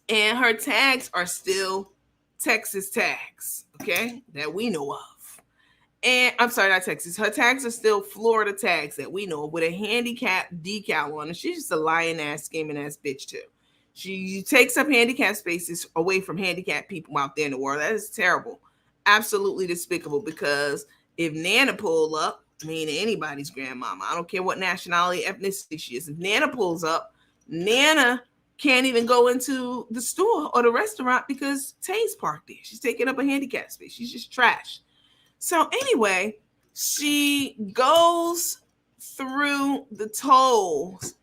Speaker 1: And her tags are still Texas tags, okay, that we know of. And I'm sorry, not Texas. Her tags are still Florida tags that we know of with a handicap decal on. And she's just a lying ass, scheming ass bitch too. She takes up handicap spaces away from handicapped people out there in the world. That is terrible. Absolutely despicable, because if Nana pull up, meaning anybody's grandmama, I don't care what nationality, ethnicity she is. If Nana pulls up, Nana can't even go into the store or the restaurant because Tay's parked there. She's taking up a handicap space. She's just trash. So anyway, she goes through the tolls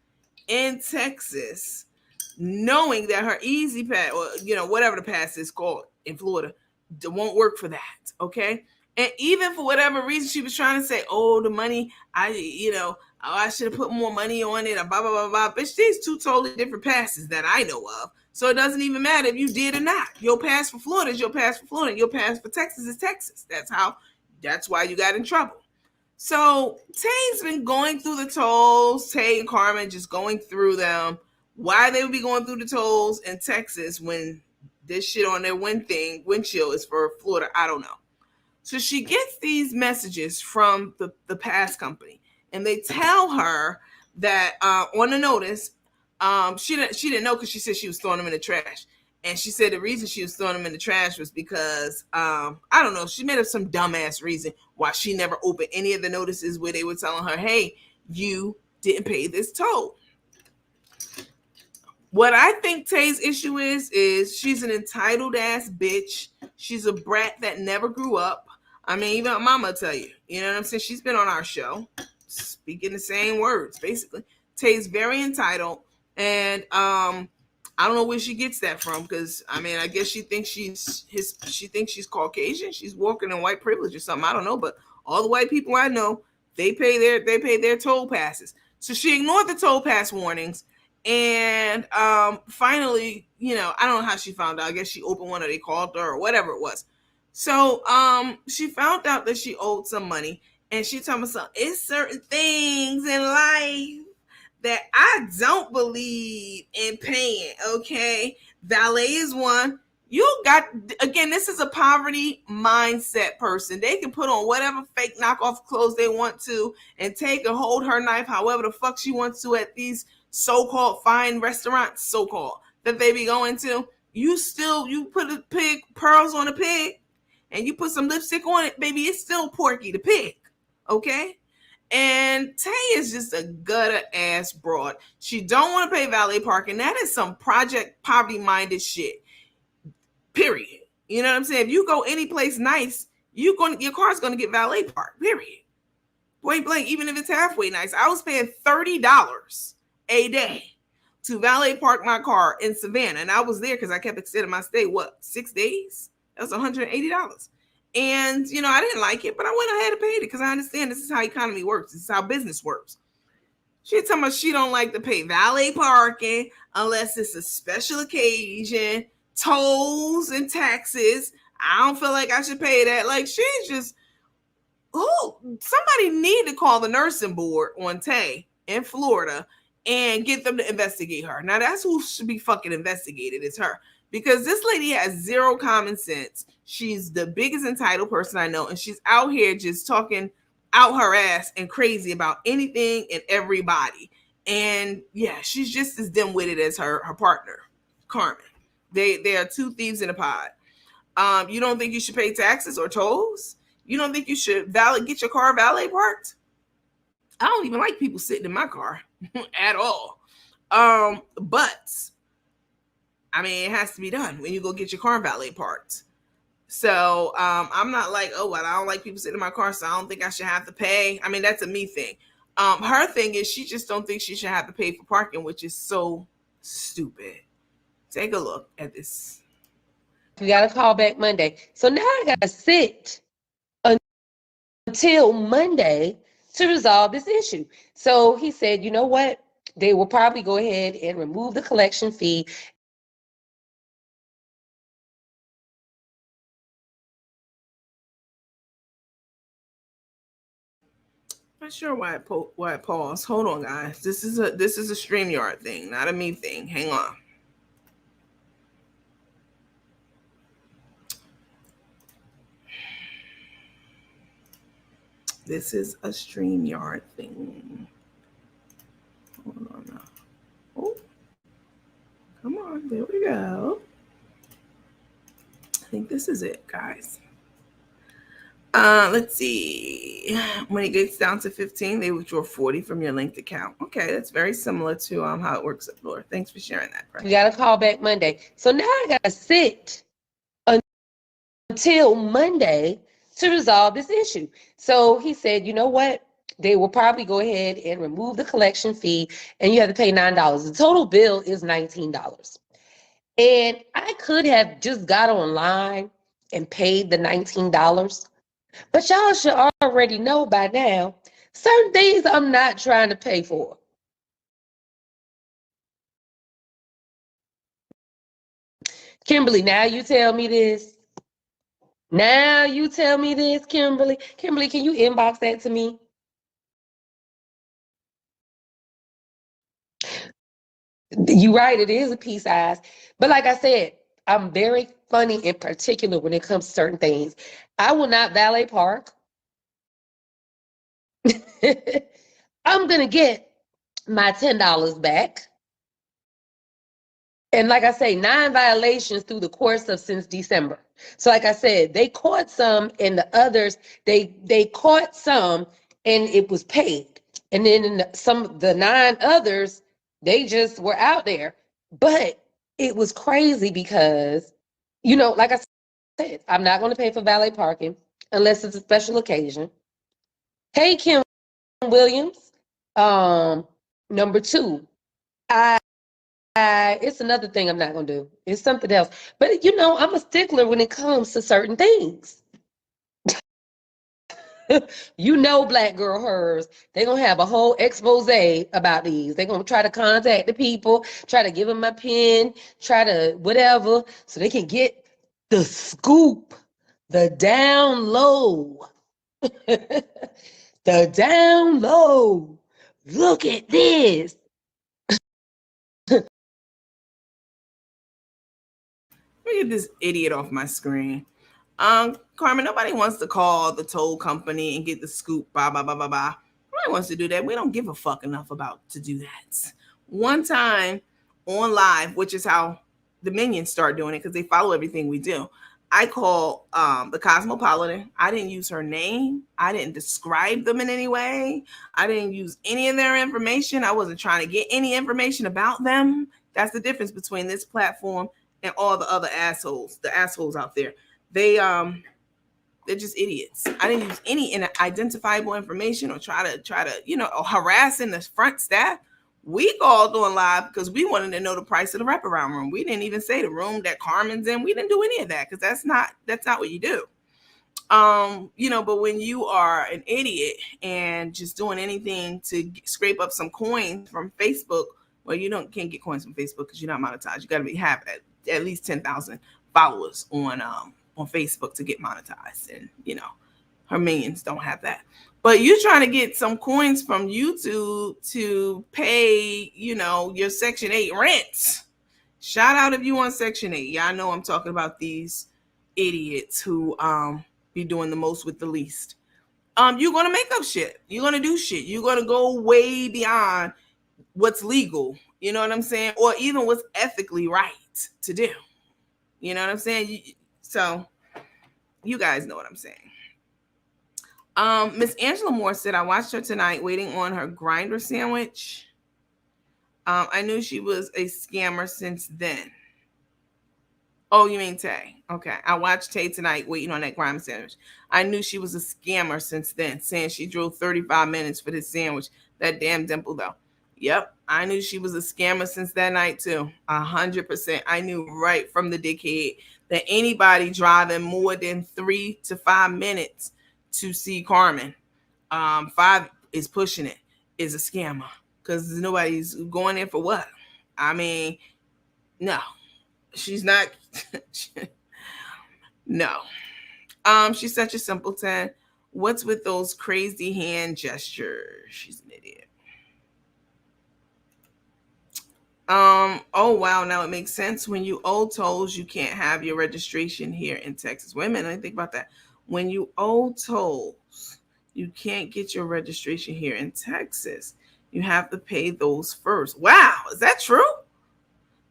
Speaker 1: in Texas, knowing that her Easy Pass, or whatever the pass is called in Florida, won't work for that. Okay, and even for whatever reason, she was trying to say, "Oh, the money, I should have put more money on it." Blah blah blah blah. But there's two totally different passes that I know of. So it doesn't even matter if you did or not. Your pass for Florida is your pass for Florida. Your pass for Texas is Texas. That's why you got in trouble. So Tay's been going through the tolls. Tay and Carmen just going through them. Why they would be going through the tolls in Texas when this shit on their windshield is for Florida, I don't know. So she gets these messages from the pass company, and they tell her that on the notice, she didn't know because she said she was throwing them in the trash. And she said the reason she was throwing them in the trash was because, I don't know, she made up some dumbass reason why she never opened any of the notices where they were telling her, hey, you didn't pay this toll. What I think Tay's issue is she's an entitled ass bitch. She's a brat that never grew up. I mean, even mama tell you, you know what I'm saying? She's been on our show speaking the same words, basically. Tay's very entitled. And I don't know where she gets that from, because I mean, I guess she thinks she's Caucasian. She's walking in white privilege or something. I don't know, but all the white people I know, they pay their toll passes. So she ignored the toll pass warnings, and finally, I don't know how she found out. I guess she opened one, or they called her, or whatever it was. So she found out that she owed some money, and she told me something. It's certain things in life that I don't believe in paying, okay? Valet is one. This is a poverty mindset person. They can put on whatever fake knockoff clothes they want to and take and hold her knife however the fuck she wants to at these so-called fine restaurants, so-called, that they be going to. You put a pig, pearls on a pig, and you put some lipstick on it, baby, it's still Porky the pig, okay? And Tay is just a gutter ass broad. She don't want to pay valet parking. That is some project poverty minded shit. Period. You know what I'm saying? If you go any place nice, your car's gonna get valet parked. Period. Point blank. Even if it's halfway nice, I was paying $30 a day to valet park my car in Savannah, and I was there because I kept extending my stay. 6 days? That was $180. And, I didn't like it, but I went ahead and paid it because I understand this is how economy works. This is how business works. She told me she don't like to pay valet parking unless it's a special occasion, tolls and taxes. I don't feel like I should pay that. Like, she's just, somebody need to call the nursing board on Tay in Florida and get them to investigate her. Now, that's who should be fucking investigated, is her. Because this lady has zero common sense. She's the biggest entitled person I know. And she's out here just talking out her ass and crazy about anything and everybody. And yeah, she's just as dim-witted as her partner, Carmen. They are two thieves in a pod. You don't think you should pay taxes or tolls? You don't think you should get your car valet parked? I don't even like people sitting in my car at all. But I mean, it has to be done when you go get your car valet parked. So I'm not like, I don't like people sitting in my car, so I don't think I should have to pay. I mean, that's a me thing. Her thing is she just don't think she should have to pay for parking, which is so stupid. Take a look at this.
Speaker 6: We got a call back Monday. So now I got to sit until Monday to resolve this issue. So he said, you know what? They will probably go ahead and remove the collection fee.
Speaker 1: Not sure why I paused. Hold on, guys. This is a StreamYard thing, not a me thing. Hang on. This is a StreamYard thing. Hold on now. Oh, come on. There we go. I think this is it, guys. Let's see. When it gets down to 15, they withdraw 40 from your linked account. Okay, that's very similar to how it works up, Laura. Thanks for sharing that.
Speaker 6: We got a call back Monday. So now I got to sit until Monday to resolve this issue. So he said, you know what? They will probably go ahead and remove the collection fee, and you have to pay $9. The total bill is $19. And I could have just got online and paid the $19. But y'all should already know by now, certain things I'm not trying to pay for. Kimberly, now you tell me this. Now you tell me this, Kimberly. Kimberly, can you inbox that to me? You're right, it is a pea size. But like I said, I'm very funny and particular when it comes to certain things. I will not valet park. I'm going to get my $10 back. And like I say, 9 violations through the course of since December. So like I said, they caught some and the others, they caught some and it was paid. And then in the 9 others, they just were out there. But it was crazy because, you know, like I said, I'm not going to pay for valet parking unless it's a special occasion. Hey, Kim Williams. Number 2, it's another thing I'm not going to do. It's something else. But, you know, I'm a stickler when it comes to certain things. You know, Black Girl Hers, they're going to have a whole expose about these. They're going to try to contact the people, try to give them my pen, try to whatever, so they can get the scoop, the down low. The down low. Look at this.
Speaker 1: Let me get this idiot off my screen. Carmen, nobody wants to call the toll company and get the scoop, blah, blah, blah, blah, blah. Nobody wants to do that. We don't give a fuck enough about to do that. One time on live, which is how the minions start doing it because they follow everything we do. I call the Cosmopolitan. I didn't use her name. I didn't describe them in any way. I didn't use any of their information. I wasn't trying to get any information about them. That's the difference between this platform and all the other assholes, the assholes out there. They're just idiots. I didn't use any identifiable information or try to, you know, or harassing the front staff. We called on live because we wanted to know the price of the wraparound room. We didn't even say the room that Carmen's in. We didn't do any of that because that's not what you do. You know, but when you are an idiot and just doing anything to scrape up some coins from Facebook, well, can't get coins from Facebook because you're not monetized. You got to have at least 10,000 followers on Facebook to get monetized, and you know, her minions don't have that. But you're trying to get some coins from YouTube to pay, you know, your Section 8 rent. Shout out if you want Section 8. Yeah, I know I'm talking about these idiots who be doing the most with the least. You're gonna make up shit. You're gonna do shit. You're gonna go way beyond what's legal. You know what I'm saying? Or even what's ethically right to do. You know what I'm saying? So you guys know what I'm saying. Miss Angela Moore said, I watched her tonight waiting on her grinder sandwich. I knew she was a scammer since then. Oh, you mean Tay? Okay. I watched Tay tonight waiting on that grinder sandwich. I knew she was a scammer since then, saying she drove 35 minutes for this sandwich. That damn Dimple, though. Yep, I knew she was a scammer since that night too. 100%. I knew right from the dickhead that anybody driving more than 3 to 5 minutes to see Carmen, 5 is pushing it, is a scammer because nobody's going in for what? I mean, no, she's not. No. She's such a simpleton. What's with those crazy hand gestures? She's an idiot. Oh wow, now it makes sense. When you owe tolls, you can't have your registration here in Texas. Wait a minute, let me think about that. When you owe tolls, you can't get your registration here in Texas. You have to pay those first. Wow, is that true?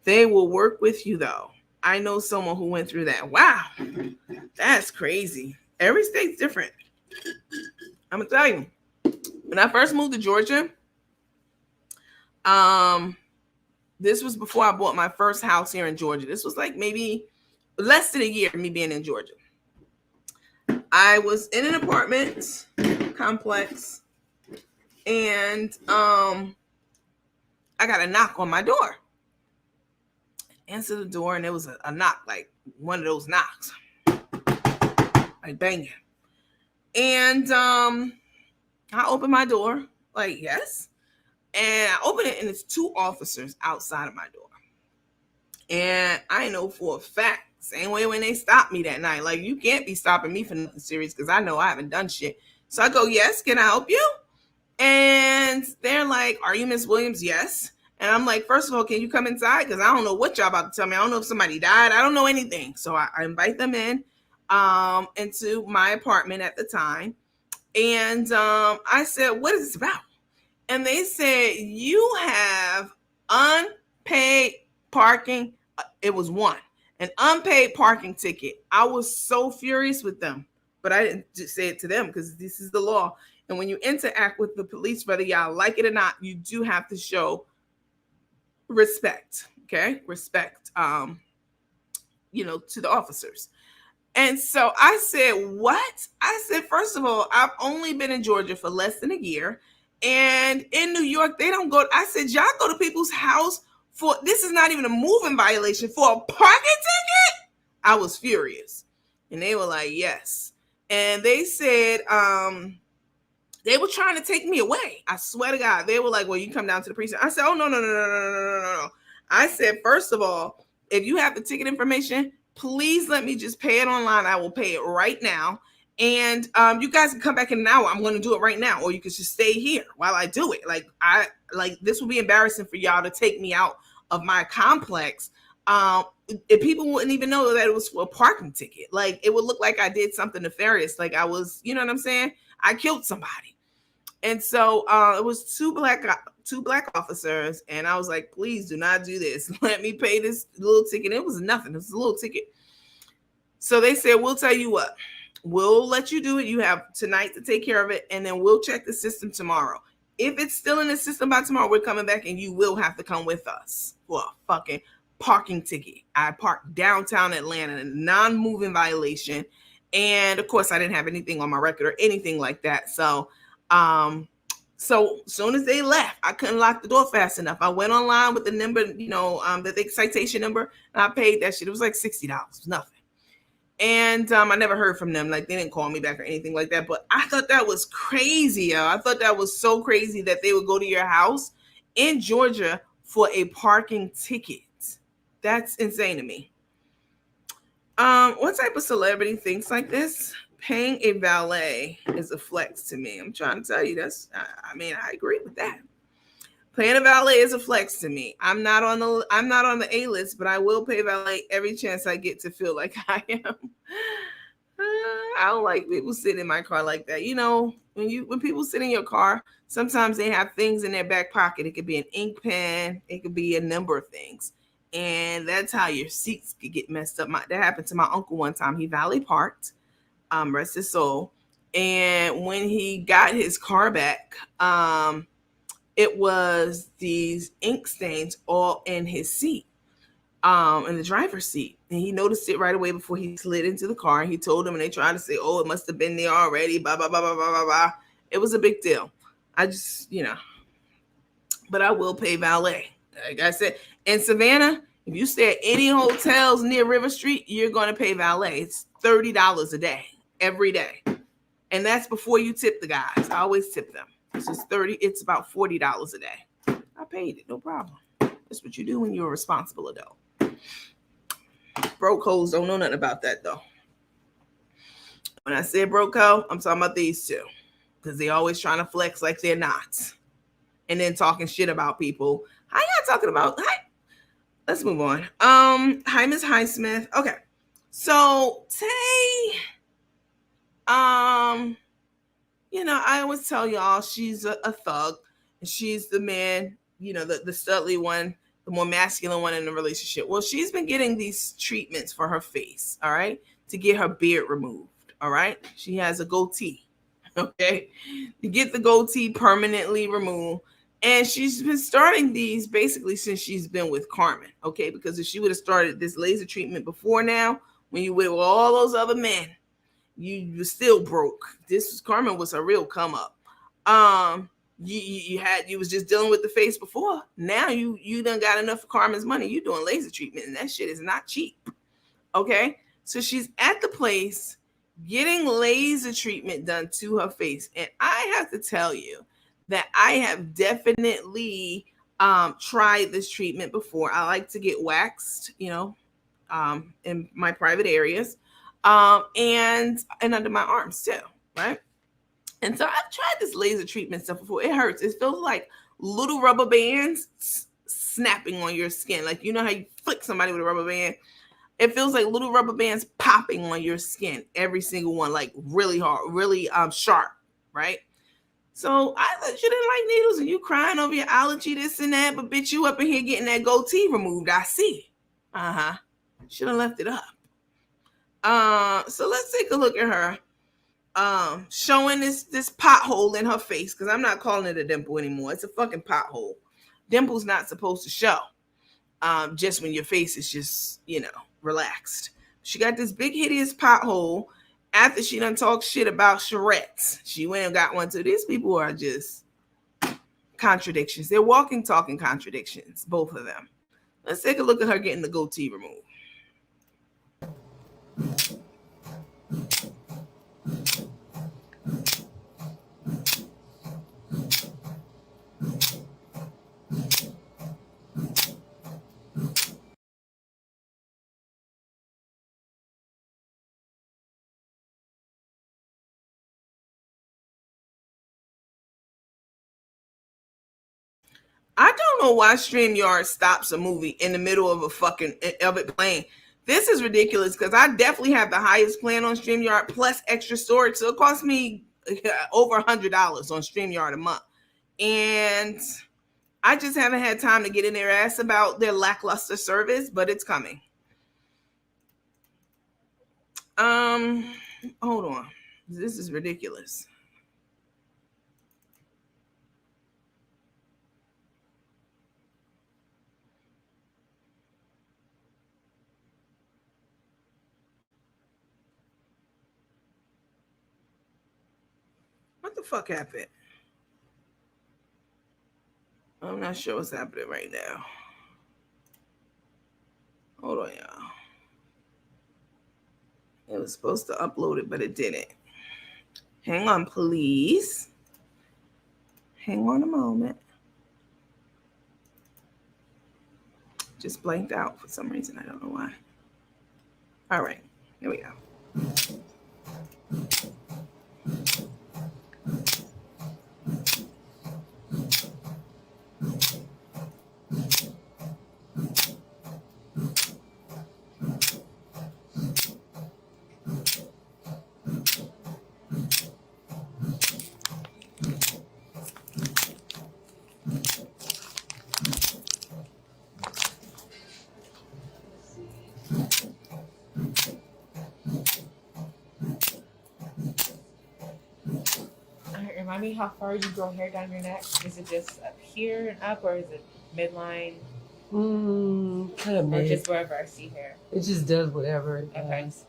Speaker 1: They will work with you though. I know someone who went through that. Wow, that's crazy. Every state's different. I'm gonna tell you. When I first moved to Georgia, this was before I bought my first house here in Georgia. This was like maybe less than a year of me being in Georgia. I was in an apartment complex and I got a knock on my door. Answered the door and there was a knock, like one of those knocks. Like banging. And I opened my door, like, yes. And I open it and it's 2 officers outside of my door. And I know for a fact, same way when they stopped me that night, like you can't be stopping me for nothing serious because I know I haven't done shit. So I go, yes, can I help you? And they're like, are you Miss Williams? Yes. And I'm like, first of all, can you come inside? Because I don't know what y'all about to tell me. I don't know if somebody died. I don't know anything. So I invite them in into my apartment at the time. And I said, what is this about? And they said, you have unpaid parking. It was one, an unpaid parking ticket. I was so furious with them, but I didn't just say it to them because this is the law. And when you interact with the police, whether y'all like it or not, you do have to show respect. Okay. Respect, to the officers. And so I said, what? I said, first of all, I've only been in Georgia for less than a year. And in New York, they don't go. I said, y'all go to people's house for, this is not even a moving violation, for a parking ticket? I was furious. And they were like, yes. And they said, they were trying to take me away. I swear to God. They were like, well, you come down to the precinct. I said, oh, no. I said, first of all, if you have the ticket information, please let me just pay it online. I will pay it right now. And you guys can come back in an hour. I'm going to do it right now. Or you can just stay here while I do it. This will be embarrassing for y'all to take me out of my complex. If people wouldn't even know that it was for a parking ticket. Like, it would look like I did something nefarious. Like I was, you know what I'm saying? I killed somebody. And so it was two black officers. And I was like, please do not do this. Let me pay this little ticket. It was nothing. It was a little ticket. So they said, we'll tell you what. We'll let you do it. You have tonight to take care of it. And then we'll check the system tomorrow. If it's still in the system by tomorrow, we're coming back and you will have to come with us for a fucking parking ticket. I parked downtown Atlanta, a non-moving violation. And of course, I didn't have anything on my record or anything like that. So soon as they left, I couldn't lock the door fast enough. I went online with the number, the citation number, and I paid that shit. It was like $60. It was nothing. And I never heard from them. Like, they didn't call me back or anything like that. But I thought that was crazy, yo. I thought that was so crazy that they would go to your house in Georgia for a parking ticket. That's insane to me. What type of celebrity thinks like this? Paying a valet is a flex to me. I'm trying to tell you this. I agree with that. Paying a valet is a flex to me. I'm not on the A list, but I will pay valet every chance I get to feel like I am. I don't like people sitting in my car like that. When people sit in your car, sometimes they have things in their back pocket. It could be an ink pen. It could be a number of things. And that's how your seats could get messed up. That happened to my uncle one time. He valet parked, rest his soul. And when he got his car back, it was these ink stains all in his seat, in the driver's seat. And he noticed it right away before he slid into the car. He told him, and they tried to say, oh, it must have been there already, blah, blah, blah, blah, blah, blah, blah. It was a big deal. I just, but I will pay valet. Like I said, in Savannah, if you stay at any hotels near River Street, you're going to pay valet. It's $30 a day, every day. And that's before you tip the guys. I always tip them. It's just 30, it's about $40 a day. I paid it, no problem. That's what you do when you're a responsible adult. Broke hoes don't know nothing about that though. When I say broke hoe, I'm talking about these two. Because they always trying to flex like they're not. And then talking shit about people. How y'all talking about? Hi. Let's move on. Hi, Miss Highsmith. Okay. So Tay, you know, I always tell y'all she's a thug. And she's the man, you know, the studly one, the more masculine one in the relationship. Well, she's been getting these treatments for her face, all right, to get her beard removed, all right? She has a goatee, okay, to get the goatee permanently removed. And she's been starting these basically since she's been with Carmen, okay? Because if she would have started this laser treatment before now, when you were with all those other men, you still broke. Carmen was a real come up. You was just dealing with the face before. Now you done got enough of Carmen's money. You doing laser treatment, and that shit is not cheap. Okay, so she's at the place getting laser treatment done to her face, and I have to tell you that I have definitely tried this treatment before. I like to get waxed, you know, in my private areas, and under my arms too, right? And so I've tried this laser treatment stuff before. It hurts. It feels like little rubber bands snapping on your skin. Like, you know how you flick somebody with a rubber band? It feels like little rubber bands popping on your skin. Every single one, like really hard, really sharp, right? So I thought you didn't like needles and you crying over your allergy, this and that. But bitch, you up in here getting that goatee removed. I see. Uh-huh. Should have left it up. So let's take a look at her. Showing this pothole in her face, because I'm not calling it a dimple anymore. It's a fucking pothole. Dimple's not supposed to show just when your face is just, you know, relaxed. She got this big hideous pothole after she done talked shit about charrettes. She went and got one too. These people are just contradictions. They're walking, talking contradictions, both of them. Let's take a look at her getting the goatee removed. I don't know why StreamYard stops a movie in the middle of it playing. This is ridiculous because I definitely have the highest plan on StreamYard plus extra storage. So it costs me over $100 on StreamYard a month. And I just haven't had time to get in their ass about their lackluster service, but it's coming. Hold on. This is ridiculous. What the fuck happened? I'm not sure what's happening right now. Hold on, y'all. It was supposed to upload it, but it didn't. Hang on, please. Hang on a moment. Just blanked out for some reason. I don't know why. All right, here we go.
Speaker 7: Remind me how far you grow hair down your neck. Is it just up here and up, or is it midline?
Speaker 6: Kind of
Speaker 7: Or
Speaker 6: mid.
Speaker 7: just wherever I see hair?
Speaker 6: It just does whatever it
Speaker 7: Okay.
Speaker 6: does.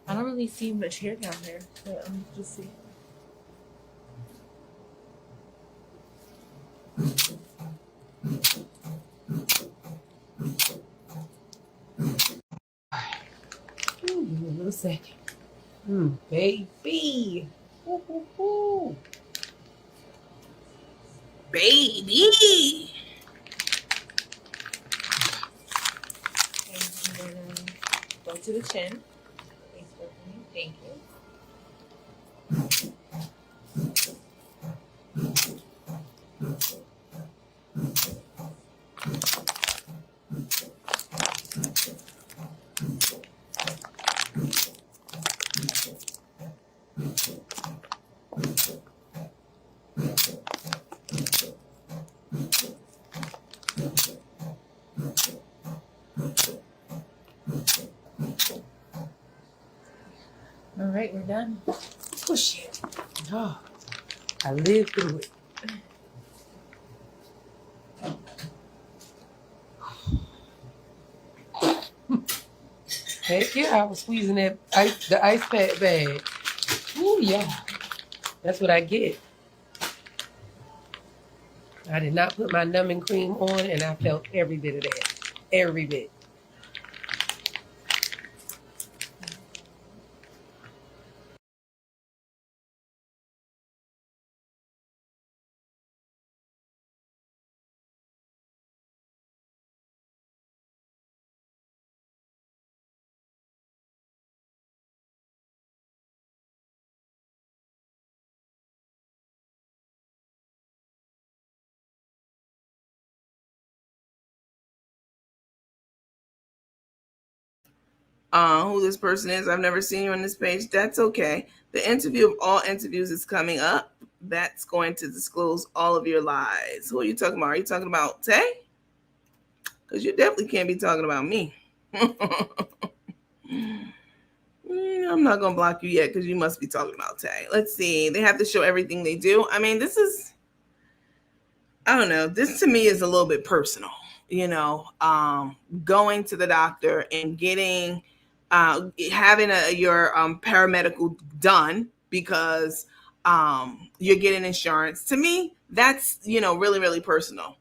Speaker 7: I don't really see much hair down there, but I'm just seeing.
Speaker 6: second. Baby. Woo, woo, woo.
Speaker 1: Baby.
Speaker 7: And I'm gonna go to the chin. Face with me. Thank you. All right, we're done.
Speaker 6: Push it. Oh, I lived through it. Heck yeah, I was squeezing the ice pack bag. Ooh, yeah. That's what I get. I did not put my numbing cream on, and I felt every bit of that. Every bit.
Speaker 1: Who this person is. I've never seen you on this page. That's okay. The interview of all interviews is coming up. That's going to disclose all of your lies. Who are you talking about? Are you talking about Tay? Because you definitely can't be talking about me. I'm not going to block you yet because you must be talking about Tay. Let's see. They have to show everything they do. I mean, this is, I don't know. This to me is a little bit personal. Going to the doctor and getting having your paramedical done because you're getting insurance. To me, that's really, really personal.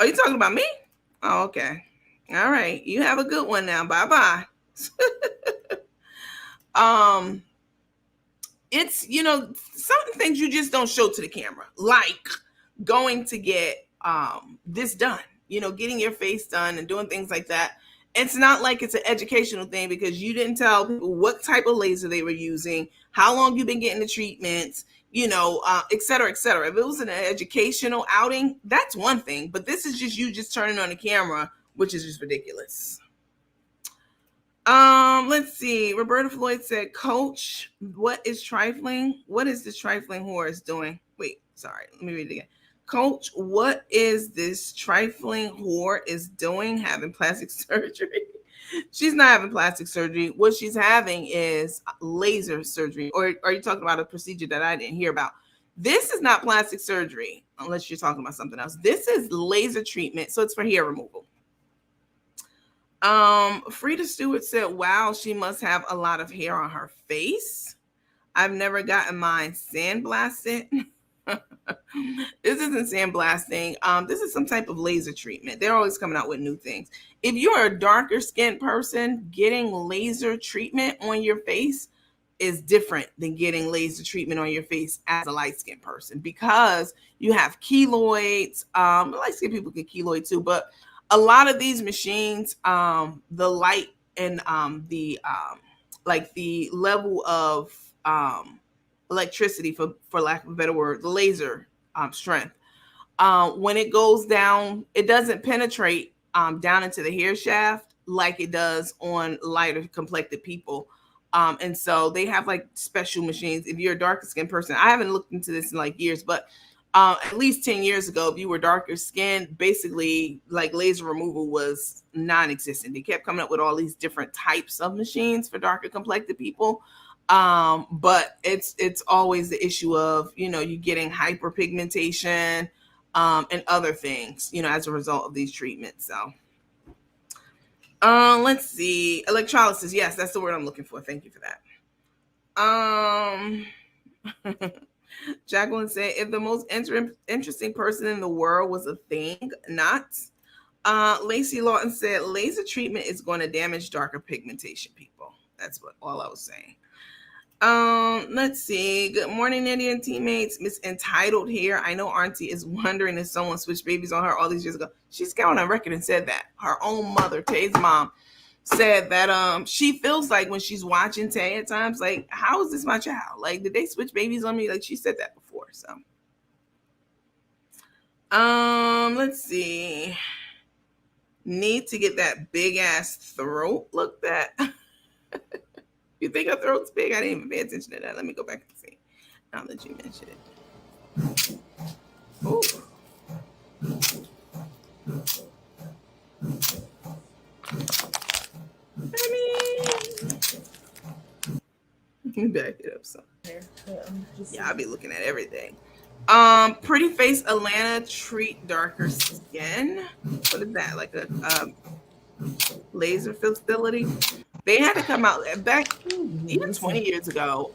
Speaker 1: Are you talking about me? Oh, okay. All right. You have a good one now. Bye bye. It's certain things you just don't show to the camera, like going to get this done. Getting your face done and doing things like that. It's not like it's an educational thing because you didn't tell people what type of laser they were using, how long you've been getting the treatments, et cetera, et cetera. If it was an educational outing, that's one thing. But this is just you just turning on the camera, which is just ridiculous. Let's see. Roberta Floyd said, Coach, what is trifling? What is this trifling whore doing? Wait, sorry. Let me read it again. Coach, what is this trifling whore is doing having plastic surgery? She's not having plastic surgery. What she's having is laser surgery. Or are you talking about a procedure that I didn't hear about? This is not plastic surgery, unless you're talking about something else. This is laser treatment. So it's for hair removal. Frida Stewart said, wow, she must have a lot of hair on her face. I've never gotten mine sandblasted. This isn't sandblasting. This is some type of laser treatment. They're always coming out with new things. If you're a darker skinned person, getting laser treatment on your face is different than getting laser treatment on your face as a light skinned person because you have keloids. Light skinned people get keloid too, but a lot of these machines, the light and the level of electricity, for lack of a better word, the laser strength, when it goes down, it doesn't penetrate down into the hair shaft like it does on lighter complected people. And so they have like special machines. If you're a darker skinned person, I haven't looked into this in like years, but at least 10 years ago, if you were darker skinned, basically like laser removal was non-existent. They kept coming up with all these different types of machines for darker complected people. But it's always the issue of, you getting hyperpigmentation and other things, as a result of these treatments. So let's see. Electrolysis. Yes, that's the word I'm looking for. Thank you for that. Jacqueline said, if the most interesting person in the world was a thing, not. Lacey Lawton said, laser treatment is going to damage darker pigmentation people. That's what all I was saying. Let's see. Good morning, Nitty and teammates. Miss Entitled here. I know Auntie is wondering if someone switched babies on her all these years ago. She's gone on record and said that. Her own mother, Tay's mom, said that she feels like when she's watching Tay at times, like, how is this my child? Like, did they switch babies on me? Like, she said that before. So let's see. Need to get that big ass throat looked at. You think her throat's big? I didn't even pay attention to that. Let me go back and see. Now that you mentioned it. Oh. Let me back it up some. Yeah, I'll be looking at everything. Pretty Face Atlanta treat darker skin. What is that? Like a laser facility? They had to come out back even 20 years ago.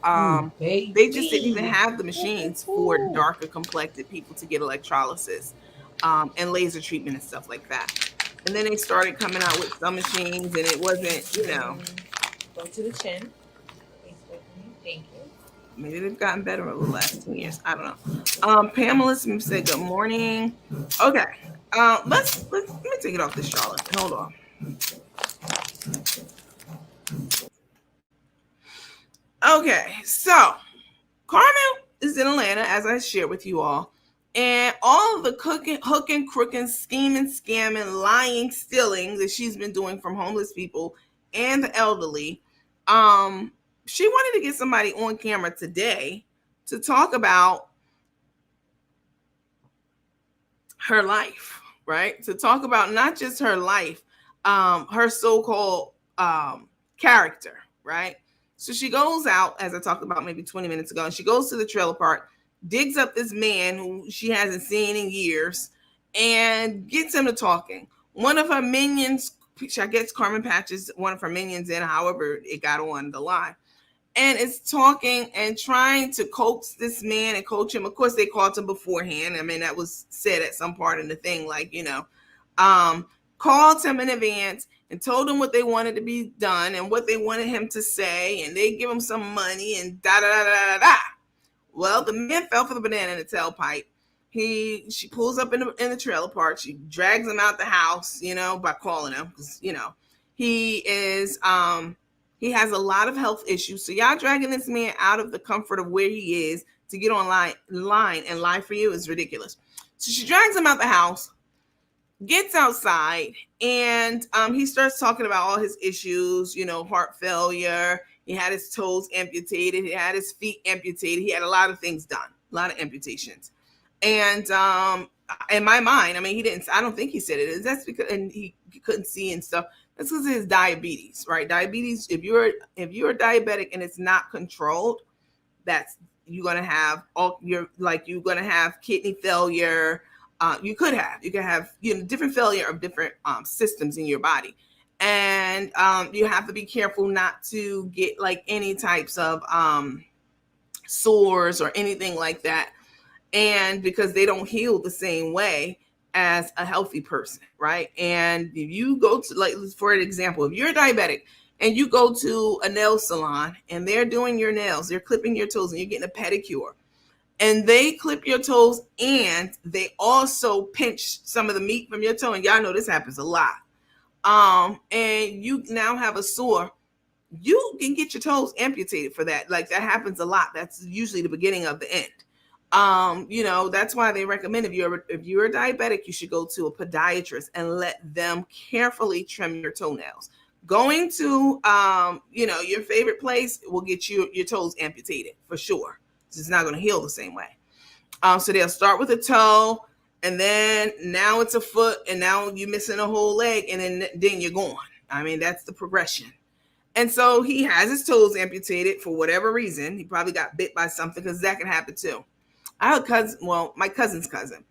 Speaker 1: They just didn't even have the machines for darker complected people to get electrolysis and laser treatment and stuff like that. And then they started coming out with some machines, and it wasn't, you know.
Speaker 7: Go to the chin. Thank you.
Speaker 1: Maybe they've gotten better over the last 10 years. I don't know. Pamela Smith said good morning. Okay. Let me take it off this Charlotte. Hold on. Okay, so Carmen is in Atlanta, as I shared with you all, and all of the hooking, crooking, scheming, scamming, lying, stealing that she's been doing from homeless people and the elderly. She wanted to get somebody on camera today to talk about her life, right? To talk about not just her life, her so-called character, right? So she goes out, as I talked about maybe 20 minutes ago, and she goes to the trailer park, digs up this man who she hasn't seen in years, and gets him to talking. One of her minions, I guess Carmen patches one of her minions in, however it got on the line, and is talking and trying to coax this man and coach him. Of course, they called him beforehand. I mean, that was said at some part in the thing, like, you know, called him in advance and told him what they wanted to be done and what they wanted him to say, and they give him some money and da da da da da. Well, the man fell for the banana in the tailpipe. She pulls up in the trailer park. She drags him out the house, you know, by calling him, because, you know, he is he has a lot of health issues. So y'all dragging this man out of the comfort of where he is to get online and lie for you is ridiculous. So she drags him out the house, gets outside, and he starts talking about all his issues, you know, heart failure. He had his toes amputated. He had his feet amputated. He had a lot of things done, a lot of amputations. And in my mind, I mean, I don't think he said it. That's because, and he couldn't see and stuff. That's because of his diabetes, right? Diabetes, if you're diabetic and it's not controlled, you're gonna have kidney failure. You could have different failure of different systems in your body, and you have to be careful not to get like any types of sores or anything like that, and because they don't heal the same way as a healthy person, right? And if you go to, like, for an example, if you're diabetic and you go to a nail salon and they're doing your nails, they're clipping your toes and you're getting a pedicure, and they clip your toes and they also pinch some of the meat from your toe, and y'all know this happens a lot, and you now have a sore, you can get your toes amputated for that. Like, that happens a lot. That's usually the beginning of the end. You know, that's why they recommend if you're a diabetic, you should go to a podiatrist and let them carefully trim your toenails. Going to your favorite place will get your toes amputated for sure. It's not going to heal the same way. So they'll start with a toe, and then now it's a foot, and now you're missing a whole leg, and then you're gone. I mean, that's the progression. And so he has his toes amputated for whatever reason. He probably got bit by something, because that can happen too. I have a cousin, well, my cousin's cousin.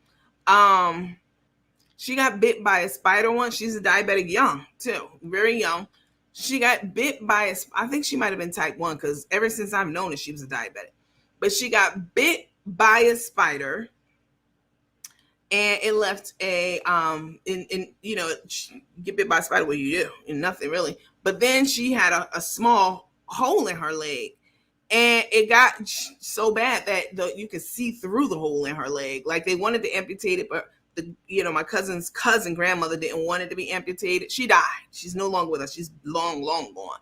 Speaker 1: She got bit by a spider once. She's a diabetic young too, very young. She got bit by I think she might have been type 1, because ever since I've known her, she was a diabetic. But she got bit by a spider, and it left a get bit by a spider, what do you do? And nothing really. but then she had a small hole in her leg, and it got so bad that you could see through the hole in her leg. Like they wanted to amputate it, but my cousin's cousin grandmother didn't want it to be amputated. She died. She's no longer with us. She's long gone.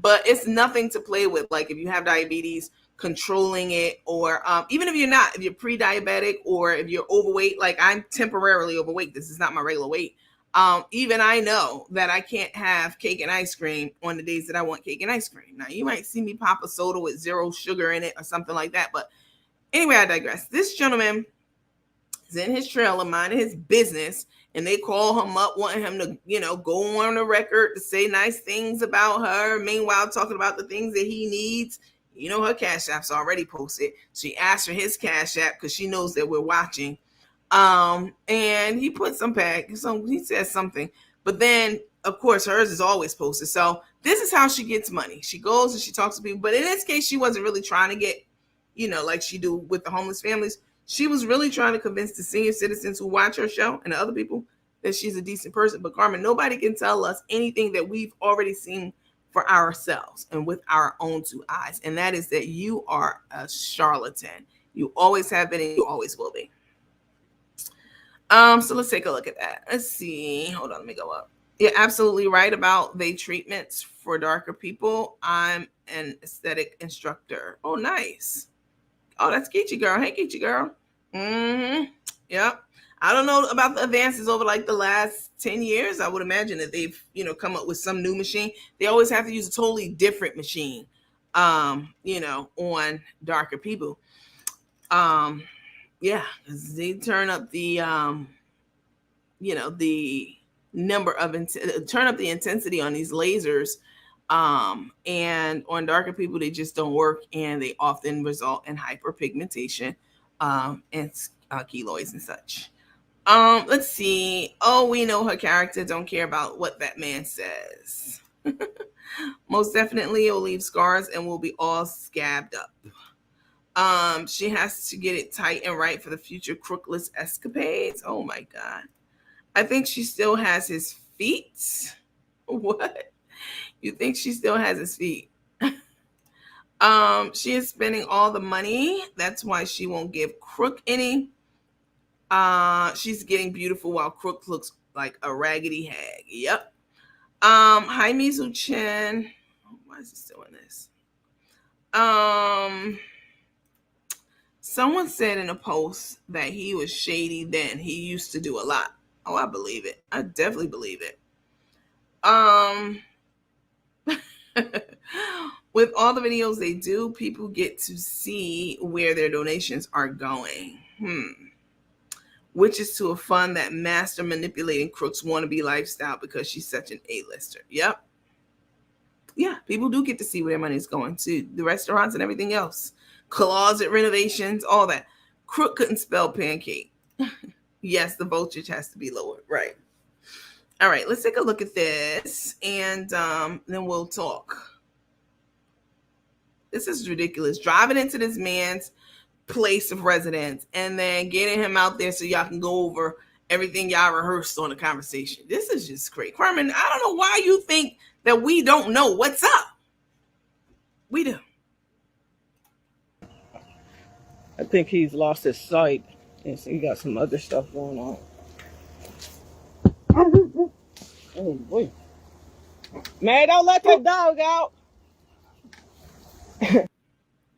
Speaker 1: But it's nothing to play with. Like if you have diabetes, controlling it, or even if you're pre-diabetic, or if you're overweight, like I'm temporarily overweight. This is not my regular weight. Even I know that I can't have cake and ice cream on the days that I want cake and ice cream. Now you might see me pop a soda with 0 sugar in it or something like that. But anyway, I digress. This gentleman is in his trailer minding his business, and they call him up wanting him to, go on the record to say nice things about her. Meanwhile, talking about the things that he needs. Her Cash App's already posted. She asked for his Cash App because she knows that we're watching. And he put some back. So he says something. But then, of course, hers is always posted. So this is how she gets money. She goes and she talks to people. But in this case, she wasn't really trying to get, like she do with the homeless families. She was really trying to convince the senior citizens who watch her show and the other people that she's a decent person. But Carmen, nobody can tell us anything that we've already seen for ourselves and with our own 2 eyes. And that is that you are a charlatan. You always have been and you always will be. So let's take a look at that. Let's see. Hold on, let me go up. You're absolutely right about the treatments for darker people. I'm an aesthetic instructor. Oh, nice. Oh, that's Geechee girl. Hey, Geechee girl. Yep. I don't know about the advances over like the last 10 years. I would imagine that they've, come up with some new machine. They always have to use a totally different machine, on darker people. Yeah, because they turn up the, the number of, turn up the intensity on these lasers. And on darker people, they just don't work, and they often result in hyperpigmentation, and keloids and such. Let's see. Oh, we know her character don't care about what that man says. Most definitely, it will leave scars and will be all scabbed up. She has to get it tight and right for the future crookless escapades. Oh my God. I think she still has his feet. What? You think she still has his feet? She is spending all the money. That's why she won't give Crook any. She's getting beautiful while Crook looks like a raggedy hag. Yep. Hi, Mizu Chen. Why is he still in this? Someone said in a post that he was shady then. He used to do a lot. Oh, I believe it. I definitely believe it. With all the videos they do, people get to see where their donations are going. Which is to a fund that master manipulating crooks wannabe lifestyle because she's such an A-lister. Yep. Yeah, people do get to see where their money is going to. The restaurants and everything else. Closet renovations, all that. Crook couldn't spell pancake. Yes, the voltage has to be lowered. Right. All right, let's take a look at this, and then we'll talk. This is ridiculous. Driving into this man's place of residence and then getting him out there so y'all can go over everything y'all rehearsed on the conversation. This is just great. Carmen, I don't know why you think that we don't know what's up. We do.
Speaker 2: I think he's lost his sight, and so he got some other stuff going on. Oh boy, man! Don't let that dog out.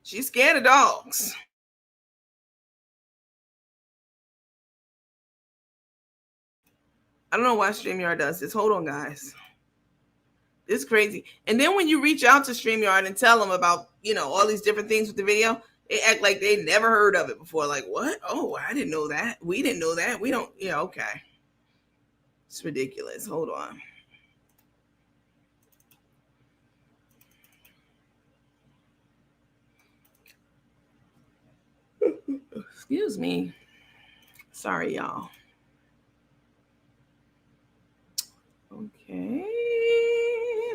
Speaker 1: She's scared of dogs. I don't know why StreamYard does this. Hold on, guys. It's crazy. And then when you reach out to StreamYard and tell them about, all these different things with the video, they act like they never heard of it before. Like, what? Oh, I didn't know that. We didn't know that. We don't. Yeah, okay. It's ridiculous. Hold on. Excuse me. Sorry, y'all. Okay.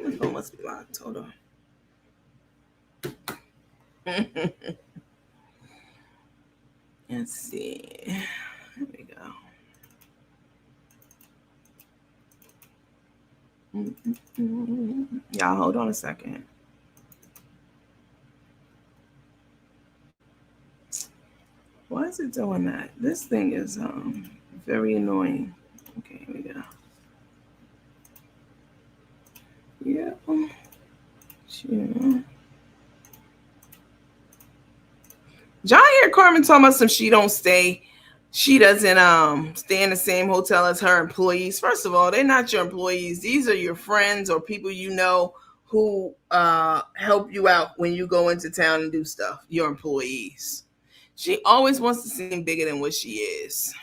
Speaker 1: The phone must be locked. Hold on. Let's see. There we go. Y'all hold on a second. Why is it doing that? This thing is very annoying. Okay, here we go. Yeah. Sure. Y'all hear Carmen talking about some she don't stay. She doesn't stay in the same hotel as her employees. First of all, they're not your employees. These are your friends or people you know who help you out when you go into town and do stuff. Your employees. She always wants to seem bigger than what she is.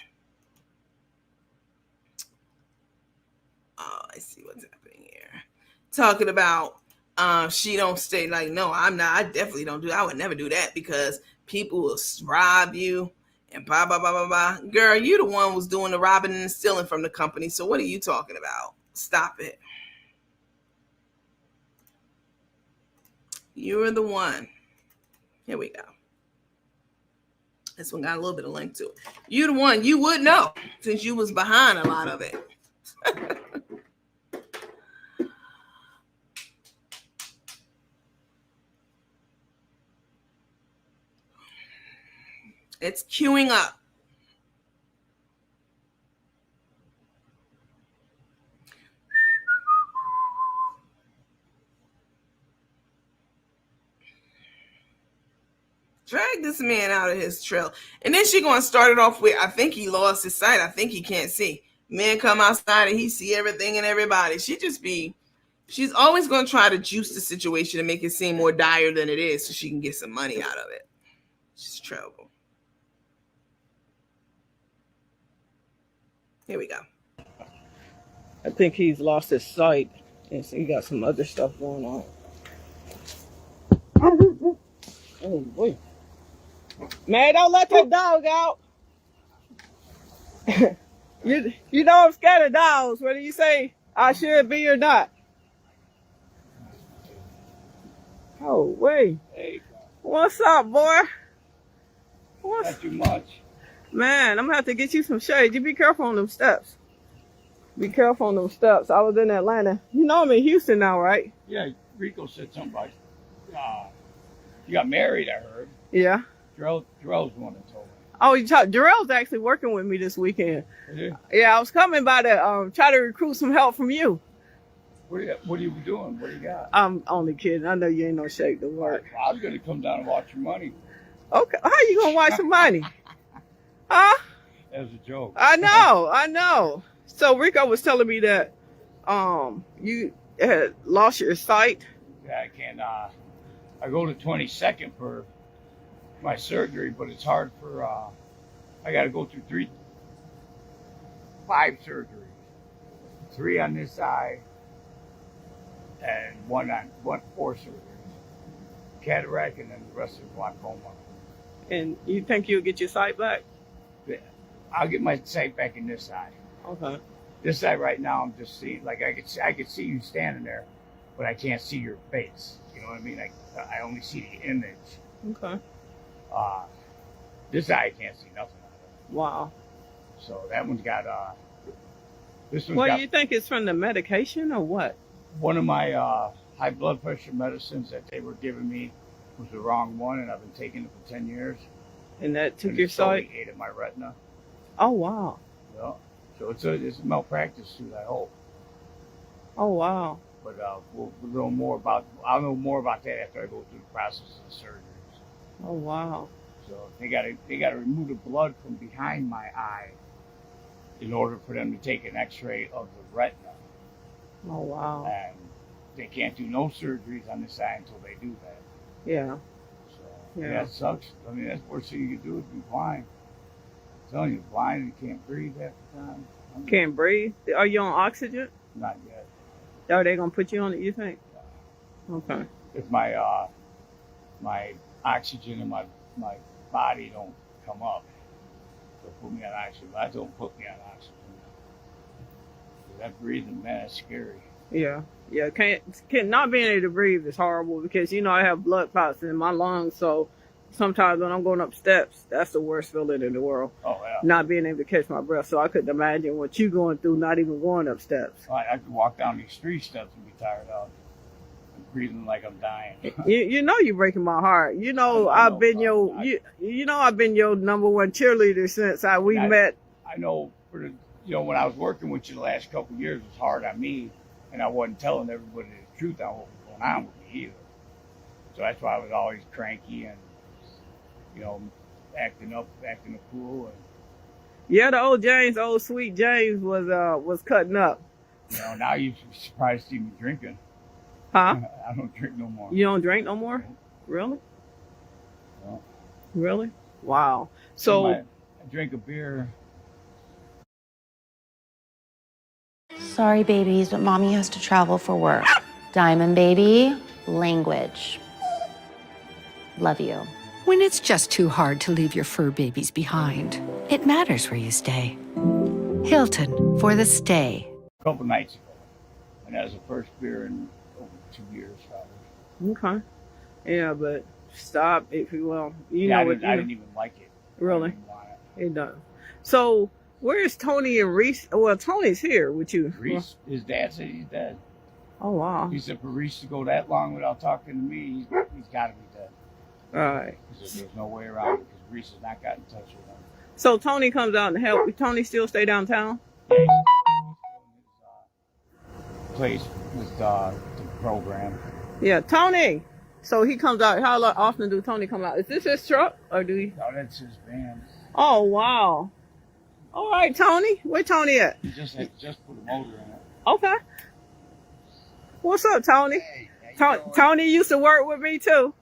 Speaker 1: Oh, I see what's happening here. Talking about she don't stay. Like, no, I'm not. I definitely don't do that. I would never do that because people will rob you and blah, blah, blah, blah, blah. Girl, you the one who's doing the robbing and stealing from the company. So what are you talking about? Stop it. You're the one. Here we go. This one got a little bit of link to it. You the one. You would know since you was behind a lot of it. It's queuing up. Drag this man out of his trail. And then she going to start it off with, I think he lost his sight. I think he can't see. Man come outside and he see everything and everybody. She's always going to try to juice the situation and make it seem more dire than it is so she can get some money out of it. She's trouble. Here we go.
Speaker 2: I think he's lost his sight, and so he got some other stuff going on. Oh boy, man! Don't let that dog out. you know I'm scared of dogs. Whether you say I should be or not. Oh wait.
Speaker 8: Hey,
Speaker 2: What's up, boy? What's
Speaker 8: not too much.
Speaker 2: Man, I'm gonna have to get you some shade. You be careful on them steps. Be careful on them steps. I was in Atlanta. You know I'm in Houston now, right?
Speaker 8: Yeah, Rico said something about you got married, I heard.
Speaker 2: Yeah.
Speaker 8: Jarrell's the one that told me.
Speaker 2: Oh, Jarrell's actually working with me this weekend.
Speaker 8: Is it?
Speaker 2: Yeah, I was coming by to try to recruit some help from you.
Speaker 8: What are you doing? What do you got?
Speaker 2: I'm only kidding. I know you ain't no shape to work.
Speaker 8: I was gonna come down and watch your money.
Speaker 2: Okay, how you gonna watch some money? Huh?
Speaker 8: That was a joke.
Speaker 2: I know. So Rico was telling me that you had lost your sight.
Speaker 8: Yeah, I can't. I go to 22nd for my surgery, but it's hard for. I got to go through 5 surgeries, 3 on this eye, and 4 surgeries. Cataract, and then the rest is glaucoma.
Speaker 2: And you think you'll get your sight back?
Speaker 8: Yeah, I'll get my sight back in this eye.
Speaker 2: Okay.
Speaker 8: This side right now, I'm just seeing, like I could see you standing there, but I can't see your face. You know what I mean? I only see the image.
Speaker 2: Okay.
Speaker 8: This eye I can't see nothing out of.
Speaker 2: Wow.
Speaker 8: So that one's got this one's
Speaker 2: What
Speaker 8: got
Speaker 2: do you think it's from the medication or what?
Speaker 8: one of my high blood pressure medicines that they were giving me was the wrong one, and I've been taking it for 10 years.
Speaker 2: And that took
Speaker 8: And
Speaker 2: your
Speaker 8: it slowly
Speaker 2: sight?
Speaker 8: ate at my retina.
Speaker 2: Oh wow.
Speaker 8: Yeah. So it's a malpractice suit, I hope.
Speaker 2: Oh wow.
Speaker 8: But we'll know more about. I'll know more about that after I go through the process of the surgeries.
Speaker 2: Oh wow.
Speaker 8: So they got to remove the blood from behind my eye in order for them to take an X-ray of the retina.
Speaker 2: Oh wow.
Speaker 8: And they can't do no surgeries on this eye until they do that.
Speaker 2: Yeah.
Speaker 8: So
Speaker 2: Yeah.
Speaker 8: that sucks. I mean, that's the worst thing you can do is be blind. I'm telling you, blind and you can't breathe half the time.
Speaker 2: Can't breathe? Are you on oxygen?
Speaker 8: Not yet.
Speaker 2: Are they gonna put you on it, you think? Okay.
Speaker 8: If my my oxygen in my body don't come up, they'll put me on oxygen. But I don't put me on oxygen. That breathing, man, that's scary.
Speaker 2: Yeah. Yeah. Can't not being able to breathe is horrible because I have blood clots in my lungs, so sometimes when I'm going up steps, that's the worst feeling in the world.
Speaker 8: Oh yeah.
Speaker 2: Not being able to catch my breath. So I couldn't imagine what you going through, not even going up steps.
Speaker 8: I could walk down these 3 steps and be tired out. I'm breathing like I'm dying.
Speaker 2: You know you're breaking my heart. You know
Speaker 8: I know,
Speaker 2: I've been I've been your number one cheerleader since we met.
Speaker 8: I know when I was working with you the last couple of years, it was hard on me, and I wasn't telling everybody the truth on what was going on with me either. So that's why I was always cranky and, acting a fool. And,
Speaker 2: Yeah, the old sweet James was cutting up.
Speaker 8: Now you'd be surprised to see me drinking.
Speaker 2: Huh?
Speaker 8: I don't drink no more.
Speaker 2: You don't drink no more? Really?
Speaker 8: No.
Speaker 2: Really? Wow. So
Speaker 8: I drink a beer.
Speaker 9: Sorry, babies, but mommy has to travel for work. Diamond baby, language. Love you.
Speaker 10: When it's just too hard to leave your fur babies behind, it matters where you stay. Hilton for the stay.
Speaker 8: A couple nights ago. And that was the first beer in over 2 years, probably.
Speaker 2: okay. Yeah, but stop if you will.
Speaker 8: I didn't even like it.
Speaker 2: Really?
Speaker 8: I didn't want it.
Speaker 2: It does. So where's Tony and Reese? Well, Tony's here with you.
Speaker 8: Reese, his dad said he's dead.
Speaker 2: Oh wow.
Speaker 8: He said for Reese to go that long without talking to me, he's got to be dead.
Speaker 2: All right.
Speaker 8: He said there's no way around it because Reese has not got in touch with him.
Speaker 2: So Tony comes out and help. Tony still stay downtown?
Speaker 8: Yeah, he's still in his place with the program.
Speaker 2: Yeah, Tony. So he comes out. How often do Tony come out? Is this his truck or do he?
Speaker 8: No, that's his van.
Speaker 2: Oh wow. All right, Tony. Where Tony at?
Speaker 8: He just put a motor in it.
Speaker 2: Okay. What's up, Tony?
Speaker 11: Hey,
Speaker 2: Tony used to work with me too.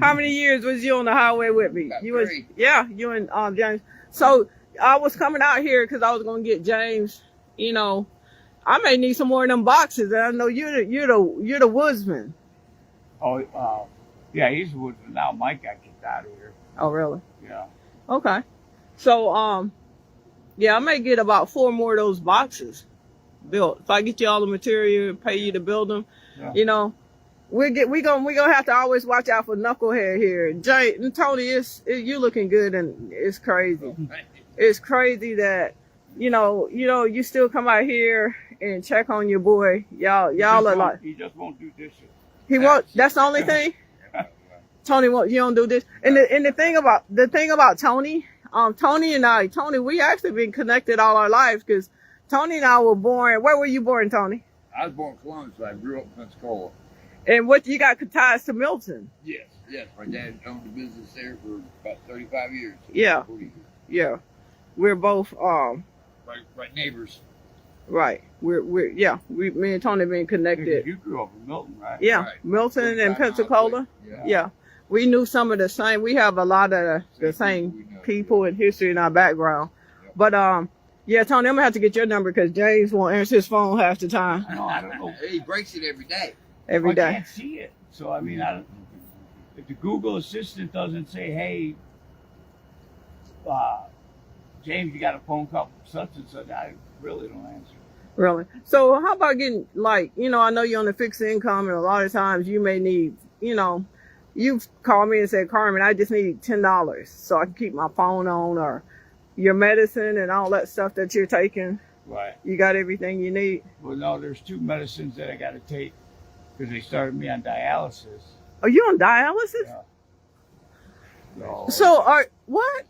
Speaker 2: How many years was you on the highway with me?
Speaker 11: About
Speaker 2: You was
Speaker 11: 3.
Speaker 2: yeah, you and James. So I was coming out here because I was gonna get James. I may need some more of them boxes. And I know you're the woodsman.
Speaker 8: Oh, yeah, he's with now. Mike got kicked out of here.
Speaker 2: Oh really?
Speaker 8: Yeah.
Speaker 2: Okay. So yeah, I may get about 4 more of those boxes built. If I get you all the material and pay you to build them,
Speaker 8: Yeah.
Speaker 2: we gonna have to always watch out for knucklehead here. Jay and Tony, you looking good, and it's crazy. It's crazy that you still come out here and check on your boy. Y'all are like
Speaker 8: He just won't do dishes.
Speaker 2: he won't. That's the only thing. Tony won't. You don't do this. And the thing about Tony, Tony, we actually been connected all our lives because Tony and I were born. Where were you born, Tony?
Speaker 11: I was born in Columbus, but I grew up in Pensacola.
Speaker 2: And what you got ties to Milton?
Speaker 11: Yes. My dad owned the business there for about 35 years.
Speaker 2: Yeah.
Speaker 11: 40 years.
Speaker 2: Yeah, we're both
Speaker 11: Right neighbors.
Speaker 2: right. Me and Tony been connected.
Speaker 8: You grew up in Milton, right?
Speaker 2: Yeah,
Speaker 11: Right.
Speaker 2: Milton and
Speaker 11: 35 miles
Speaker 2: Pensacola.
Speaker 11: away.
Speaker 2: Yeah, we knew some of the same. We have a lot of the same people and history in our background.
Speaker 11: Yep.
Speaker 2: But yeah, Tony, I'm gonna have to get your number because James won't answer his phone half the time.
Speaker 8: No, I don't know.
Speaker 11: He breaks it every day.
Speaker 2: Every
Speaker 8: I
Speaker 2: day.
Speaker 8: can't see it. So I mean, if the Google Assistant doesn't say, "Hey, James, you got a phone call from such and such," I really don't answer.
Speaker 2: Really? So how about getting I know you're on a fixed income, and a lot of times you may need, you've called me and said, Carmen, I just need $10 so I can keep my phone on, or your medicine and all that stuff that you're taking.
Speaker 8: Right.
Speaker 2: You got everything you need.
Speaker 8: Well, no, there's 2 medicines that I got to take because they started me on dialysis.
Speaker 2: Are you on dialysis?
Speaker 8: Yeah.
Speaker 2: So what?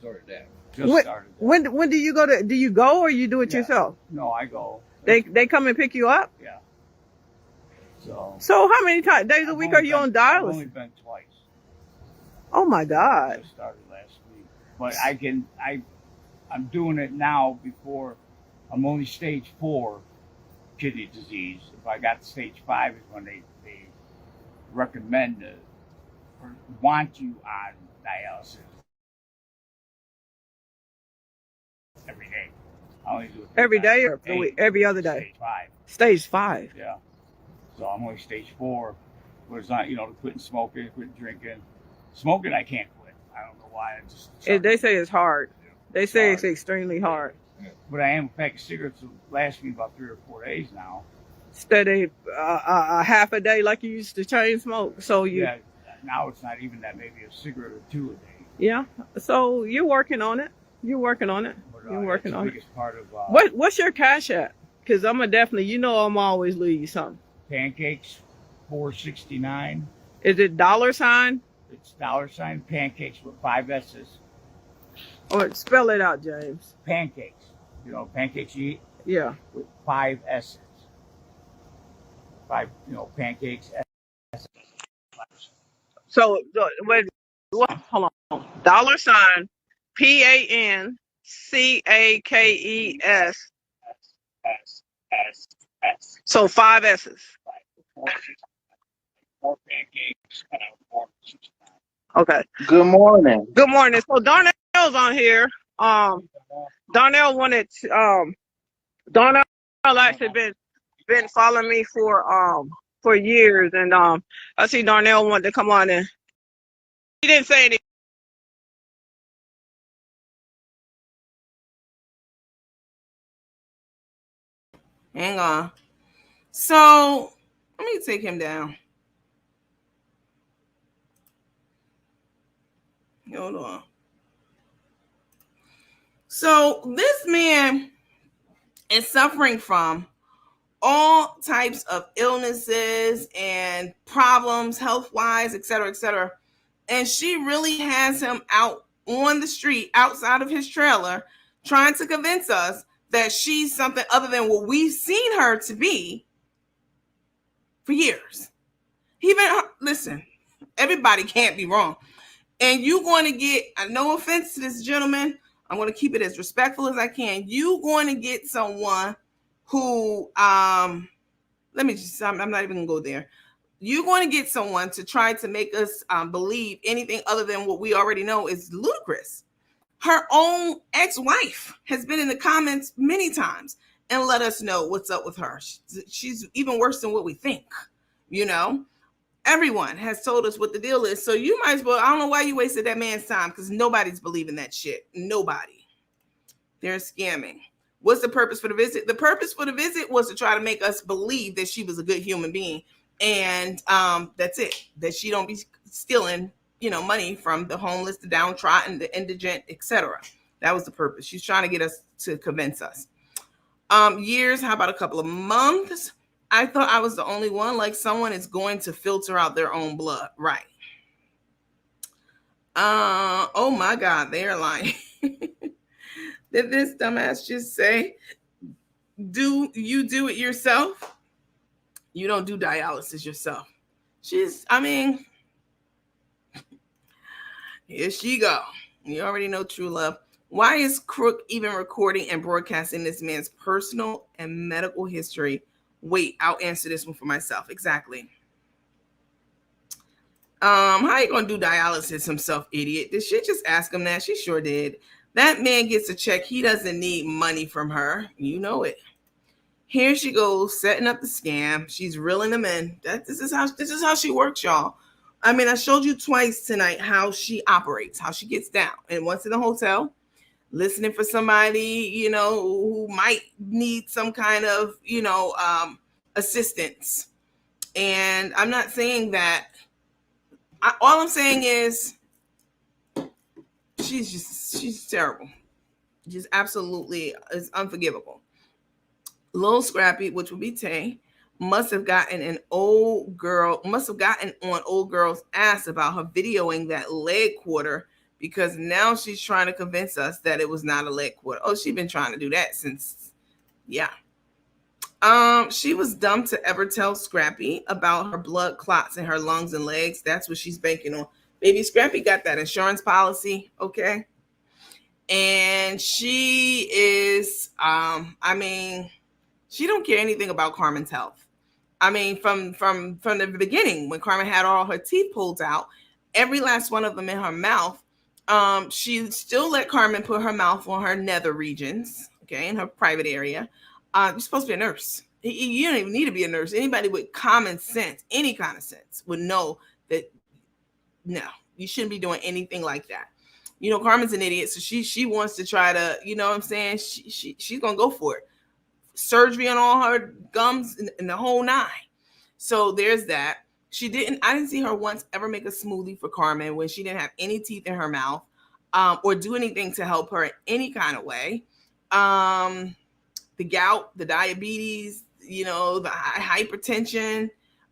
Speaker 11: Sorry, Dad.
Speaker 8: Just started. That.
Speaker 2: When do you go do you go or you do it yourself?
Speaker 8: No, I go.
Speaker 2: They come and pick you up?
Speaker 8: Yeah.
Speaker 2: So how many days a week are you on
Speaker 8: I've
Speaker 2: dialysis?
Speaker 8: only been twice.
Speaker 2: Oh my God.
Speaker 8: Just started last week, but I'm doing it now before. I'm only stage 4 kidney disease. If I got stage 5 is when they recommend or want you on dialysis every day. I only do it 3
Speaker 2: Every day
Speaker 8: times
Speaker 2: or
Speaker 8: a day.
Speaker 2: every other day?
Speaker 8: Stage 5.
Speaker 2: Stage 5.
Speaker 8: Yeah. So I'm only stage 4, but it's not, quitting smoking, quitting drinking. Smoking, I can't quit. I don't know why.
Speaker 2: They say it's hard. They say it's
Speaker 8: hard.
Speaker 2: extremely hard.
Speaker 8: But I am a pack of cigarettes will last me about 3 or 4 days now.
Speaker 2: Instead of a half a day like you used to chain smoke. So you.
Speaker 8: Yeah, now it's not even that, maybe a cigarette or two a day.
Speaker 2: Yeah. So you're working on it. You're working on it.
Speaker 8: But,
Speaker 2: You're working
Speaker 8: that's
Speaker 2: on
Speaker 8: the
Speaker 2: it.
Speaker 8: biggest part of
Speaker 2: What's your cash at? Because I'm gonna definitely, I'm always leave you something.
Speaker 8: pancakes, $4.69.
Speaker 2: Is it $?
Speaker 8: It's $ pancakes with 5 S's.
Speaker 2: Or spell it out, James.
Speaker 8: Pancakes. Pancakes you eat
Speaker 2: Yeah.
Speaker 8: with 5 S's. 5, pancakes.
Speaker 2: So wait, hold on. $, PANCAKES. So 5 S's.
Speaker 8: 4 pancakes.
Speaker 2: Okay.
Speaker 12: Good morning.
Speaker 2: Good morning. So Darnell's on here. Darnell wanted Darnell actually been following me for years, and I see Darnell wanted to come on, and he didn't say anything.
Speaker 1: Hang on. So let me take him down. Hold on. So this man is suffering from all types of illnesses and problems, health-wise, et cetera, and she really has him out on the street outside of his trailer trying to convince us that she's something other than what we've seen her to be for years. Listen, everybody can't be wrong. And you're going to get, no offense to this gentleman, I'm going to keep it as respectful as I can. You're going to get someone who, I'm not even going to go there. You're going to get someone to try to make us believe anything other than what we already know is ludicrous. Her own ex-wife has been in the comments many times and let us know what's up with her. She's even worse than what we think, Everyone has told us what the deal is. So you might as well, I don't know why you wasted that man's time, because nobody's believing that shit. Nobody. They're scamming. What's the purpose for the visit? The purpose for the visit was to try to make us believe that she was a good human being. And that's it. That she don't be stealing, money from the homeless, the downtrodden, the indigent, etc. That was the purpose. She's trying to get us to convince us. Years, how about a couple of months? I thought I was the only one. Like, someone is going to filter out their own blood. Right. Oh my God, they are lying. Did this dumbass just say, do you do it yourself? You don't do dialysis yourself. Here she go. You already know true love. Why is Crook even recording and broadcasting this man's personal and medical history? Wait, I'll answer this one for myself. Exactly. How you gonna do dialysis himself, idiot? Did she just ask him that? She sure did. That man gets a check. He doesn't need money from her. You know it. Here she goes, setting up the scam. She's reeling them in. This is how she works, y'all. I showed you twice tonight how she operates, how she gets down. And once in the hotel, listening for somebody, who might need some kind of, assistance. And I'm not saying that. All I'm saying is she's terrible. Just absolutely is unforgivable. Lil Scrappy, which would be Tay, must have gotten on old girl's ass about her videoing that leg quarter, because now she's trying to convince us that it was not a leg quarter. Oh, she's been trying to do that since, yeah. She was dumb to ever tell Scrappy about her blood clots in her lungs and legs. That's what she's banking on. Baby, Scrappy got that insurance policy, okay? And she is, she don't care anything about Carmen's health. From the beginning, when Carmen had all her teeth pulled out, every last one of them in her mouth, she still let Carmen put her mouth on her nether regions, okay, in her private area. You're supposed to be a nurse. You don't even need to be a nurse. Anybody with common sense, any kind of sense, would know that no, you shouldn't be doing anything like that. Carmen's an idiot, so she wants to try to, what I'm saying? She's gonna go for it. Surgery on all her gums and the whole nine. So there's that. I didn't see her once ever make a smoothie for Carmen when she didn't have any teeth in her mouth, or do anything to help her in any kind of way. The gout, the diabetes, the hypertension,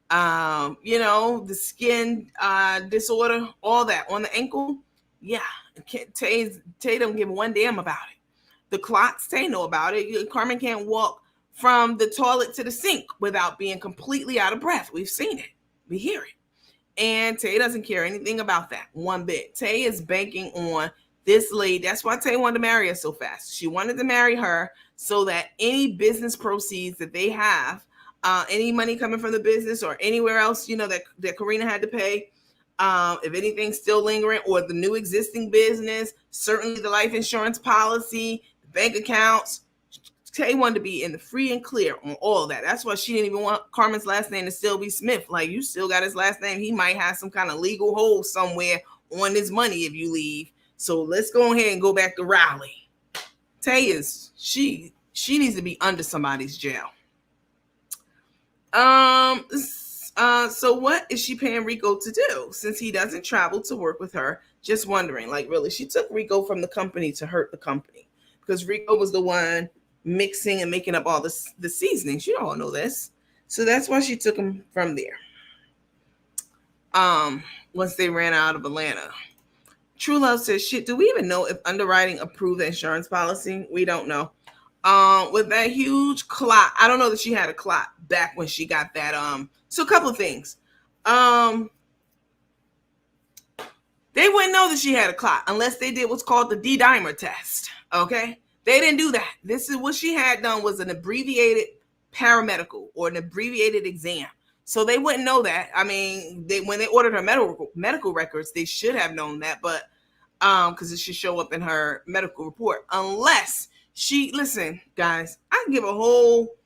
Speaker 1: the skin disorder, all that on the ankle. Yeah, Tay don't give one damn about it. The clots, Tay know about it. Carmen can't walk from the toilet to the sink without being completely out of breath. We've seen it. We hear it. And Tay doesn't care anything about that one bit. Tay is banking on this lady. That's why Tay wanted to marry her so fast. She wanted to marry her so that any business proceeds that they have, any money coming from the business or anywhere else, that Karina had to pay, if anything's still lingering, or the new existing business, certainly the life insurance policy, the bank accounts, Tay wanted to be in the free and clear on all of that. That's why she didn't even want Carmen's last name to still be Smith. Like, you still got his last name. He might have some kind of legal hold somewhere on his money if you leave. So let's go ahead and go back to Raleigh. Tay she needs to be under somebody's jail. So what is she paying Rico to do since he doesn't travel to work with her? Just wondering, like, really, she took Rico from the company to hurt the company because Rico was the one mixing and making up all the seasonings. You all know this. So that's why she took him from there. Once they ran out of Atlanta. True Love says, shit, do we even know if underwriting approved the insurance policy? We don't know. With that huge clot, I don't know that she had a clot back when she got that. So a couple of things. They wouldn't know that she had a clot unless they did what's called the D-dimer test. Okay? They didn't do that. This is what she had done was an abbreviated paramedical or an abbreviated exam. So they wouldn't know that. I mean, when they ordered her medical records, they should have known that, but because it should show up in her medical report. Unless listen, guys, I can give a whole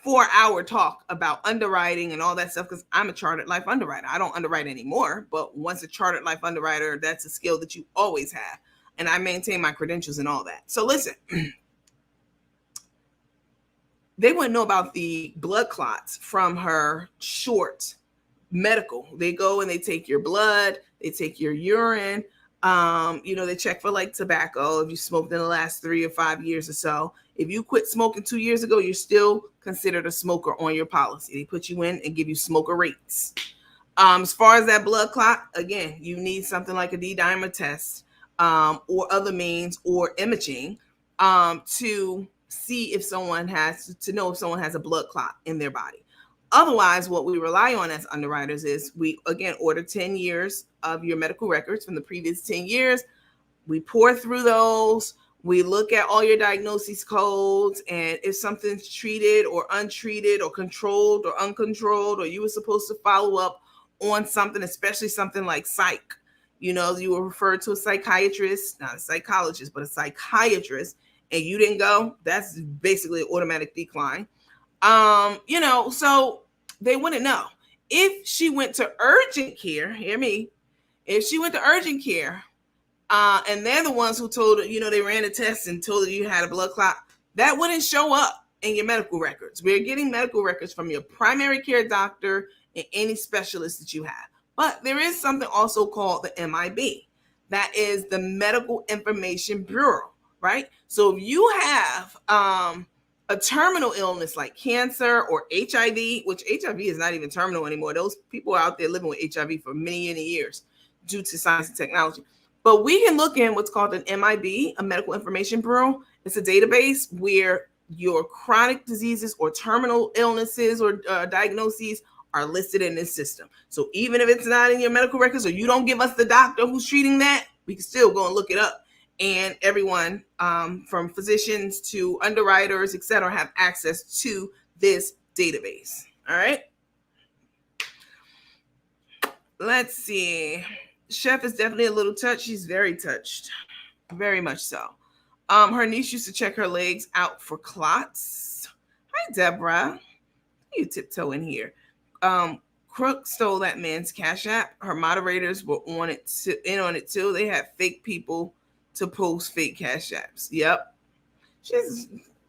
Speaker 1: 4-hour talk about underwriting and all that stuff because I'm a chartered life underwriter. I don't underwrite anymore, but once a chartered life underwriter, that's a skill that you always have. And I maintain my credentials and all that. So listen, they wouldn't know about the blood clots from her short medical. They go and they take your blood, they take your urine. They check for like tobacco if you smoked in the last 3 or 5 years or so. If you quit smoking 2 years ago, you're still considered a smoker on your policy. They put you in and give you smoker rates. As far as that blood clot, again, you need something like a D-dimer test or other means or imaging to see if someone to know if someone has a blood clot in their body. Otherwise, what we rely on as underwriters is we, again, order 10 years of your medical records from the previous 10 years. We pour through those. We look at all your diagnosis codes, and if something's treated or untreated or controlled or uncontrolled, or you were supposed to follow up on something, especially something like psych. You were referred to a psychiatrist, not a psychologist, but a psychiatrist, and you didn't go, that's basically an automatic decline. So they wouldn't know. If she went to urgent care, hear me, if she went to urgent care, and they're the ones who told her, they ran a test and told her you had a blood clot, that wouldn't show up in your medical records. We're getting medical records from your primary care doctor and any specialist that you have. But there is something also called the MIB. That is the Medical Information Bureau, right? So if you have a terminal illness like cancer or HIV, which HIV is not even terminal anymore. Those people are out there living with HIV for many, many years due to science and technology. But we can look in what's called an MIB, a Medical Information Bureau. It's a database where your chronic diseases or terminal illnesses or diagnoses are listed in this system. So even if it's not in your medical records or you don't give us the doctor who's treating that, we can still go and look it up. And everyone from physicians to underwriters, et cetera, have access to this database. All right. Let's see. Chef is definitely a little touched. She's very touched. Very much so. Her niece used to check her legs out for clots. Hi, Deborah. You tiptoe in here. Crook stole that man's Cash App. Her moderators were in on it too. They had fake people to post fake Cash Apps. Yep.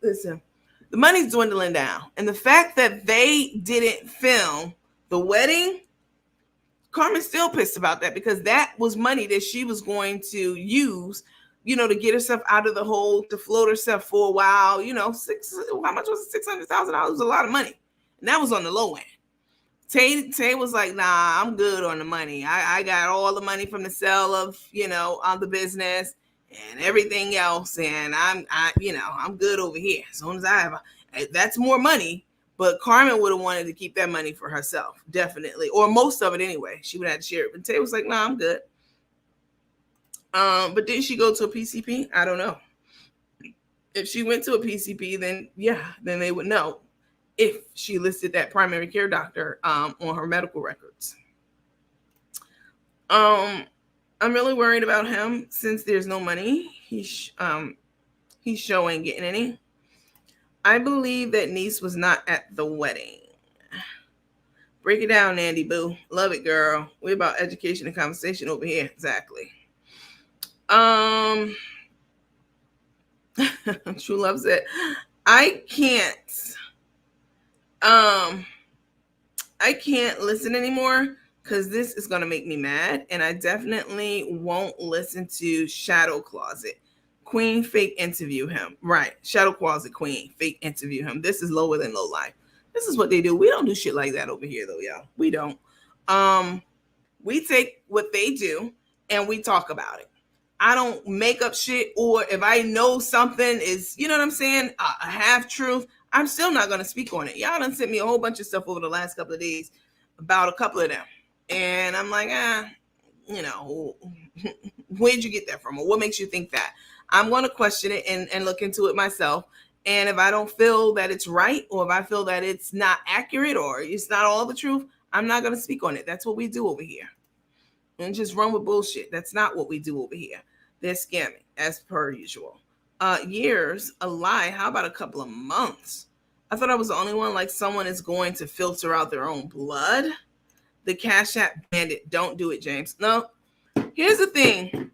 Speaker 1: Listen, the money's dwindling down. And the fact that they didn't film The wedding, Carmen's still pissed about that because that was money that she was going to use, to get herself out of the hole, to float herself for a while. How much was it? $600,000 was a lot of money. And that was on the low end. Tay was like, nah, I'm good on the money. I got all the money from the sale of, on the business and everything else. And I'm good over here. As soon as I have, that's more money. But Carmen would have wanted to keep that money for herself, definitely. Or most of it anyway. She would have to share it. But Tay was like, nah, I'm good. But didn't she go to a PCP? I don't know. If she went to a PCP, then they would know if she listed that primary care doctor on her medical records. I'm really worried about him since there's no money. He ain't getting any. I believe that niece was not at the wedding. Break it down, Nandy Boo. Love it, girl. We're about education and conversation over here. Exactly. True loves it. I can't listen anymore because this is gonna make me mad, and I definitely won't listen to Shadow Closet Queen fake interview him. Right, Shadow Closet Queen fake interview him. This is lower than low life. This is what they do. We don't do shit like that over here, though, y'all. We don't. We take what they do and we talk about it. I don't make up shit, or if I know something is, you know what I'm saying, a half truth, I'm still not going to speak on it. Y'all done sent me a whole bunch of stuff over the last couple of days about a couple of them. And I'm like, where'd you get that from? Or what makes you think that? I'm going to question it and look into it myself. And if I don't feel that it's right, or if I feel that it's not accurate, or it's not all the truth, I'm not going to speak on it. That's what we do over here. And just run with bullshit. That's not what we do over here. They're scamming, as per usual. Years, a lie. How about a couple of months? I thought I was the only one. Like someone is going to filter out their own blood. The Cash App bandit. Don't do it, James. No. Here's the thing.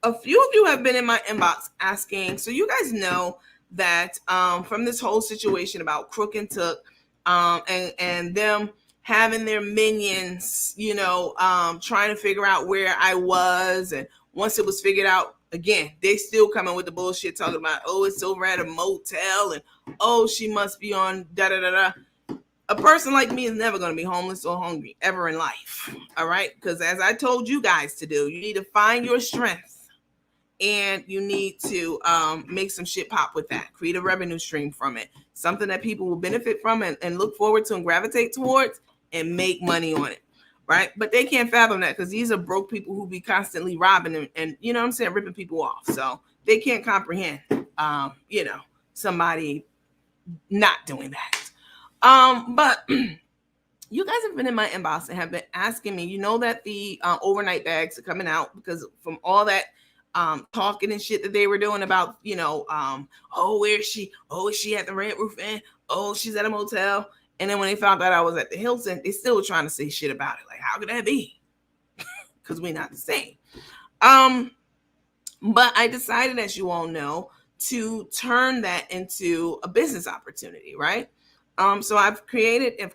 Speaker 1: A few of you have been in my inbox asking. So you guys know that from this whole situation about Crook and Took and them having their minions, trying to figure out where I was. And once it was figured out, again, they still coming with the bullshit talking about, oh, it's over at a motel, and oh, she must be on da-da-da-da. A person like me is never going to be homeless or hungry ever in life, all right? Because as I told you guys to do, you need to find your strength, and you need to make some shit pop with that. Create a revenue stream from it, something that people will benefit from and look forward to and gravitate towards, and make money on it, right? But they can't fathom that because these are broke people who be constantly robbing them and you know what I'm saying, ripping people off. So they can't comprehend, somebody not doing that. But you guys have been in my inbox and have been asking me, that the overnight bags are coming out because from all that talking and shit that they were doing about, oh, where is she? Oh, is she at the Red Roof Inn? Oh, she's at a motel. And then when they found out I was at the Hilton, they still were trying to say shit about it. Like, how could that be? Because we're not the same. But I decided, as you all know, to turn that into a business opportunity, right? So I've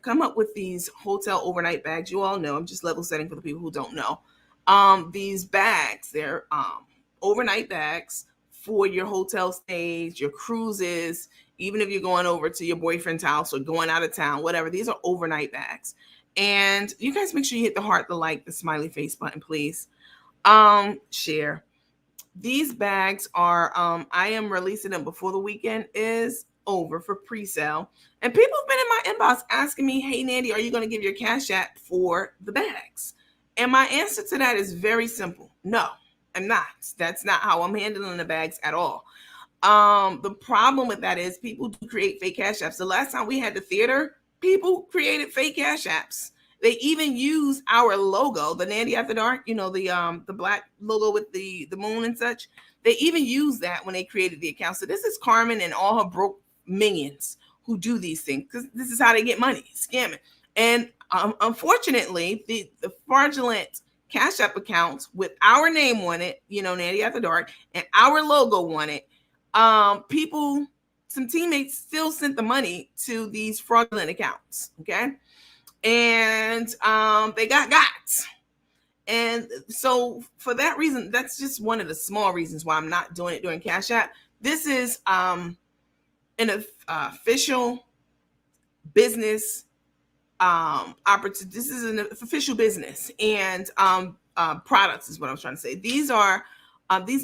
Speaker 1: come up with these hotel overnight bags. You all know, I'm just level setting for the people who don't know. These bags, they're overnight bags for your hotel stays, your cruises, even if you're going over to your boyfriend's house or going out of town, whatever. These are overnight bags. And you guys make sure you hit the heart, the like, the smiley face button, please. Share. These bags are, I am releasing them before the weekend is over for pre-sale. And people have been in my inbox asking me, hey, Nandy, are you going to give your Cash App for the bags? And my answer to that is very simple. No, I'm not. That's not how I'm handling the bags at all. The problem with that is people do create fake Cash Apps. The last time we had the theater, people created fake Cash Apps. They even use our logo, the Nandy After Dark, the black logo with the moon and such. They even use that when they created the account. So this is Carmen and all her broke minions who do these things because this is how they get money, scamming. And unfortunately, the fraudulent Cash App accounts with our name on it, Nandy After Dark, and our logo on it, some teammates still sent the money to these fraudulent accounts. Okay. and they got. And so for that reason, that's just one of the small reasons why I'm not doing it during Cash App. This is an official business opportunity. This is an official business, and products is what I was trying to say. These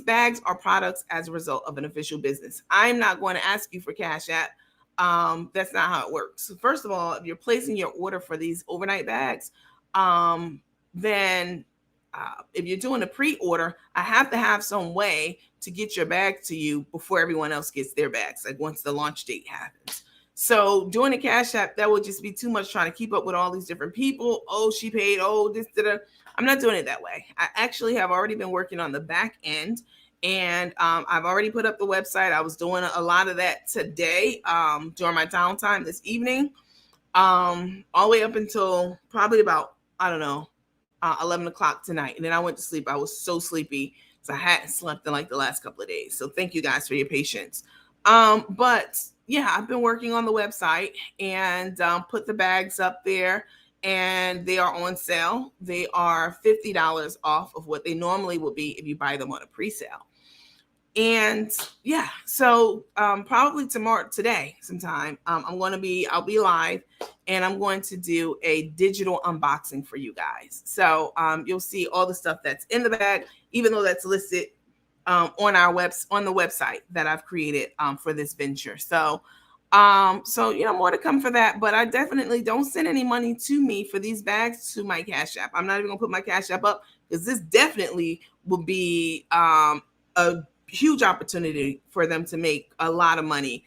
Speaker 1: bags are products as a result of an official business. I'm not going to ask you for Cash App. That's not how it works. So first of all, if you're placing your order for these overnight bags, then if you're doing a pre-order, I have to have some way to get your bag to you before everyone else gets their bags, like once the launch date happens. So doing a Cash App, that would just be too much trying to keep up with all these different people. Oh, she paid. Oh, this, da. I'm not doing it that way. I actually have already been working on the back end, and I've already put up the website. I was doing a lot of that today during my downtime this evening, all the way up until probably about, I don't know, 11 o'clock tonight. And then I went to sleep. I was so sleepy, so I hadn't slept in like the last couple of days. So thank you guys for your patience. But yeah, I've been working on the website and put the bags up there, and they are on sale. They are $50 off of what they normally would be if you buy them on a pre-sale. And yeah, so probably today sometime, I'll be live, and I'm going to do a digital unboxing for you guys. So you'll see all the stuff that's in the bag, even though that's listed on the website that I've created for this venture. So more to come for that, but I definitely don't send any money to me for these bags to my Cash App. I'm not even gonna put my Cash App up, because this definitely will be a huge opportunity for them to make a lot of money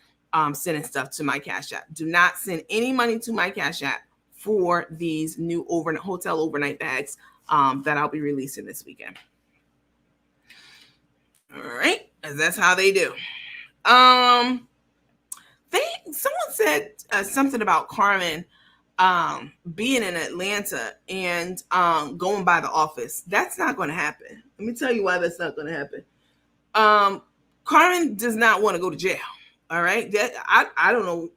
Speaker 1: sending stuff to my Cash App. Do not send any money to my Cash App for these new hotel overnight bags that I'll be releasing this weekend. All right, that's how they do. Someone said something about Carmen being in Atlanta and going by the office. That's not going to happen. Let me tell you why that's not going to happen. Carmen does not want to go to jail. All right. I don't know.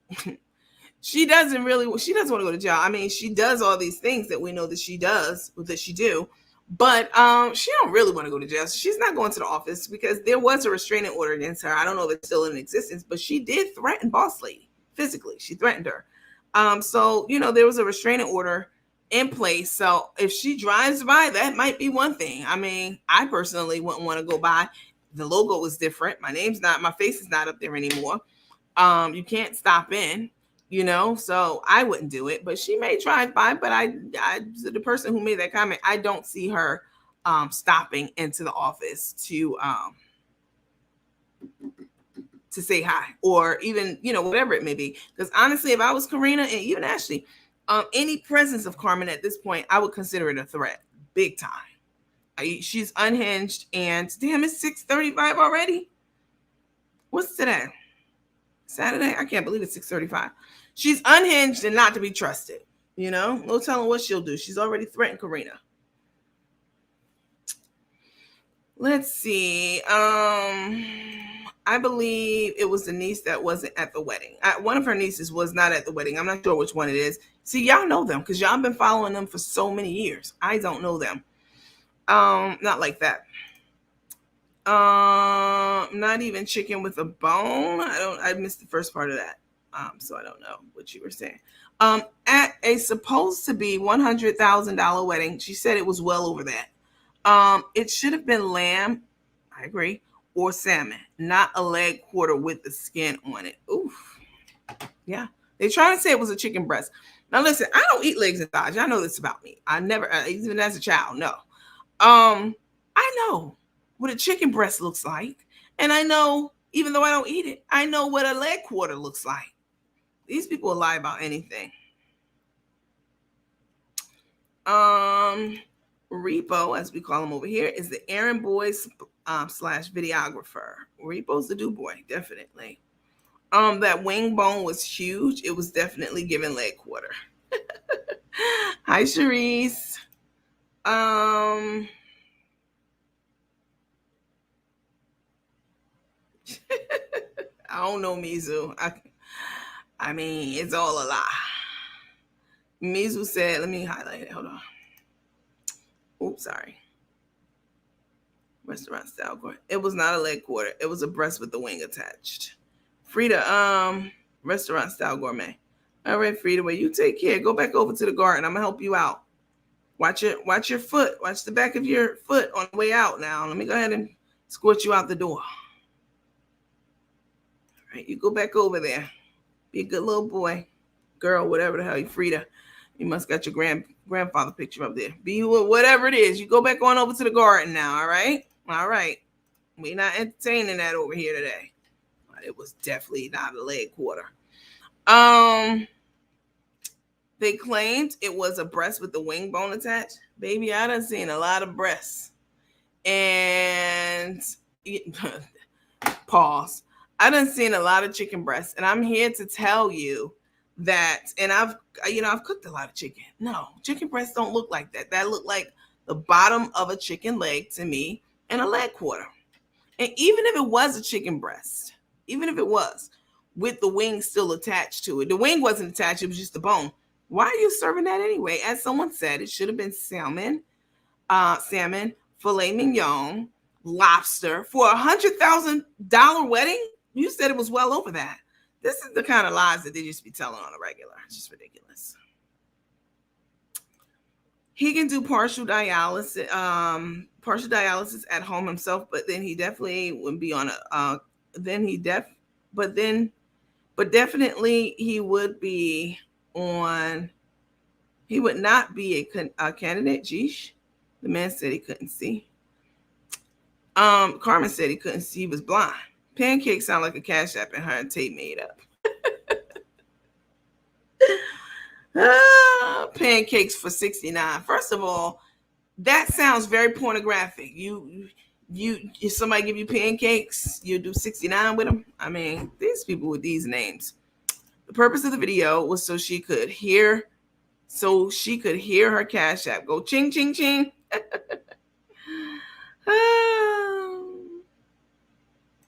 Speaker 1: She doesn't want to go to jail. I mean, she does all these things that we know that she do, but she don't really want to go to jail. So she's not going to the office because there was a restraining order against her. I don't know if it's still in existence, but she did threaten Boss Lady physically. She threatened her. So there was a restraining order in place. So if she drives by, that might be one thing. I mean, I personally wouldn't want to go by. The logo was different. My face is not up there anymore. You can't stop in, so I wouldn't do it, but she may drive by. But the person who made that comment, I don't see her stopping into the office to say hi, or even, whatever it may be. Because honestly, if I was Karina and even Ashley, any presence of Carmen at this point, I would consider it a threat, big time. She's unhinged, and damn, it's 6:35 already. What's today? Saturday? I can't believe it's 6:35. She's unhinged and not to be trusted. No telling what she'll do. She's already threatened Karina. Let's see. I believe it was the niece that wasn't at the wedding. One of her nieces was not at the wedding. I'm not sure which one it is. See, y'all know them because y'all been following them for so many years. I don't know them. Not like that. Not even chicken with a bone. I missed the first part of that. So I don't know what you were saying. At a supposed to be $100,000 wedding, she said it was well over that. It should have been lamb, I agree, or salmon, not a leg quarter with the skin on it. Oof. Yeah. They trying to say it was a chicken breast. Now listen, I don't eat legs and thighs. Y'all know this about me. I never, even as a child, no. I know what a chicken breast looks like. And I know, even though I don't eat it, I know what a leg quarter looks like. These people lie about anything. Repo, as we call him over here, is the errand boy / videographer. Repo's the do boy, definitely. That wing bone was huge. It was definitely given leg quarter. Hi, Sharice. I don't know, Mizu. I mean, it's all a lie. Mizu said, let me highlight it. Hold on. Oops, sorry. Restaurant style quarter. It was not a leg quarter. It was a breast with the wing attached. Frida, restaurant style gourmet. All right, Frida, well, you take care. Go back over to the garden. I'm gonna help you out. Watch your foot. Watch the back of your foot on the way out now. Let me go ahead and escort you out the door. All right, you go back over there. Be a good little boy, girl, whatever the hell you, Frida. You must got your grandfather picture up there. Be whatever it is. You go back on over to the garden now, all right? All right. We're not entertaining that over here today. It was definitely not a leg quarter. They claimed it was a breast with the wing bone attached. Baby, I done seen a lot of breasts. And pause. I done seen a lot of chicken breasts, and I'm here to tell you that, and I've cooked a lot of chicken. No, chicken breasts don't look like that. That look like the bottom of a chicken leg to me and a leg quarter. And even if it was a chicken breast, even if it was with the wing still attached to it, the wing wasn't attached, it was just the bone. Why are you serving that anyway? As someone said, it should have been salmon, filet mignon, lobster for $100,000 wedding. You said it was well over that. This is the kind of lies that they just be telling on a regular. It's just ridiculous. He can do partial dialysis at home himself, but then he definitely would be on a. Definitely he would be on. He would not be a candidate. Geesh. The man said he couldn't see. Carmen said he couldn't see. He was blind. Pancakes sound like a Cash App and her and Tate made up. Pancakes for $69. First of all, that sounds very pornographic. If somebody give you pancakes, you do 69 with them. I mean, these people with these names. The purpose of the video was so she could hear her Cash App go ching ching ching.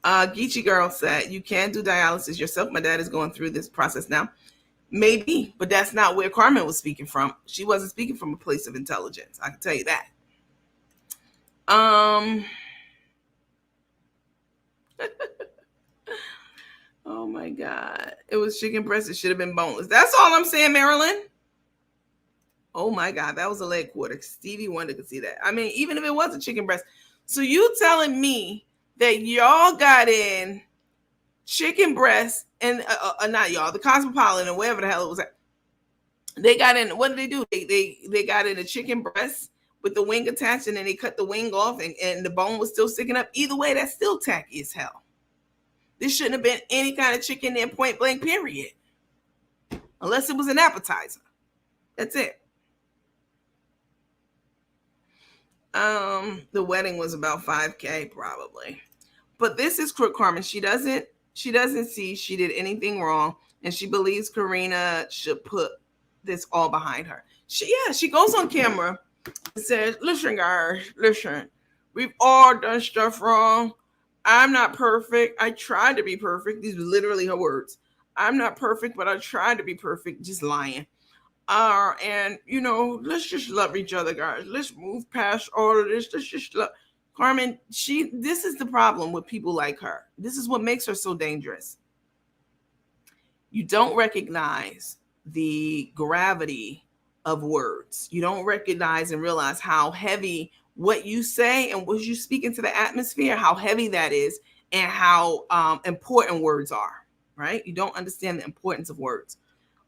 Speaker 1: Geechee Girl said, you can do dialysis yourself. My dad is going through this process now. Maybe, but that's not where Carmen was speaking from. She wasn't speaking from a place of intelligence. I can tell you that. Oh my God. It was chicken breast. It should have been boneless. That's all I'm saying, Marilyn. Oh my God. That was a leg quarter. Stevie Wonder could see that. I mean, even if it was a chicken breast. So you telling me that y'all got in chicken breast and not y'all, the Cosmopolitan or wherever the hell it was at. They got in, what did they do? They got in a chicken breast with the wing attached, and then they cut the wing off and the bone was still sticking up. Either way, that's still tacky as hell. This shouldn't have been any kind of chicken there, point blank, period. Unless it was an appetizer. That's it. The wedding was about $5,000 probably. But this is Carmen. She doesn't see she did anything wrong, and she believes Karina should put this all behind her. She goes on camera and says, listen, guys, listen, we've all done stuff wrong. I'm not perfect. I tried to be perfect. These are literally her words. I'm not perfect, but I tried to be perfect. Just lying. And let's just love each other, guys. Let's move past all of this. Let's just love. Carmen, this is the problem with people like her. This is what makes her so dangerous. You don't recognize the gravity of words. You don't recognize and realize how heavy what you say and what you speak into the atmosphere, how heavy that is, and how important words are, right? You don't understand the importance of words.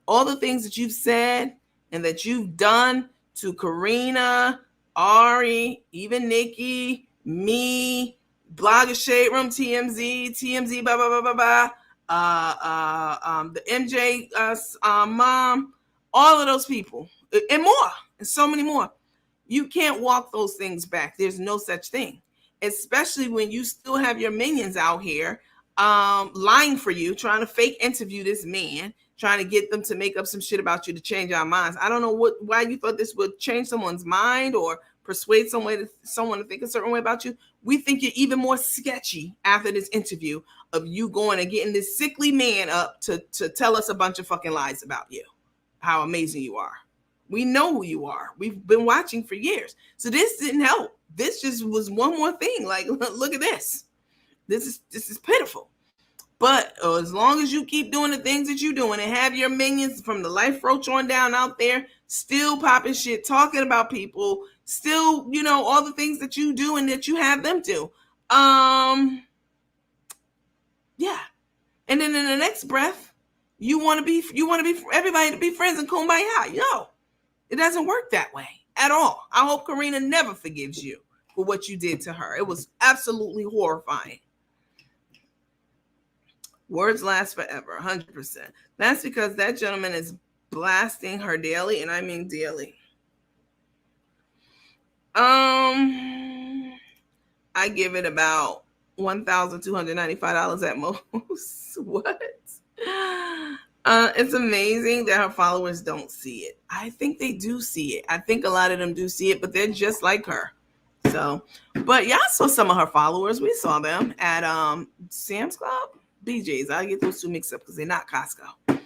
Speaker 1: All the things that you've said and that you've done to Karina, Ari, even Nikki, me, Blogger Shade Room, TMZ, blah, blah, blah, blah, blah, the MJ mom, all of those people, and more, and so many more. You can't walk those things back. There's no such thing, especially when you still have your minions out here lying for you, trying to fake interview this man, trying to get them to make up some shit about you to change our minds. I don't know why you thought this would change someone's mind or persuade someone to think a certain way about you. We think you're even more sketchy after this interview of you going and getting this sickly man up to tell us a bunch of fucking lies about you, how amazing you are. We know who you are. We've been watching for years. So this didn't help. This just was one more thing. Like, look at this. This is pitiful. But as long as you keep doing the things that you're doing and have your minions from the life roach on down out there still popping shit, talking about people, still, all the things that you do and that you have them do. Yeah. And then in the next breath, you want to be everybody to be friends and kumbaya. No, it doesn't work that way at all. I hope Karina never forgives you for what you did to her. It was absolutely horrifying. Words last forever, 100%. That's because that gentleman is blasting her daily, and I mean daily. I give it about $1,295 at most. What? It's amazing that her followers don't see it. I think they do see it. I think a lot of them do see it, but they're just like her. So, but y'all saw some of her followers. We saw them at Sam's Club, BJ's. I get those two mixed up because they're not Costco.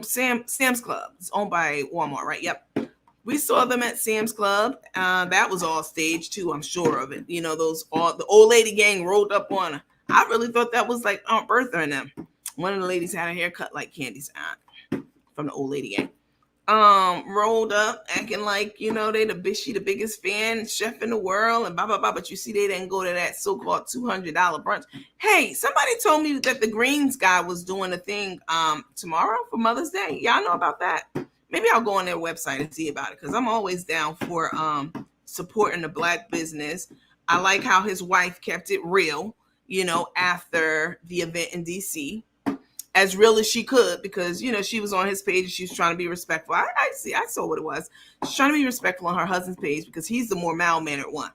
Speaker 1: Sam's Club. It's owned by Walmart, right? Yep. We saw them at Sam's Club. That was all staged too, I'm sure of it. The old lady gang rolled up on her. I really thought that was like Aunt Bertha and them. One of the ladies had her hair cut like Candy's aunt from the old lady gang. Rolled up acting like, she the biggest fan chef in the world and blah, blah, blah. But you see, they didn't go to that so-called $200 brunch. Hey, somebody told me that the Greens guy was doing a thing tomorrow for Mother's Day. Y'all know about that? Maybe I'll go on their website and see about it because I'm always down for supporting the Black business. I like how his wife kept it real, after the event in DC. As real as she could, because she was on his page and she was trying to be respectful. I saw what it was. She's trying to be respectful on her husband's page because he's the more mild-mannered one.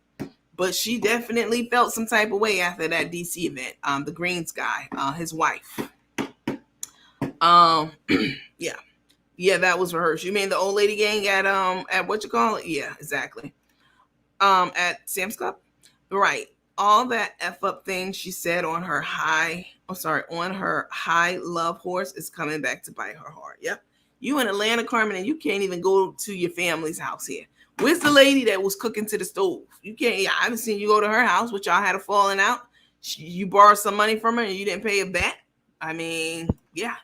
Speaker 1: But she definitely felt some type of way after that DC event. The Greens guy, his wife. Yeah, that was rehearsed. You mean the old lady gang at what you call it? Yeah, exactly. At Sam's Club, right? All that F up thing she said on her high love horse is coming back to bite her hard. Yep. You in Atlanta, Carmen, and you can't even go to your family's house here. Where's the lady that was cooking to the stove? You can't. I haven't seen you go to her house, which y'all had a falling out. You borrowed some money from her and you didn't pay it back. I mean, yeah.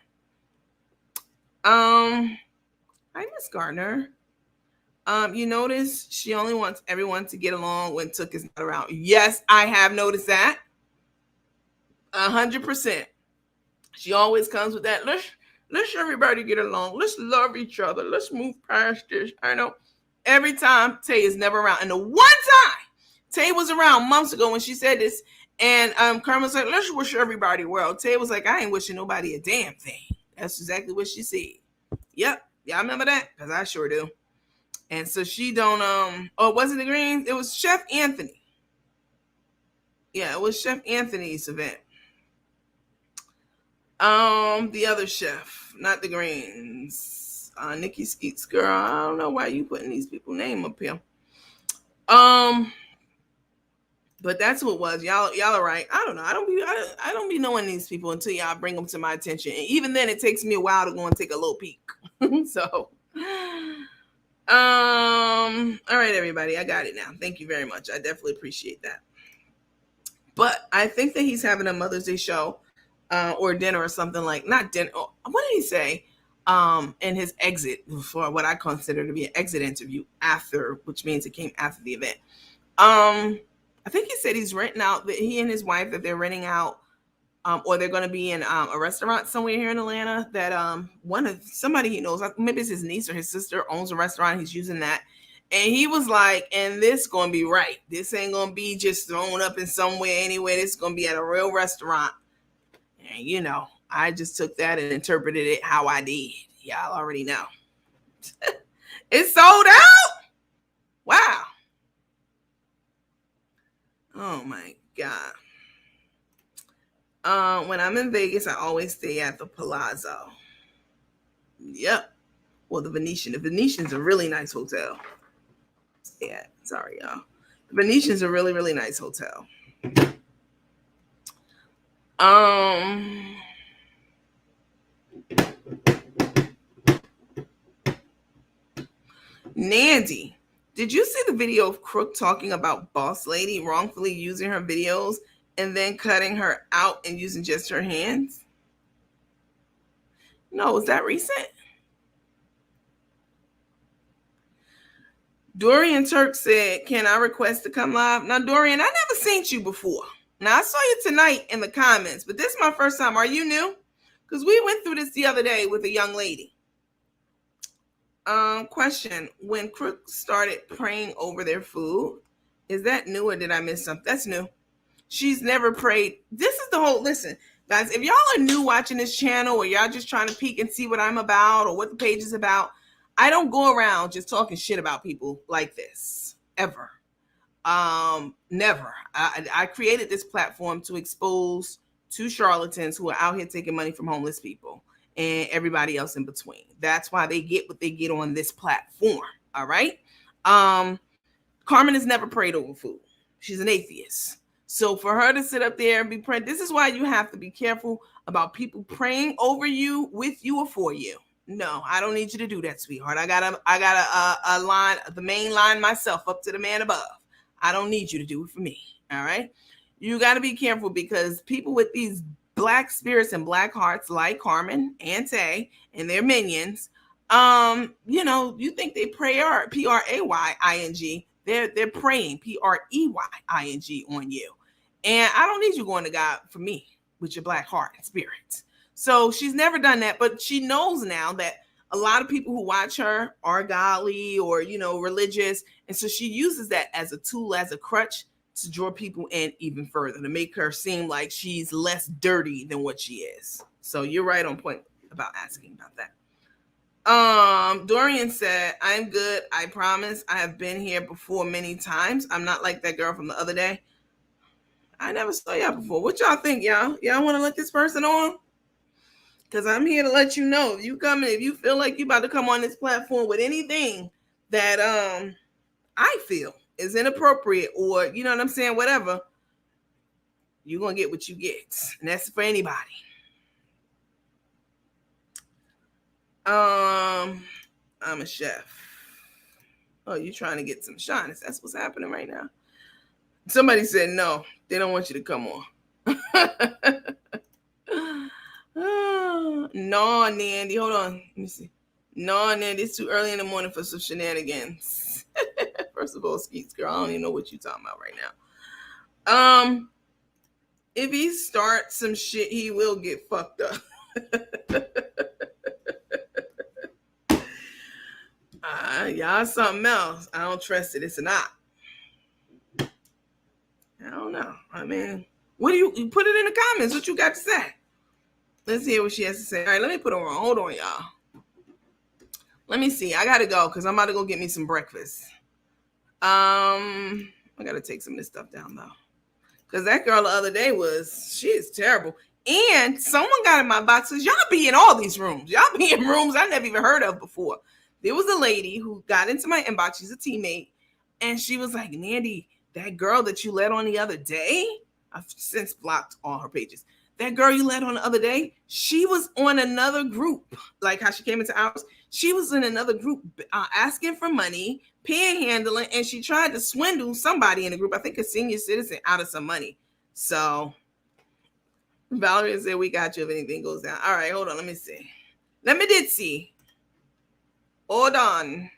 Speaker 1: Hi, Miss Gardner. You notice she only wants everyone to get along when Took is not around. Yes, I have noticed that. 100%. She always comes with that. Let's everybody get along. Let's love each other. Let's move past this. I know. Every time Tay is never around. And the one time Tay was around months ago when she said this, and Carmen was like, let's wish everybody well. Tay was like, I ain't wishing nobody a damn thing. That's exactly what she said. Yep. Y'all remember that? Because I sure do. And so she don't, it wasn't the Greens. It was Chef Anthony. Yeah, it was Chef Anthony's event. The other chef, not the Greens. Nikki Skeets, girl. I don't know why you putting these people's name up here. But that's what it was. Y'all are right. I don't know. I don't be knowing these people until y'all bring them to my attention. And even then, it takes me a while to go and take a little peek. So, all right, everybody, I got it now. Thank you very much. I definitely appreciate that. But I think that he's having a Mother's Day show, or dinner or something not dinner. What did he say? In his exit for what I consider to be an exit interview after, which means it came after the event. I think he said he's renting out, that he and his wife, that they're renting out, or they're going to be in a restaurant somewhere here in Atlanta that somebody he knows, maybe it's his niece or his sister, owns a restaurant. He's using that. And he was like, and this going to be right. This ain't going to be just thrown up in somewhere anyway. This is going to be at a real restaurant. And, I just took that and interpreted it how I did. Y'all already know. It's sold out. Wow. Oh, my God. When I'm in Vegas, I always stay at the Palazzo. Yep. Well, the Venetian. The Venetian's a really nice hotel. Yeah, sorry, y'all. The Venetian's a really, really nice hotel. Nandy, did you see the video of Crook talking about Boss Lady wrongfully using her videos and then cutting her out and using just her hands? No, is that recent? Dorian Turk said, can I request to come live? Now, Dorian, I never seen you before. Now, I saw you tonight in the comments, but this is my first time. Are you new? Because we went through this the other day with a young lady. Question, when Crook started praying over their food, is that new or did I miss something? That's new. She's never prayed. This is the whole, listen, guys, if y'all are new watching this channel or y'all just trying to peek and see what I'm about or what the page is about, I don't go around just talking shit about people like this, ever. Never. I created this platform to expose two charlatans who are out here taking money from homeless people and everybody else in between. That's why they get what they get on this platform. All right. Carmen has never prayed over food. She's an atheist. So for her to sit up there and be praying, this is why you have to be careful about people praying over you, with you, or for you. No, I don't need you to do that, sweetheart. I got a line, the main line myself, up to the man above. I don't need you to do it for me. All right. You got to be careful because people with these black spirits and black hearts like Carmen and Tay and their minions, you think they pray P-R-A-Y-I-N-G. They're praying P-R-E-Y-I-N-G on you. And I don't need you going to God for me with your black heart and spirit. So she's never done that, but she knows now that a lot of people who watch her are godly or, religious. And so she uses that as a tool, as a crutch to draw people in even further, to make her seem like she's less dirty than what she is. So you're right on point about asking about that. Dorian said, I'm good. I promise. I have been here before many times. I'm not like that girl from the other day. I never saw y'all before. What y'all think, y'all? Y'all want to let this person on? Because I'm here to let you know, if you come in, if you feel like you about to come on this platform with anything that I feel is inappropriate or, you know what I'm saying, whatever, you're going to get what you get. And that's for anybody. I'm a chef. Oh, you trying to get some shyness. That's what's happening right now. Somebody said no. They don't want you to come on. No, Nandy. Hold on. Let me see. No, Nandy. It's too early in the morning for some shenanigans. First of all, Skeets girl, I don't even know what you're talking about right now. If he starts some shit, he will get fucked up. Y'all something else. I don't trust it. It's not. I don't know. I mean, what do you put it in the comments? What you got to say? Let's hear what she has to say. All right, let me put her on. Hold on, y'all. Let me see. I got to go because I'm about to go get me some breakfast. I got to take some of this stuff down, though. Because that girl the other day she is terrible. And someone got in my boxes. Y'all be in all these rooms. Y'all be in rooms I never even heard of before. There was a lady who got into my inbox. She's a teammate. And she was like, Nandy, that girl that you let on the other day, I've since blocked all her pages. That girl you let on the other day, she was on another group. Like how she came into ours. She was in another group asking for money, panhandling, and she tried to swindle somebody in the group. I think a senior citizen out of some money. So Valerie said, we got you if anything goes down. All right, hold on. Let me see. Let me did see. Hold on.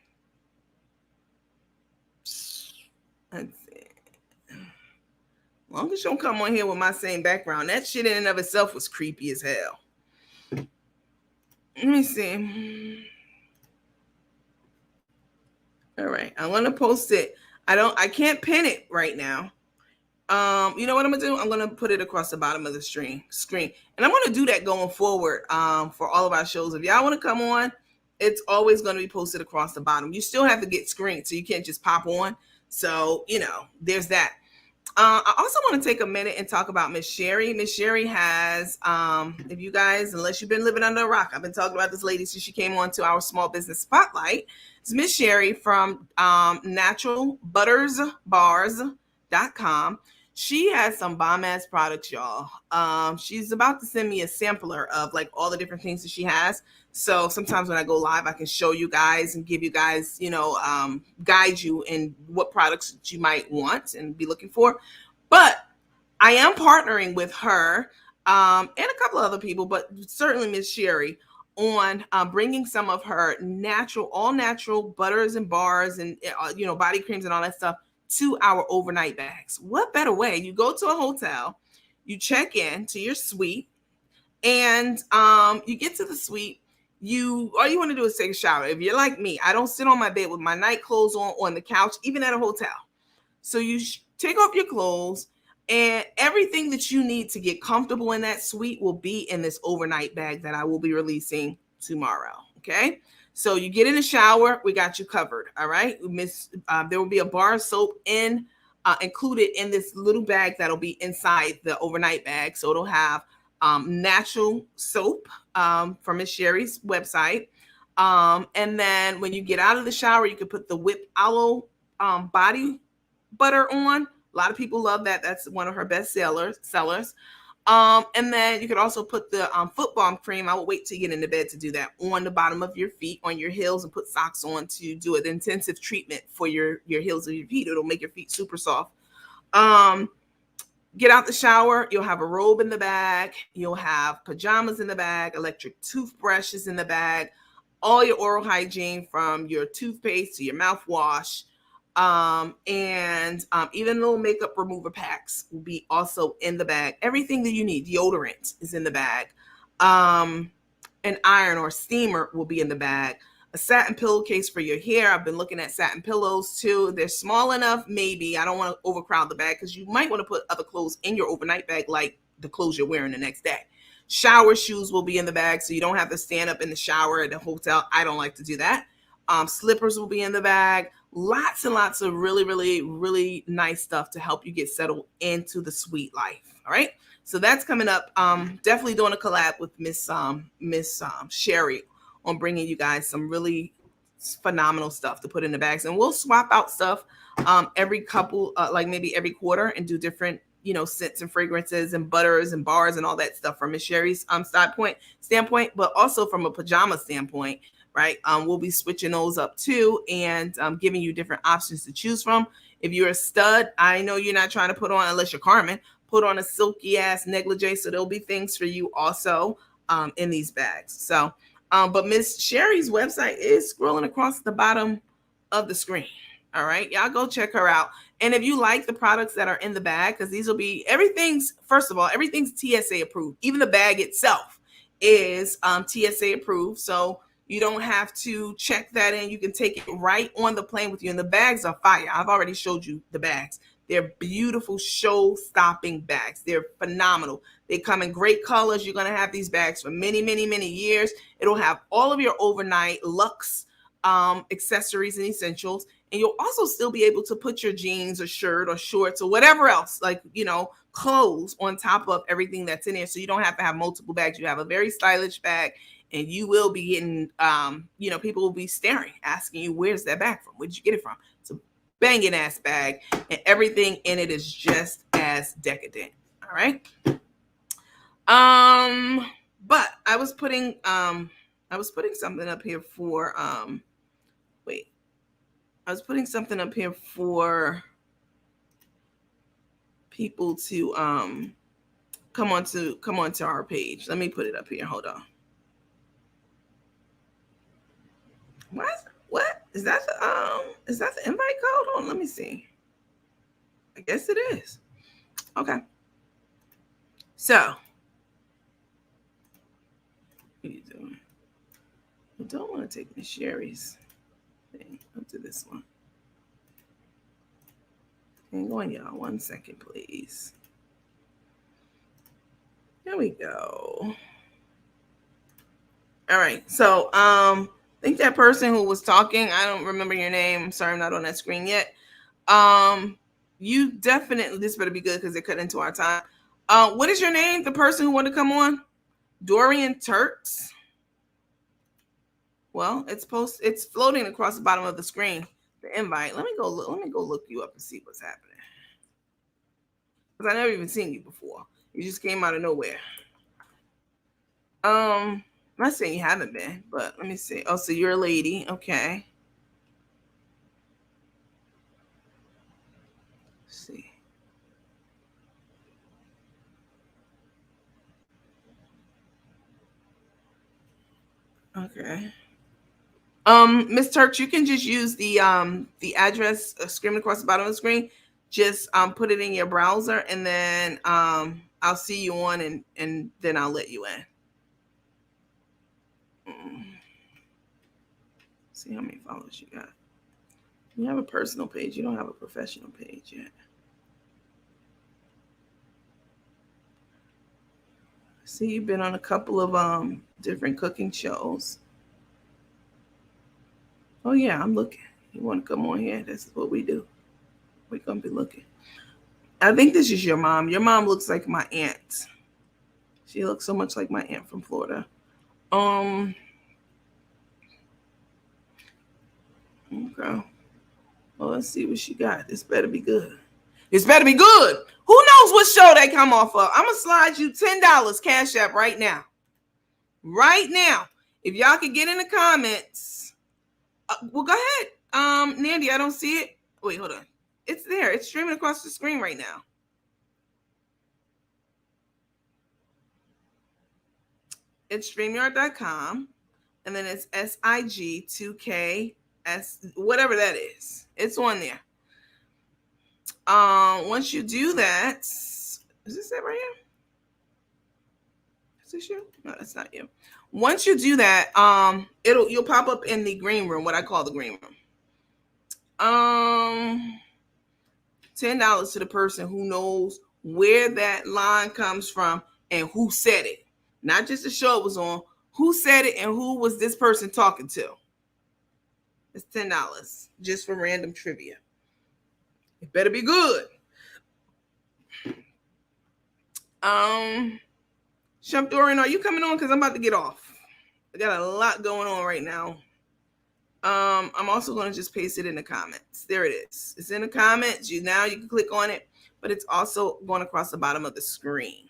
Speaker 1: Let's see. As long as you don't come on here with my same background, that shit in and of itself was creepy as hell. Let me see. All right, I'm gonna post it. I can't pin it right now. You know what I'm gonna do? I'm gonna put it across the bottom of the screen, and I'm gonna do that going forward. For all of our shows, if y'all want to come on, it's always gonna be posted across the bottom. You still have to get screened, so you can't just pop on. So there's that. I also want to take a minute and talk about Miss Sherry. Miss Sherry has, if you guys, unless you've been living under a rock, I've been talking about this lady since she came on to our small business spotlight. It's Miss Sherry from naturalbuttersbars.com. She has some bomb ass products, y'all. She's about to send me a sampler of like all the different things that she has. So sometimes when I go live, I can show you guys and give you guys, guide you in what products that you might want and be looking for. But I am partnering with her and a couple of other people, but certainly Miss Sherry, on bringing some of her all natural butters and bars and body creams and all that stuff to our overnight bags. What better way? You go to a hotel, you check in to your suite, and you get to the suite. All you want to do is take a shower. If you're like me, I don't sit on my bed with my night clothes on the couch, even at a hotel. So you take off your clothes, and everything that you need to get comfortable in that suite will be in this overnight bag that I will be releasing tomorrow. Okay. So you get in the shower, we got you covered. All right. There will be a bar of soap included in this little bag that'll be inside the overnight bag. So it'll have natural soap from Miss Sherry's website. And then when you get out of the shower, you can put the whipped aloe body butter on. A lot of people love that. That's one of her best sellers. And then you could also put the foot balm cream. I will wait till you get into bed to do that on the bottom of your feet, on your heels, and put socks on to do an intensive treatment for your heels and your feet. It'll make your feet super soft. Get out the shower. You'll have a robe in the bag. You'll have pajamas in the bag, electric toothbrushes in the bag, all your oral hygiene from your toothpaste to your mouthwash. And even little makeup remover packs will be also in the bag. Everything that you need, deodorant is in the bag. An iron or steamer will be in the bag. A satin pillowcase for your hair. I've been looking at satin pillows too. They're small enough, maybe. I don't want to overcrowd the bag because you might want to put other clothes in your overnight bag, like the clothes you're wearing the next day. Shower shoes will be in the bag, so you don't have to stand up in the shower at the hotel. I don't like to do that. Slippers will be in the bag. Lots and lots of really, really, really nice stuff to help you get settled into the sweet life. All right. So that's coming up. Definitely doing a collab with Miss Sherry on bringing you guys some really phenomenal stuff to put in the bags. And we'll swap out stuff every couple, like maybe every quarter, and do different, scents and fragrances and butters and bars and all that stuff from Miss Sherry's standpoint, but also from a pajama standpoint. Right. We'll be switching those up too, and giving you different options to choose from. If you're a stud, I know you're not trying to put on, unless you're Carmen, put on a silky ass negligee. So there'll be things for you also in these bags. So, but Miss Sherry's website is scrolling across the bottom of the screen. All right. Y'all go check her out. And if you like the products that are in the bag, because these will be everything's TSA approved. Even the bag itself is TSA approved. So you don't have to check that in. You can take it right on the plane with you. And the bags are fire. I've already showed you the bags. They're beautiful show-stopping bags. They're phenomenal. They come in great colors. You're going to have these bags for many, many, many years. It'll have all of your overnight luxe accessories and essentials. And you'll also still be able to put your jeans or shirt or shorts or whatever else, like, clothes on top of everything that's in there. So you don't have to have multiple bags. You have a very stylish bag. And you will be getting, people will be staring, asking you, where's that bag from? Where'd you get it from? It's a banging ass bag, and everything in it is just as decadent. All right. But I was putting something up here for, people to come onto our page. Let me put it up here. Hold on. What is that? Is that the invite code? Hold on, let me see. I guess it is. Okay. So, what are you doing? I don't want to take Miss Sherry's thing. I'll do this one. Hang on, y'all. 1 second, please. There we go. All right. So, I think that person who was talking, I don't remember your name. I'm sorry, I'm not on that screen yet. You definitely, this better be good because they cut into our time. What is your name? The person who wanted to come on? Dorian Turks. Well, it's floating across the bottom of the screen. The invite. Let me go look you up and see what's happening. Because I never even seen you before. You just came out of nowhere. I'm not saying you haven't been, but let me see. Oh, so you're a lady. Okay. Let's see. Okay. Miss Turks, you can just use the address screaming across the bottom of the screen. Just put it in your browser, and then I'll see you on, and then I'll let you in. See how many followers you got. You have a personal page. You don't have a professional page yet. See, you've been on a couple of different cooking shows. Oh yeah, I'm looking. You want to come on here? That's what we do. We're gonna be looking. I think this is your mom. Your mom looks like my aunt. She looks so much like my aunt from Florida. Okay. Well, let's see what she got. This better be good. This better be good. Who knows what show they come off of? I'm gonna slide you $10 Cash App right now. Right now. If y'all could get in the comments. Well, go ahead. Nandy, I don't see it. Wait, hold on. It's there. It's streaming across the screen right now. It's StreamYard.com. And then it's SIG2KS, whatever that is. It's on there. Once you do that, is this it right here? Is this you? No, that's not you. Once you do that, you'll pop up in the green room, what I call the green room. $10 to the person who knows where that line comes from and who said it. Not just the show it was on, who said it and who was this person talking to. It's $10 just for random trivia. It better be good. Chef Dorian, are you coming on? Because I'm about to get off. I got a lot going on right now. I'm also going to just paste it in the comments. There it is. It's in the comments. Now you can click on it, but it's also going across the bottom of the screen.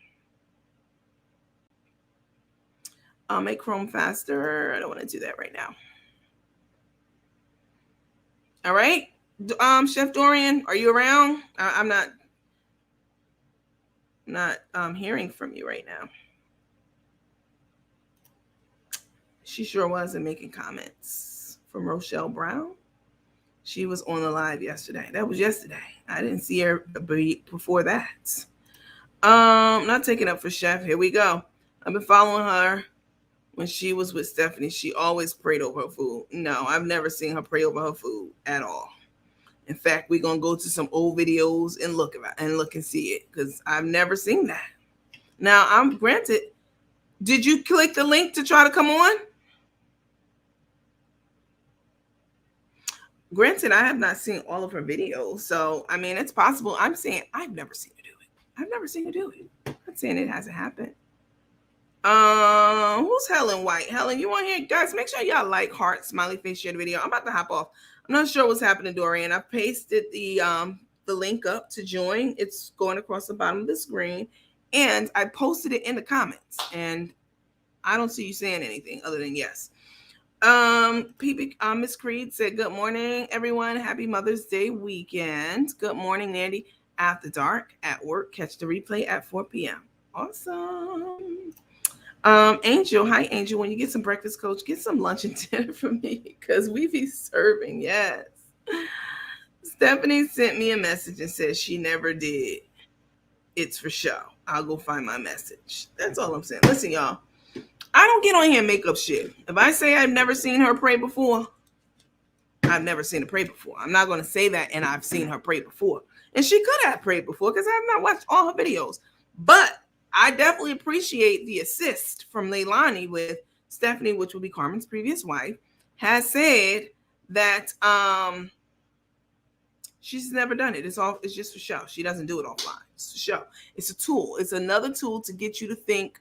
Speaker 1: I'll make Chrome faster. I don't want to do that right now. All right. Chef Dorian, are you around? I'm not hearing from you right now. She sure wasn't making comments. From Rochelle Brown. She was on the live yesterday. That was yesterday. I didn't see her before that. Not taking up for Chef. Here we go. I've been following her when she was with Stephanie. She always prayed over her food. No, I've never seen her pray over her food at all. In fact, we're gonna go to some old videos and look and see it, because I've never seen that. Now, I'm granted. Did you click the link to try to come on? Granted, I have not seen all of her videos, so I mean, it's possible. I'm saying I've never seen her do it. I've never seen her do it. I'm not saying it hasn't happened. Who's Helen White? Helen, you want here? Guys, make sure y'all like, heart, smiley face, share the video. I'm about to hop off. I'm not sure what's happening, Dorian. I pasted the link up to join. It's going across the bottom of the screen, and I posted it in the comments, and I don't see you saying anything other than yes. Miss Creed said, good morning, everyone. Happy Mother's Day weekend. Good morning, Nandy. After dark, at work. Catch the replay at 4 p.m. Awesome. Angel, hi, Angel. When you get some breakfast, coach, get some lunch and dinner for me, because we be serving. Yes. Stephanie sent me a message and said she never did. It's for show. I'll go find my message. That's all I'm saying. Listen, y'all. I don't get on here and make up shit. If I say I've never seen her pray before, I've never seen her pray before. I'm not going to say that and I've seen her pray before. And she could have prayed before, because I have not watched all her videos. But I definitely appreciate the assist from Leilani with Stephanie, which will be Carmen's previous wife, has said that she's never done it. It's just for show. She doesn't do it offline. It's a show. It's a tool. It's another tool to get you to think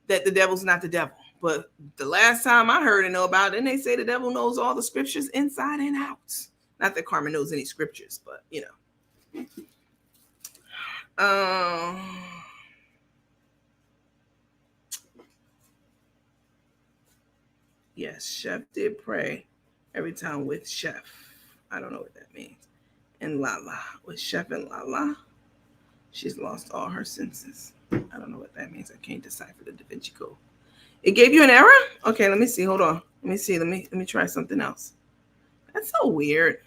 Speaker 1: that the devil's not the devil. But the last time I heard and know about it, and they say the devil knows all the scriptures inside and out. Not that Carmen knows any scriptures, but you know. Yes, Chef did pray every time with Chef. I don't know what that means. And Lala. With Chef and Lala, she's lost all her senses. I don't know what that means. I can't decipher the Da Vinci Code. It gave you an error? Okay, let me see. Hold on. Let me see. Let me try something else. That's so weird.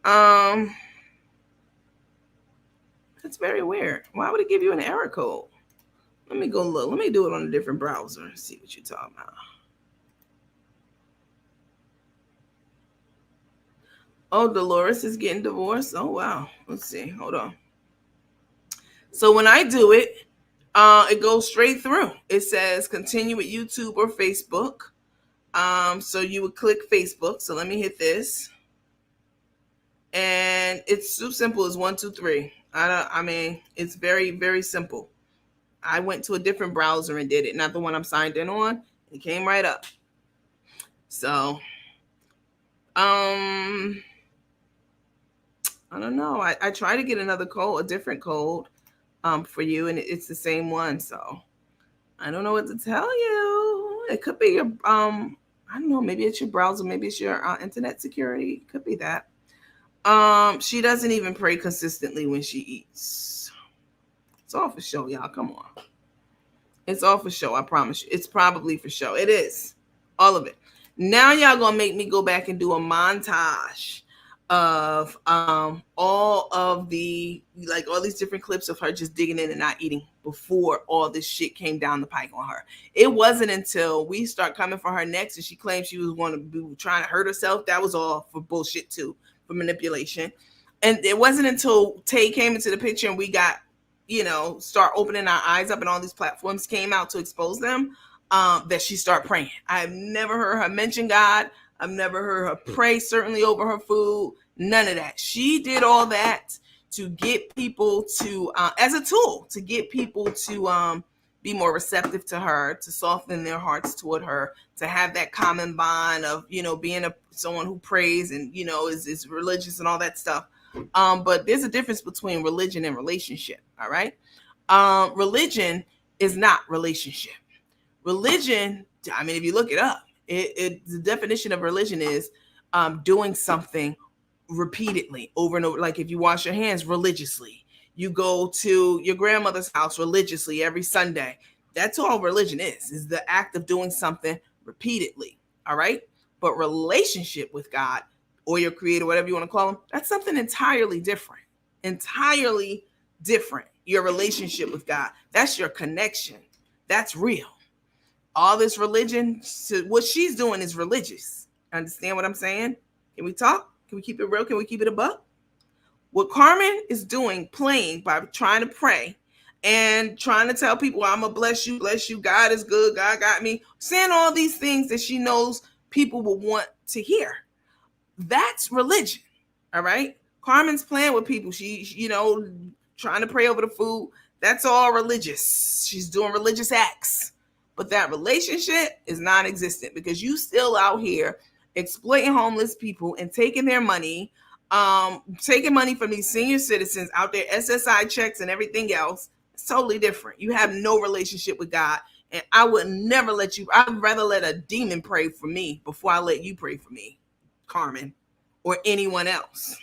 Speaker 1: That's very weird. Why would it give you an error code? Let me go look. Let me do it on a different browser and see what you're talking about. Oh, Dolores is getting divorced. Oh, wow. Let's see. Hold on. So when I do it, it goes straight through. It says continue with YouTube or Facebook. So you would click Facebook. So let me hit this. And it's so simple as 1, 2, 3. I mean, it's very, very simple. I went to a different browser and did it, not the one I'm signed in on. It came right up. So, I don't know. I try to get another code, a different code, for you, and it's the same one. So, I don't know what to tell you. It could be your, I don't know. Maybe it's your browser. Maybe it's your internet security. It could be that. She doesn't even pray consistently when she eats. It's all for show, y'all. Come on. It's all for show. I promise you. It's probably for show. It is. All of it. Now y'all gonna make me go back and do a montage of all of the, like, all these different clips of her just digging in and not eating before all this shit came down the pike on her. It wasn't until we start coming for her next and she claimed she was going to be trying to hurt herself. That was all for bullshit too, for manipulation. And it wasn't until Tay came into the picture and we got, start opening our eyes up and all these platforms came out to expose them, that she started praying. I've never heard her mention God. I've never heard her pray, certainly over her food. None of that. She did all that to get people to, as a tool, to get people to be more receptive to her, to soften their hearts toward her, to have that common bond of, being someone who prays and, is religious and all that stuff. But there's a difference between religion and relationship. All right. Religion is not relationship. Religion, I mean, if you look it up, the definition of religion is doing something repeatedly over and over. Like if you wash your hands religiously, you go to your grandmother's house religiously every Sunday. That's all religion is the act of doing something repeatedly. All right. But relationship with God or your creator, whatever you want to call him, that's something entirely different. Entirely different. Your relationship with God. That's your connection. That's real. All this religion, what she's doing is religious. Understand what I'm saying? Can we talk? Can we keep it real? Can we keep it a buck? What Carmen is doing, playing by trying to pray and trying to tell people, I'm going to bless you, God is good, God got me, saying all these things that she knows people will want to hear. That's religion. All right. Carmen's playing with people. She, trying to pray over the food. That's all religious. She's doing religious acts. But that relationship is non-existent because you still out here exploiting homeless people and taking their money, taking money from these senior citizens out there, SSI checks and everything else. It's totally different. You have no relationship with God. And I would never let you, I'd rather let a demon pray for me before I let you pray for me, Carmen, or anyone else.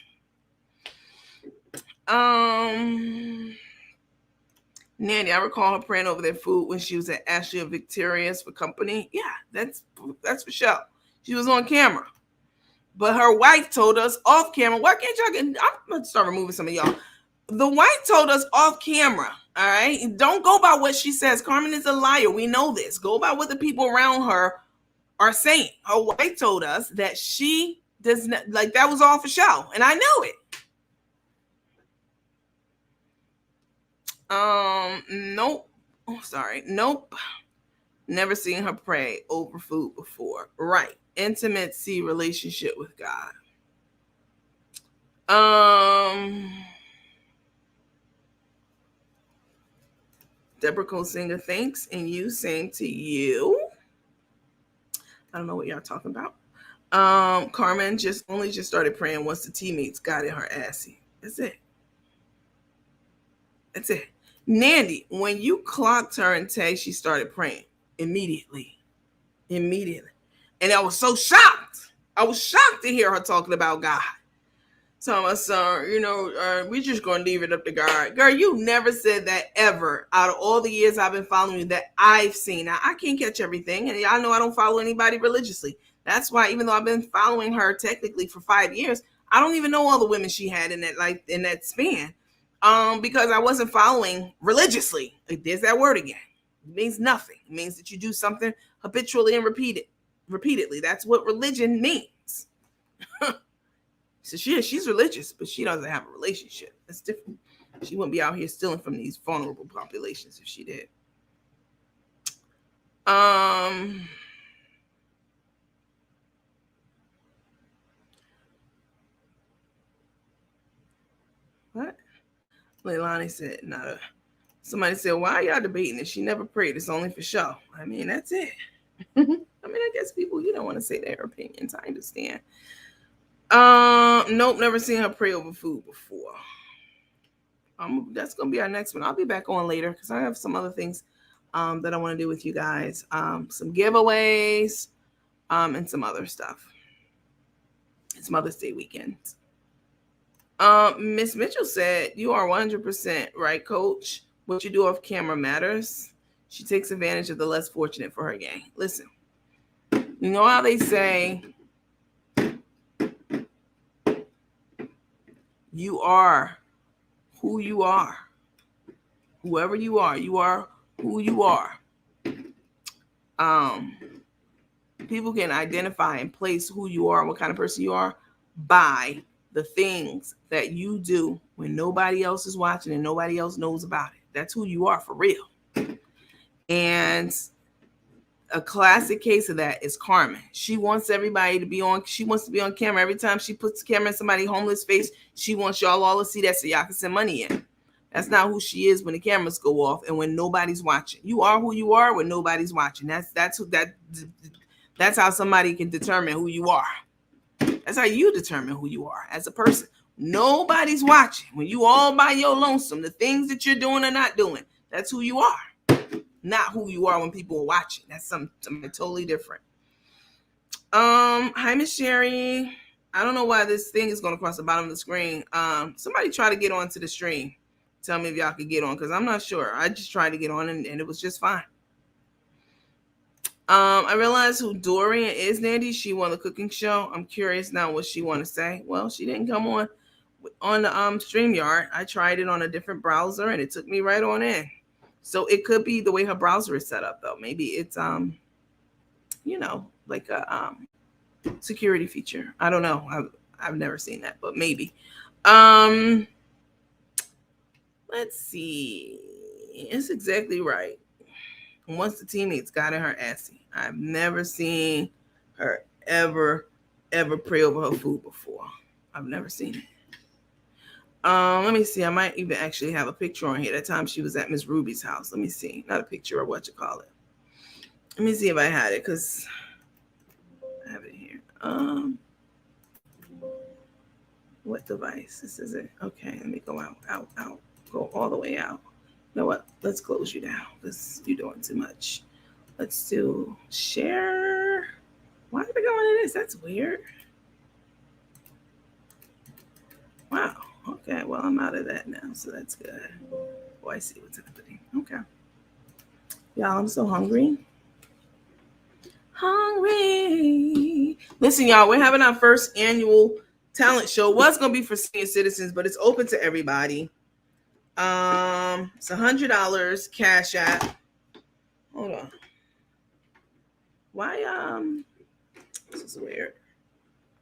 Speaker 1: Nanny, I recall her praying over their food when she was at Ashley and Victoria's for company. Yeah, that's for sure. She was on camera. But her wife told us off camera. Why can't y'all get, I'm going to start removing some of y'all. The wife told us off camera, all right? Don't go by what she says. Carmen is a liar. We know this. Go by what the people around her are saying. Her wife told us that she does not, like, that was all for show. And I know it. Nope. Oh, sorry. Nope. Never seen her pray over food before. Right. Intimacy relationship with God. Deborah Colsinger, thanks. And you, same to you. I don't know what y'all talking about. Carmen just started praying once the teammates got in her assy. That's it. That's it. Nandy, when you clocked her and Tay, she started praying immediately. And I was so shocked. I was shocked to hear her talking about God. So my son, we're just going to leave it up to God. Girl, you never said that ever out of all the years I've been following you that I've seen. Now, I can't catch everything, and y'all know I don't follow anybody religiously. That's why, even though I've been following her technically for 5 years, I don't even know all the women she had in that span, because I wasn't following religiously. Like, there's that word again. It means nothing. It means that you do something habitually and repeatedly. That's what religion means. So she's religious, but she doesn't have a relationship. That's different. She wouldn't be out here stealing from these vulnerable populations if she did. What? Leilani said, somebody said, why are y'all debating it? She never prayed. It's only for show. I mean, that's it. I guess people, you don't want to say their opinions. I understand. Nope, never seen her pray over food before. That's gonna be our next one. I'll be back on later because I have some other things that I want to do with you guys. Some giveaways, and some other stuff. It's Mother's Day weekend. Miss Mitchell said, you are 100% right, Coach. What you do off camera matters. She takes advantage of the less fortunate for her gain. Listen, you know how they say, you are who you are. Whoever you are who you are. People can identify and place who you are, what kind of person you are, by the things that you do when nobody else is watching and nobody else knows about it. That's who you are for real. And a classic case of that is Carmen. She wants everybody to be on. She wants to be on camera. Every time she puts the camera in somebody's homeless face, she wants y'all all to see that so y'all can send money in. That's not who she is when the cameras go off and when nobody's watching. You are who you are when nobody's watching. That's how somebody can determine who you are. That's how you determine who you are as a person. Nobody's watching. When you all by your lonesome, the things that you're doing or not doing, that's who you are. Not who you are when people are watching. That's something totally different. Hi, Miss Sherry. I don't know why this thing is going across the bottom of the screen. Somebody try to get onto the stream. Tell me if y'all could get on, because I'm not sure. I just tried to get on and it was just fine. I realized who Dorian is, Nandy. She won the cooking show. I'm curious now what she want to say. Well, she didn't come on the StreamYard. I tried it on a different browser and it took me right on in. So it could be the way her browser is set up, though. Maybe it's like a security feature. I don't know. I've never seen that, but maybe. Let's see. It's exactly right. Once the teammates got in her assy, I've never seen her ever pray over her food before. I've never seen it. Let me see. I might even actually have a picture on here. That time she was at Miss Ruby's house. Let me see. Not a picture of what you call it. Let me see if I had it because I have it here. What device? This is it. Okay, let me go out. Go all the way out. You know what? Let's close you down because you're doing too much. Let's do share. Why did I go into this? That's weird. Wow. Okay. Well, I'm out of that now, so that's good. Oh, I see what's happening. Okay. Y'all, I'm so hungry. Listen, y'all, we're having our first annual talent show. Was going to be for senior citizens, but it's open to everybody. It's $100 Cash App. Hold on. Why, this is weird.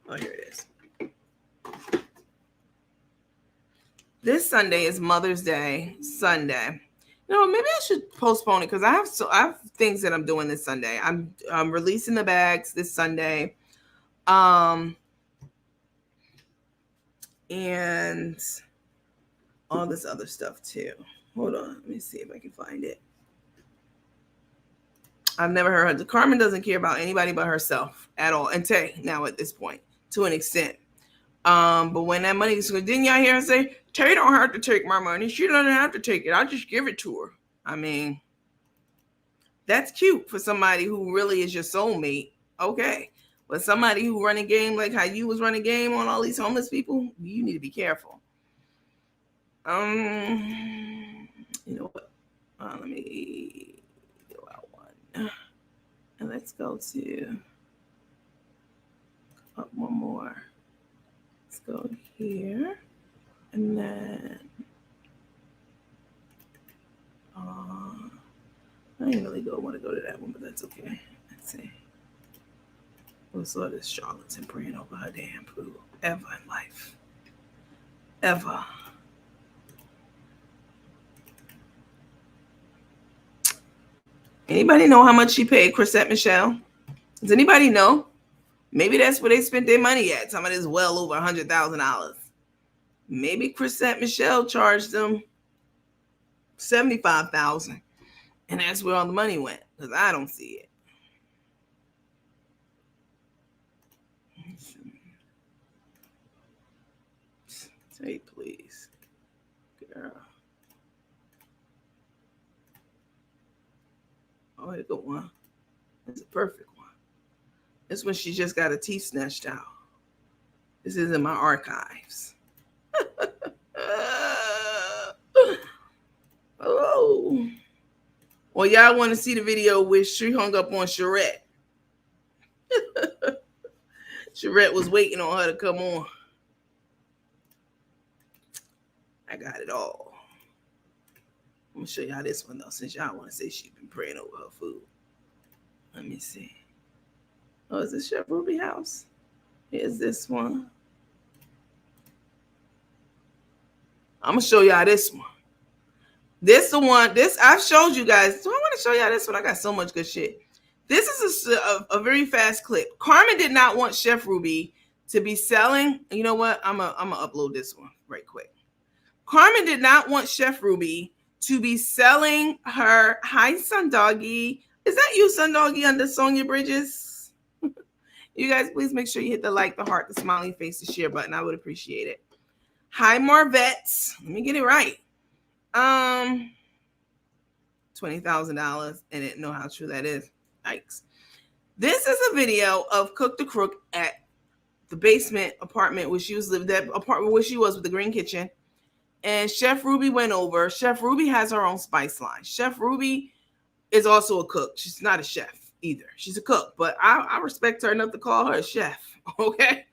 Speaker 1: Oh, here it is. This Sunday is Mother's Day Sunday. No, maybe I should postpone it because I have things that I'm doing this Sunday. I'm releasing the bags this Sunday. And all this other stuff too. Hold on. Let me see if I can find it. I've never heard her. Carmen doesn't care about anybody but herself at all. And Tay now at this point to an extent. But when that money is, didn't y'all hear her say, Tay don't have to take my money. She doesn't have to take it. I just give it to her. I mean, that's cute for somebody who really is your soulmate. Okay. But somebody who run a game like how you was running a game on all these homeless people, you need to be careful. You know what? Let me go out one. And let's go to up one more. Let's go here. And then I didn't really want to go to that one, but that's okay. Let's see. What's all this charlatan praying over her damn poo ever in life? Ever. Anybody know how much she paid Chrisette Michelle? Does anybody know? Maybe that's where they spent their money at. Some of this well over $100,000. Maybe Chrisette Michelle charged them $75,000, and that's where all the money went. Because I don't see it. Say please, girl. Oh, here go one. It's a perfect one. This one she just got her teeth snatched out. This is in my archives. Oh. Well, y'all want to see the video where she hung up on Sherette. Sherette was waiting on her to come on. I got it all. I'm going to show y'all this one, though, since y'all want to say she's been praying over her food. Let me see. Oh, is this Chef Ruby house? Here's this one. I'm going to show y'all this one. This the one. This I've showed you guys. So I want to show y'all this one. I got so much good shit. This is a very fast clip. Carmen did not want Chef Ruby to be selling. You know what? I'm gonna upload this one right quick. Carmen did not want Chef Ruby to be selling her. Hi, Sun Doggy. Is that you, Sun Doggy, under Sonia Bridges? You guys, please make sure you hit the like, the heart, the smiling face, the share button. I would appreciate it. Hi, Marvette. Let me get it right. $20,000, and didn't know how true that is. Yikes. This is a video of Cook the Crook at the basement apartment where she was living, that apartment where she was with the green kitchen. And Chef Ruby went over. Chef Ruby has her own spice line. Chef Ruby is also a cook. She's not a chef either. She's a cook, but I respect her enough to call her a chef. Okay.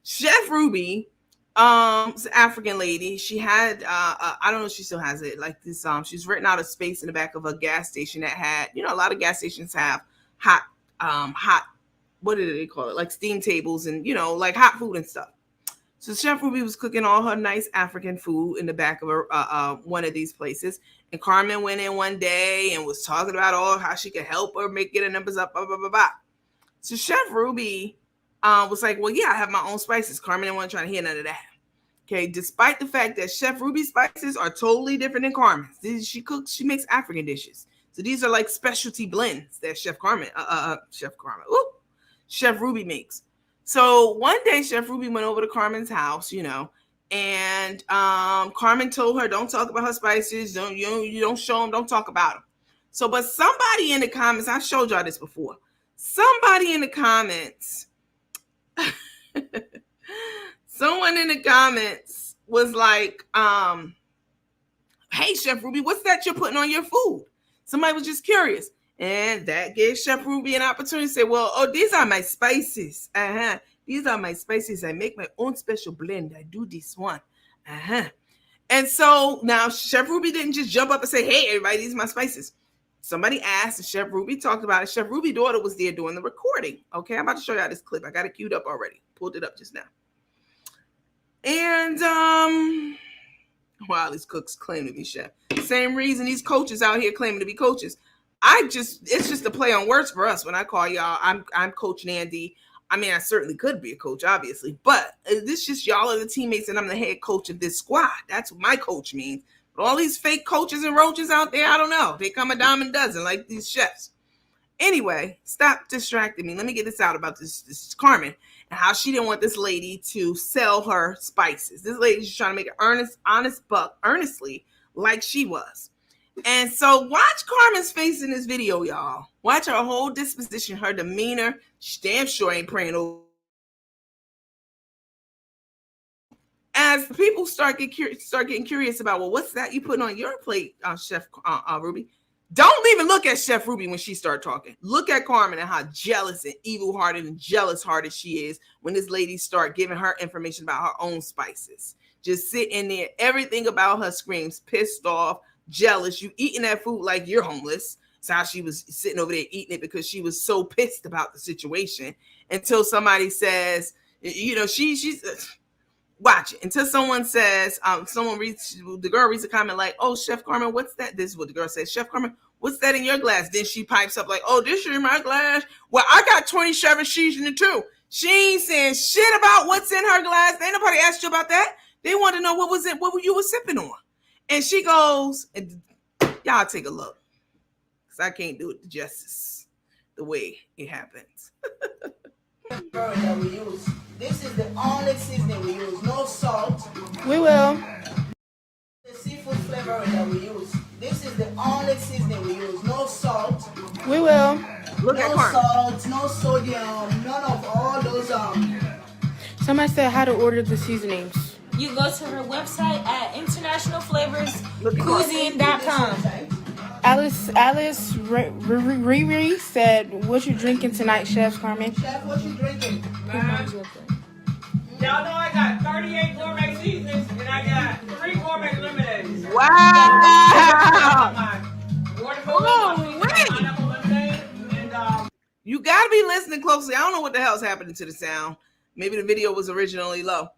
Speaker 1: Chef Ruby, it's an African lady. She had, I don't know if she still has it, like this, she's written out a space in the back of a gas station that had, you know, a lot of gas stations have hot, what did they call it? Like steam tables and, you know, like hot food and stuff. So Chef Ruby was cooking all her nice African food in the back of her, one of these places. And Carmen went in one day and was talking about how she could help her get her numbers up, blah, blah, blah, blah. So Chef Ruby was like, well, yeah, I have my own spices. Carmen didn't want to try to hear none of that. Okay, despite the fact that Chef Ruby's spices are totally different than Carmen's. She makes African dishes. So these are like specialty blends that Chef Ruby makes. So one day Chef Ruby went over to Carmen's house, you know, and Carmen told her, don't talk about her spices. You don't show them. Don't talk about them. So, but somebody in the comments, I've showed y'all this before. Somebody in the comments, someone in the comments was like, hey, Chef Ruby, what's that you're putting on your food? Somebody was just curious. And that gave Chef Ruby an opportunity to say, well, these are my spices. These are my spices. I make my own special blend. I do this one. And so now Chef Ruby didn't just jump up and say, hey, everybody, these are my spices. Somebody asked, and Chef Ruby talked about it. Chef Ruby's daughter was there doing the recording. Okay, I'm about to show y'all this clip. I got it queued up already. Pulled it up just now. And wow, these cooks claim to be chef. Same reason these coaches out here claiming to be coaches. It's just a play on words for us when I call y'all. I'm Coach Nandy. I mean, I certainly could be a coach, obviously, but this just y'all are the teammates and I'm the head coach of this squad. That's what my coach means. But all these fake coaches and roaches out there, I don't know. They come a dime a dozen like these chefs. Anyway, stop distracting me. Let me get this out about this Carmen and how she didn't want this lady to sell her spices. This lady's just trying to make an honest buck, earnestly, like she was. And so watch Carmen's face in this video, y'all. Watch her whole disposition, her demeanor. She damn sure ain't praying over. As people start getting curious about, well, what's that you putting on your plate, Chef Ruby? Don't even look at Chef Ruby when she start talking. Look at Carmen and how jealous and evil-hearted and jealous-hearted she is when this lady start giving her information about her own spices. Just sitting there, everything about her screams pissed off, jealous. You eating that food like you're homeless. That's how she was sitting over there eating it because she was so pissed about the situation. Until somebody says, you know, she's watch it. Until someone says, the girl reads a comment like, "Oh, Chef Carmen, what's that?" This is what the girl says. "Chef Carmen, what's that in your glass?" Then she pipes up like, "Oh, this is in my glass. Well, I got 27 seasoning too." She ain't saying shit about what's in her glass. Ain't nobody asked you about that. They want to know what was it, what you were sipping on. And she goes, and y'all take a look, because I can't do it justice the way it happens.
Speaker 12: That we use. This is the only seasoning we use. No salt.
Speaker 2: We will.
Speaker 12: The seafood flavoring that we use. This is the only seasoning we use. No salt.
Speaker 2: We will.
Speaker 1: Look
Speaker 12: no
Speaker 1: at Carmen.
Speaker 12: salt, no sodium, none of all those
Speaker 2: Somebody said how to order the seasonings.
Speaker 7: You go to her website at internationalflavorscuisine.com.
Speaker 2: Alice Riri said, "What you drinking tonight, Chef Carmen?"
Speaker 12: Chef, what you drinking?
Speaker 13: Y'all know I got 38 gourmet seasonings and I got 3 gourmet lemonades.
Speaker 1: Wow!
Speaker 13: Watermelon, pineapple lemonade, and
Speaker 1: you gotta be listening closely. I don't know what the hell's happening to the sound. Maybe the video was originally low.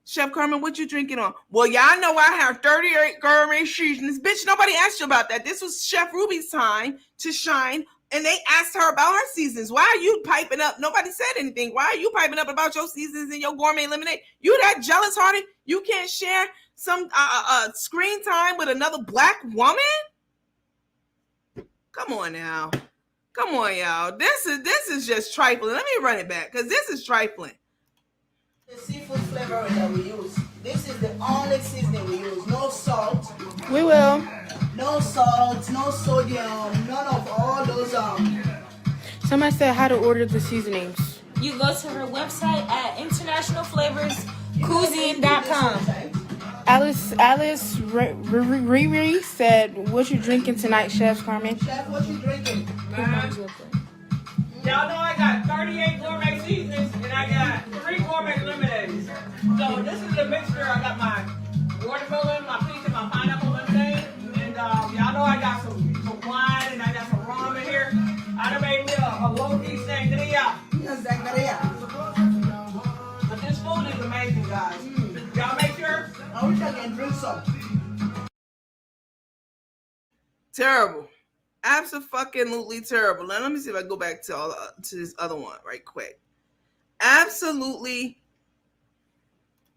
Speaker 1: Chef Carmen, what you drinking on? Well, y'all know I have 38 gourmet seasonings. Bitch, nobody asked you about that. This was Chef Ruby's time to shine, and they asked her about her seasons. Why are you piping up? Nobody said anything. Why are you piping up about your seasons and your gourmet lemonade? You that jealous-hearted? You can't share some screen time with another black woman? Come on now. Come on, y'all. This is just trifling. Let me run it back, because this is trifling.
Speaker 12: The seafood flavoring that we use. This is the only seasoning we use. No salt.
Speaker 2: We will.
Speaker 12: No salt, no sodium, none of all those
Speaker 2: Somebody said how to order the seasonings.
Speaker 7: You go to her website at internationalflavorscuisine.com.
Speaker 2: Alice Riri said, "What you drinking tonight, Chef Carmen?"
Speaker 12: Chef, what you drinking?
Speaker 13: y'all know I got 38 gourmet seasonings and I got 3 gourmet lemonades. So this is the mixture. I got my watermelon, my peach, and my pineapple lemonade. And y'all know I got some wine and I got some rum in here. I done made me a low-key sangria. But this food is amazing, guys. Y'all make sure?
Speaker 12: I wish I can drink some.
Speaker 1: Terrible. Absolutely terrible. Now let me see if I go back to this other one right quick. Absolutely.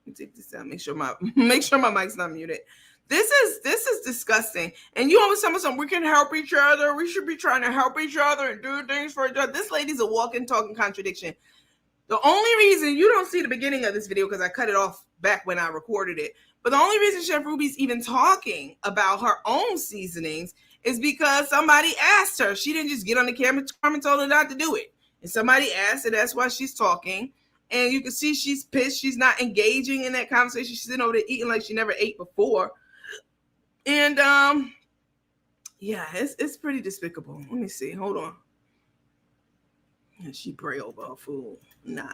Speaker 1: Let me take this down. Make sure my mic's not muted. This is disgusting. And you always tell me something. We can help each other. We should be trying to help each other and do things for each other. This lady's a walking, talking contradiction. The only reason you don't see the beginning of this video, because I cut it off back when I recorded it, but the only reason Chef Ruby's even talking about her own seasonings is because somebody asked her. She didn't just get on the camera. Carmen told her not to do it. And somebody asked, and that's why she's talking. And you can see she's pissed. She's not engaging in that conversation. She's sitting over there eating like she never ate before. And yeah, it's pretty despicable. Let me see. Hold on. She pray over her food. Nah.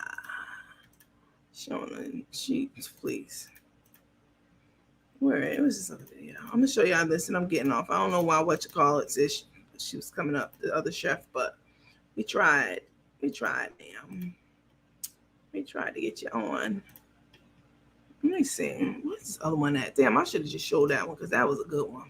Speaker 1: Showing sheets, please. Where was this other video? I'm gonna show y'all this, and I'm getting off. I don't know why says she was coming up, the other chef, but we tried, ma'am. We tried to get you on. Let me see. What's this other one at? Damn, I should have just showed that one because that was a good one.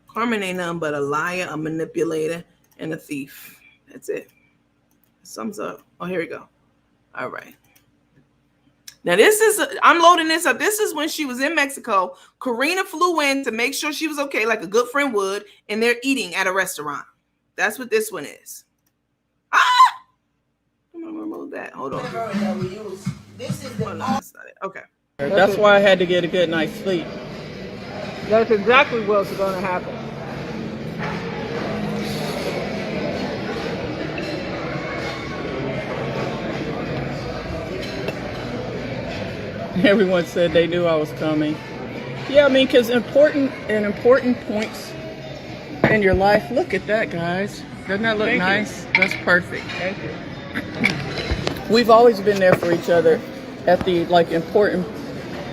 Speaker 1: Carmen ain't nothing but a liar, a manipulator, and a thief. That's it. Sums up. Oh, here we go. All right. Now this is, I'm loading this up. This is when she was in Mexico. Karina flew in to make sure she was okay, like a good friend would, and they're eating at a restaurant. That's what this one is. I'm gonna remove that. Hold on.
Speaker 12: That we use. This is the
Speaker 1: That's not it. Okay.
Speaker 2: That's why I had to get a good night's sleep. That's exactly what's going to happen. Everyone said they knew I was coming. Yeah, I mean, because important points in your life. Look at that, guys. Doesn't that look nice? That's perfect. Thank you. We've always been there for each other at the important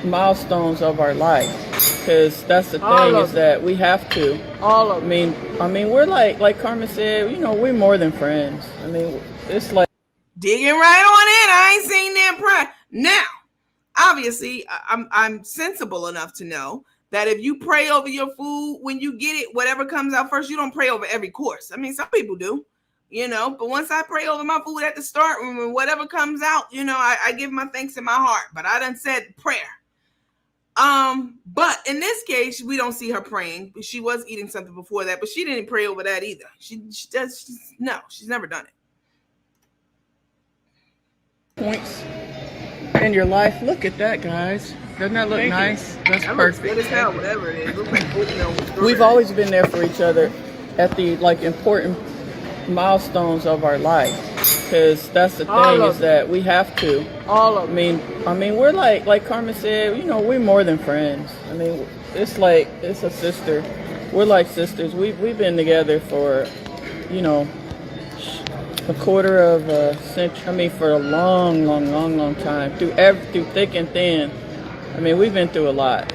Speaker 2: milestones of our life, because that's the thing is that we have to. All of them. I mean, we're like Carmen said, you know, we're more than friends. I mean, it's like
Speaker 1: digging right on in. I ain't seen that prayer. Now, obviously, I'm sensible enough to know that if you pray over your food when you get it, whatever comes out first, you don't pray over every course. I mean, some people do, you know, but once I pray over my food at the start, whatever comes out, you know, I give my thanks in my heart, but I done said prayer. But in this case, we don't see her praying. She was eating something before that, but she didn't pray over that either. She's never done it.
Speaker 2: Points in your life. Look at that, guys. Doesn't that look nice? That's perfect.
Speaker 1: Good as hell, whatever it is. Looks like, you know,
Speaker 2: we've always been there for each other at the important milestones of our life, because that's the thing is that we have to. All of them. I mean, we're like Carmen said, you know, we're more than friends. I mean, it's like it's a sister. We're like sisters. We've been together for, you know, a quarter of a century. I mean, for a long time, through thick and thin. I mean, we've been through a lot.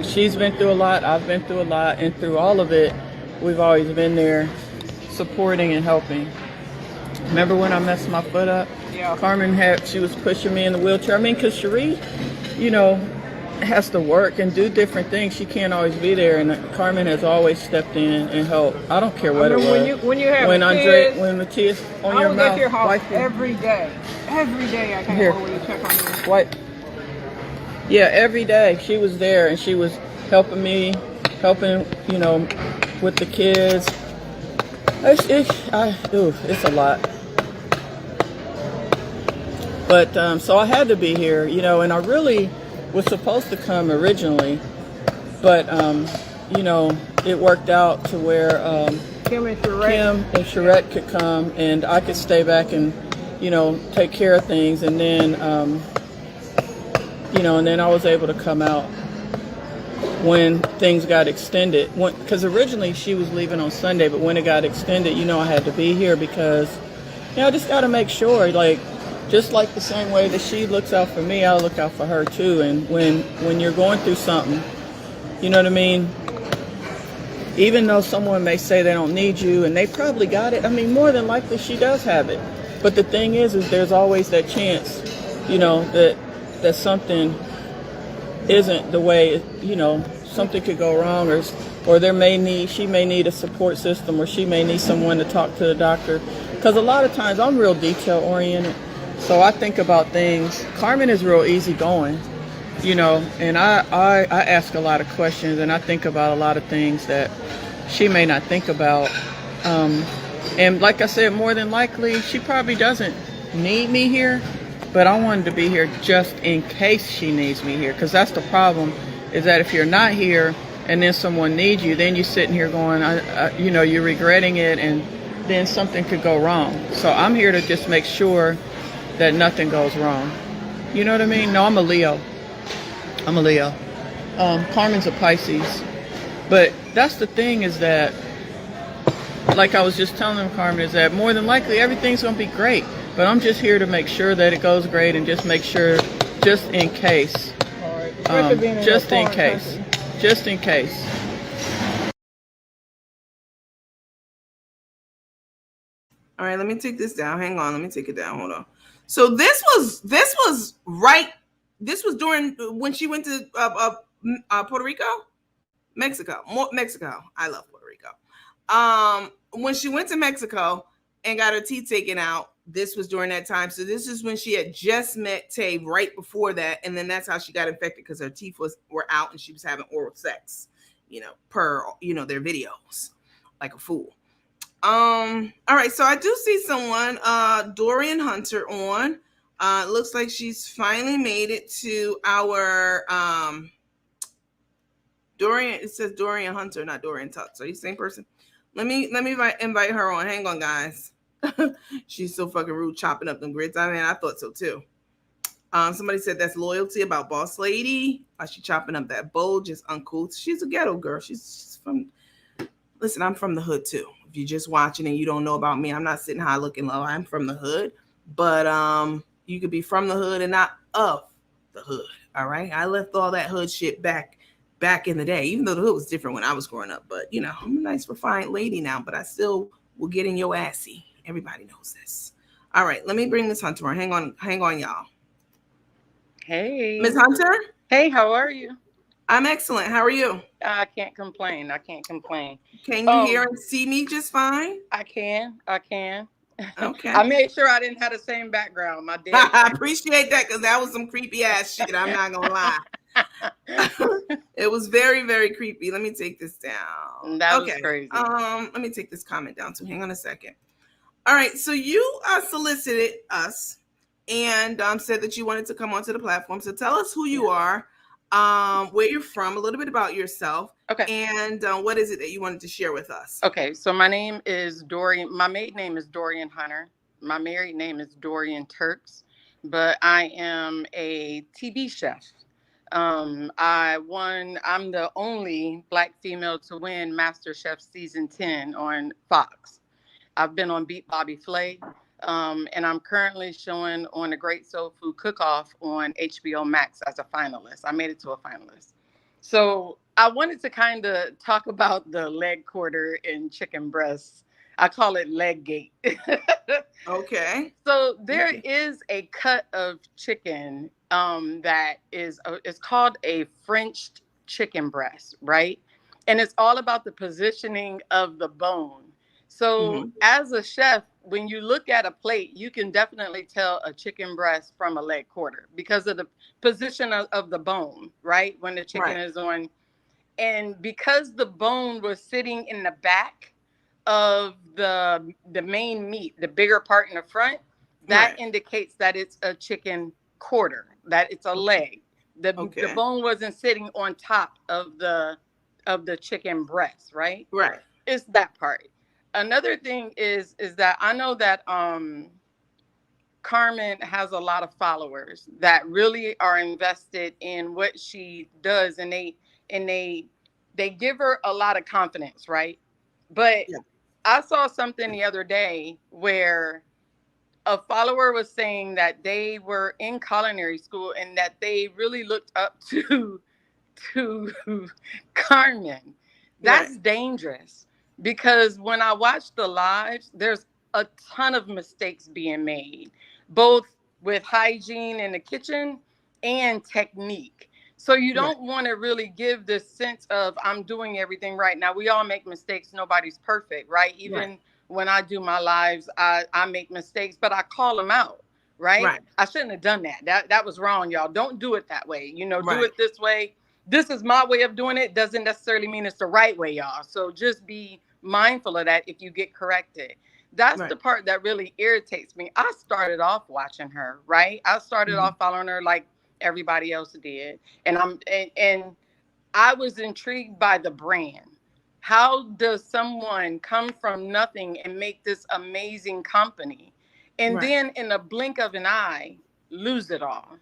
Speaker 2: She's been through a lot. I've been through a lot, and through all of it, we've always been there, supporting and helping. Remember when I messed my foot up? Yeah. Carmen she was pushing me in the wheelchair. I mean, because Cherie, you know, has to work and do different things. She can't always be there, and Carmen has always stepped in and helped. I don't care what it was. When you have kids, when Matthias on your mouth. I was at your house every day. Every day I came over to check on you. What? Yeah, every day she was there, and she was helping me, you know, with the kids. It's a lot. But so I had to be here, you know, and I really was supposed to come originally, but you know, it worked out to where Kim and Charette could come, and I could stay back and, you know, take care of things, and then you know, and then I was able to come out when things got extended. Because originally she was leaving on Sunday, but when it got extended, you know, I had to be here because, you know, I just got to make sure, like, just like the same way that she looks out for me, I'll look out for her too. And when you're going through something, you know what I mean? Even though someone may say they don't need you, and they probably got it, I mean, more than likely she does have it. But the thing is there's always that chance, you know, that something isn't the way, you know, something could go wrong, or she may need a support system, or she may need someone to talk to the doctor. Because a lot of times I'm real detail oriented, so I think about things. Carmen is real easygoing, you know, and I ask a lot of questions, and I think about a lot of things that she may not think about. And like I said, more than likely she probably doesn't need me here, but I wanted to be here just in case she needs me here, because that's the problem, is that if you're not here and then someone needs you, then you're sitting here going, you know, you're regretting it, and then something could go wrong. So I'm here to just make sure that nothing goes wrong. You know what I mean? No, I'm a Leo. Carmen's a Pisces. But that's the thing, is that, like I was just telling them, Carmen, is that more than likely everything's going to be great. But I'm just here to make sure that it goes great, and just make sure, just in case. Just in case. Just in case.
Speaker 1: All right, let me take this down. Hang on, let me take it down. Hold on. So this was during when she went to Puerto Rico, Mexico. I love Puerto Rico. When she went to Mexico and got her teeth taken out, this was during that time. So this is when she had just met Tay right before that. And then that's how she got infected, because her teeth were out and she was having oral sex, per, their videos, like a fool. All right. So I do see someone, Dorian Hunter on. Looks like she's finally made it to our, Dorian. It says Dorian Hunter, not Dorian Tux. Are you the same person? Let me invite her on. Hang on, guys. She's so fucking rude, chopping up them grits. I mean, I thought so too. Somebody said that's loyalty about Boss Lady. She chopping up that bowl, just uncool. She's a ghetto girl. She's from. Listen, I'm from the hood too. If you're just watching and you don't know about me, I'm not sitting high looking low. I'm from the hood, but you could be from the hood and not of the hood. All right, I left all that hood shit back in the day, even though the hood was different when I was growing up. But I'm a nice refined lady now, but I still will get in your assy. Everybody knows this. All right, let me bring Miss Hunter on. Hang on, y'all.
Speaker 14: Hey.
Speaker 1: Miss Hunter?
Speaker 14: Hey, how are you?
Speaker 1: I'm excellent. How are you?
Speaker 14: I can't complain.
Speaker 1: Can you hear and see me just fine?
Speaker 14: I can.
Speaker 1: Okay.
Speaker 14: I made sure I didn't have the same background. My dad.
Speaker 1: I appreciate that, because that was some creepy ass shit. I'm not going to lie. It was very, very creepy. Let me take this down.
Speaker 14: That was crazy.
Speaker 1: Let me take this comment down too. Hang on a second. All right. So you solicited us and said that you wanted to come onto the platform. So tell us who you are, where you're from, a little bit about yourself.
Speaker 14: Okay.
Speaker 1: And what is it that you wanted to share with us?
Speaker 14: Okay. So my name is Dorian. My maiden name is Dorian Hunter. My married name is Dorian Turks, but I am a TV chef. I'm the only Black female to win MasterChef season 10 on Fox. I've been on Beat Bobby Flay, and I'm currently showing on the Great Soul Food Cook-Off on HBO Max as a finalist. I made it to a finalist. So I wanted to kind of talk about the leg quarter and chicken breasts. I call it leg gate.
Speaker 1: Okay.
Speaker 14: So there is a cut of chicken that is it's called a French chicken breast, right? And it's all about the positioning of the bone. So as a chef, when you look at a plate, you can definitely tell a chicken breast from a leg quarter because of the position of the bone, right? When the chicken is on. And because the bone was sitting in the back of the main meat, the bigger part in the front, that indicates that it's a chicken quarter, that it's a leg. The bone wasn't sitting on top of the chicken breast, right?
Speaker 1: Right.
Speaker 14: It's that part. Another thing is that I know that Carmen has a lot of followers that really are invested in what she does, and they give her a lot of confidence, right? But I saw something the other day where a follower was saying that they were in culinary school and that they really looked up to Carmen. That's dangerous, because when I watch the lives, there's a ton of mistakes being made, both with hygiene in the kitchen and technique. So you don't want to really give this sense of I'm doing everything right. Now, we all make mistakes. Nobody's perfect, right? Even when I do my lives, I make mistakes, but I call them out, right? I shouldn't have done that. That was wrong, y'all. Don't do it that way. Do it this way. This is my way of doing it. Doesn't necessarily mean it's the right way, y'all. So just be mindful of that if you get corrected. That's the part that really irritates me. I started off watching her, right? I started off following her like everybody else did. And I was intrigued by the brand. How does someone come from nothing and make this amazing company? And then in a blink of an eye, lose it all.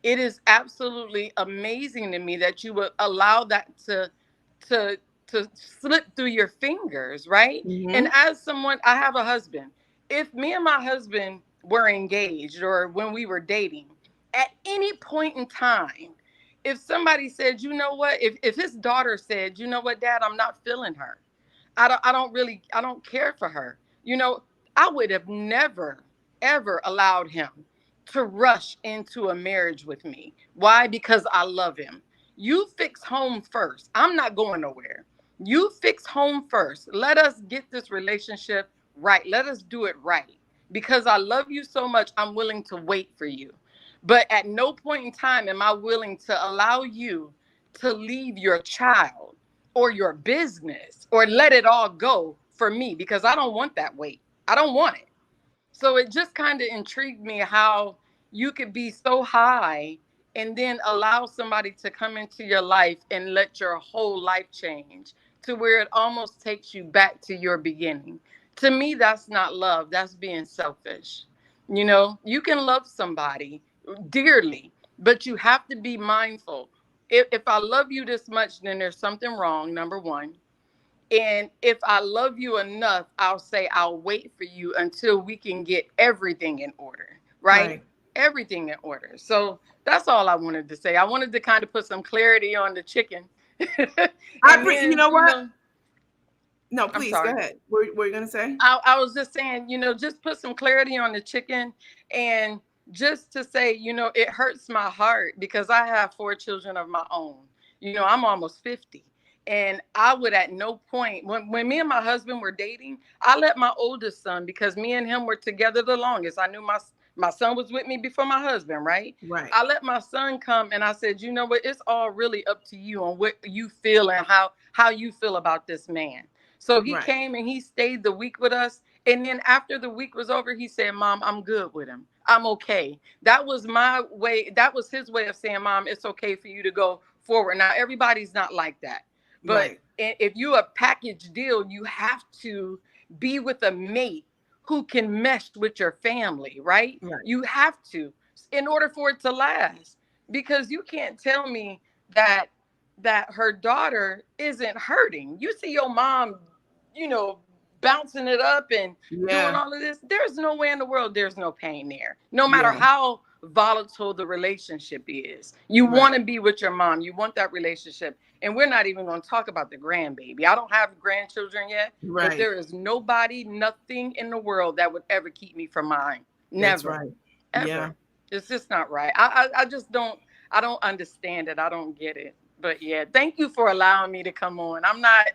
Speaker 14: It is absolutely amazing to me that you would allow that to slip through your fingers, right? And as someone, I have a husband. If me and my husband were engaged or when we were dating, at any point in time, if somebody said, you know what, if his daughter said, you know what, Dad, I'm not feeling her. I don't care for her. I would have never, ever allowed him to rush into a marriage with me. Why? Because I love him. You fix home first. I'm not going nowhere. You fix home first. Let us get this relationship right. Let us do it right. Because I love you so much, I'm willing to wait for you. But at no point in time am I willing to allow you to leave your child or your business or let it all go for me, because I don't want that weight. I don't want it. So it just kind of intrigued me how you could be so high and then allow somebody to come into your life and let your whole life change to where it almost takes you back to your beginning. To me, that's not love. That's being selfish. You know, you can love somebody dearly, but you have to be mindful. If I love you this much, then there's something wrong, number one. And if I love you enough, I'll say I'll wait for you until we can get everything in order, right? Everything in order. So that's all I wanted to say. I wanted to kind of put some clarity on the chicken.
Speaker 1: You know what? No,
Speaker 14: I'm
Speaker 1: please go
Speaker 14: sorry.
Speaker 1: ahead. What were you gonna say?
Speaker 14: I was just saying, you know, just put some clarity on the chicken, and just to say, you know, it hurts my heart because I have 4 children of my own. You know, I'm almost 50. And I would at no point, when me and my husband were dating, I let my oldest son, because me and him were together the longest. I knew my son was with me before my husband, right?
Speaker 1: Right.
Speaker 14: I let my son come and I said, you know what, it's all really up to you on what you feel and how you feel about this man. So he came and he stayed the week with us. And then after the week was over, he said, Mom, I'm good with him. I'm okay. That was my way. That was his way of saying, Mom, it's okay for you to go forward. Now, everybody's not like that. But if you a package deal, you have to be with a mate who can mesh with your family, right? You have to, in order for it to last. Because you can't tell me that her daughter isn't hurting. You see your mom, you know, bouncing it up and doing all of this. There's no way in the world there's no pain there. No matter how volatile the relationship is. You want to be with your mom. You want that relationship. And we're not even going to talk about the grandbaby. I don't have grandchildren yet, but there is nobody, nothing in the world that would ever keep me from mine. Never.
Speaker 1: That's right.
Speaker 14: Ever.
Speaker 1: Yeah.
Speaker 14: It's just not right. I just don't, I don't understand it. I don't get it. But yeah, thank you for allowing me to come on. I'm not,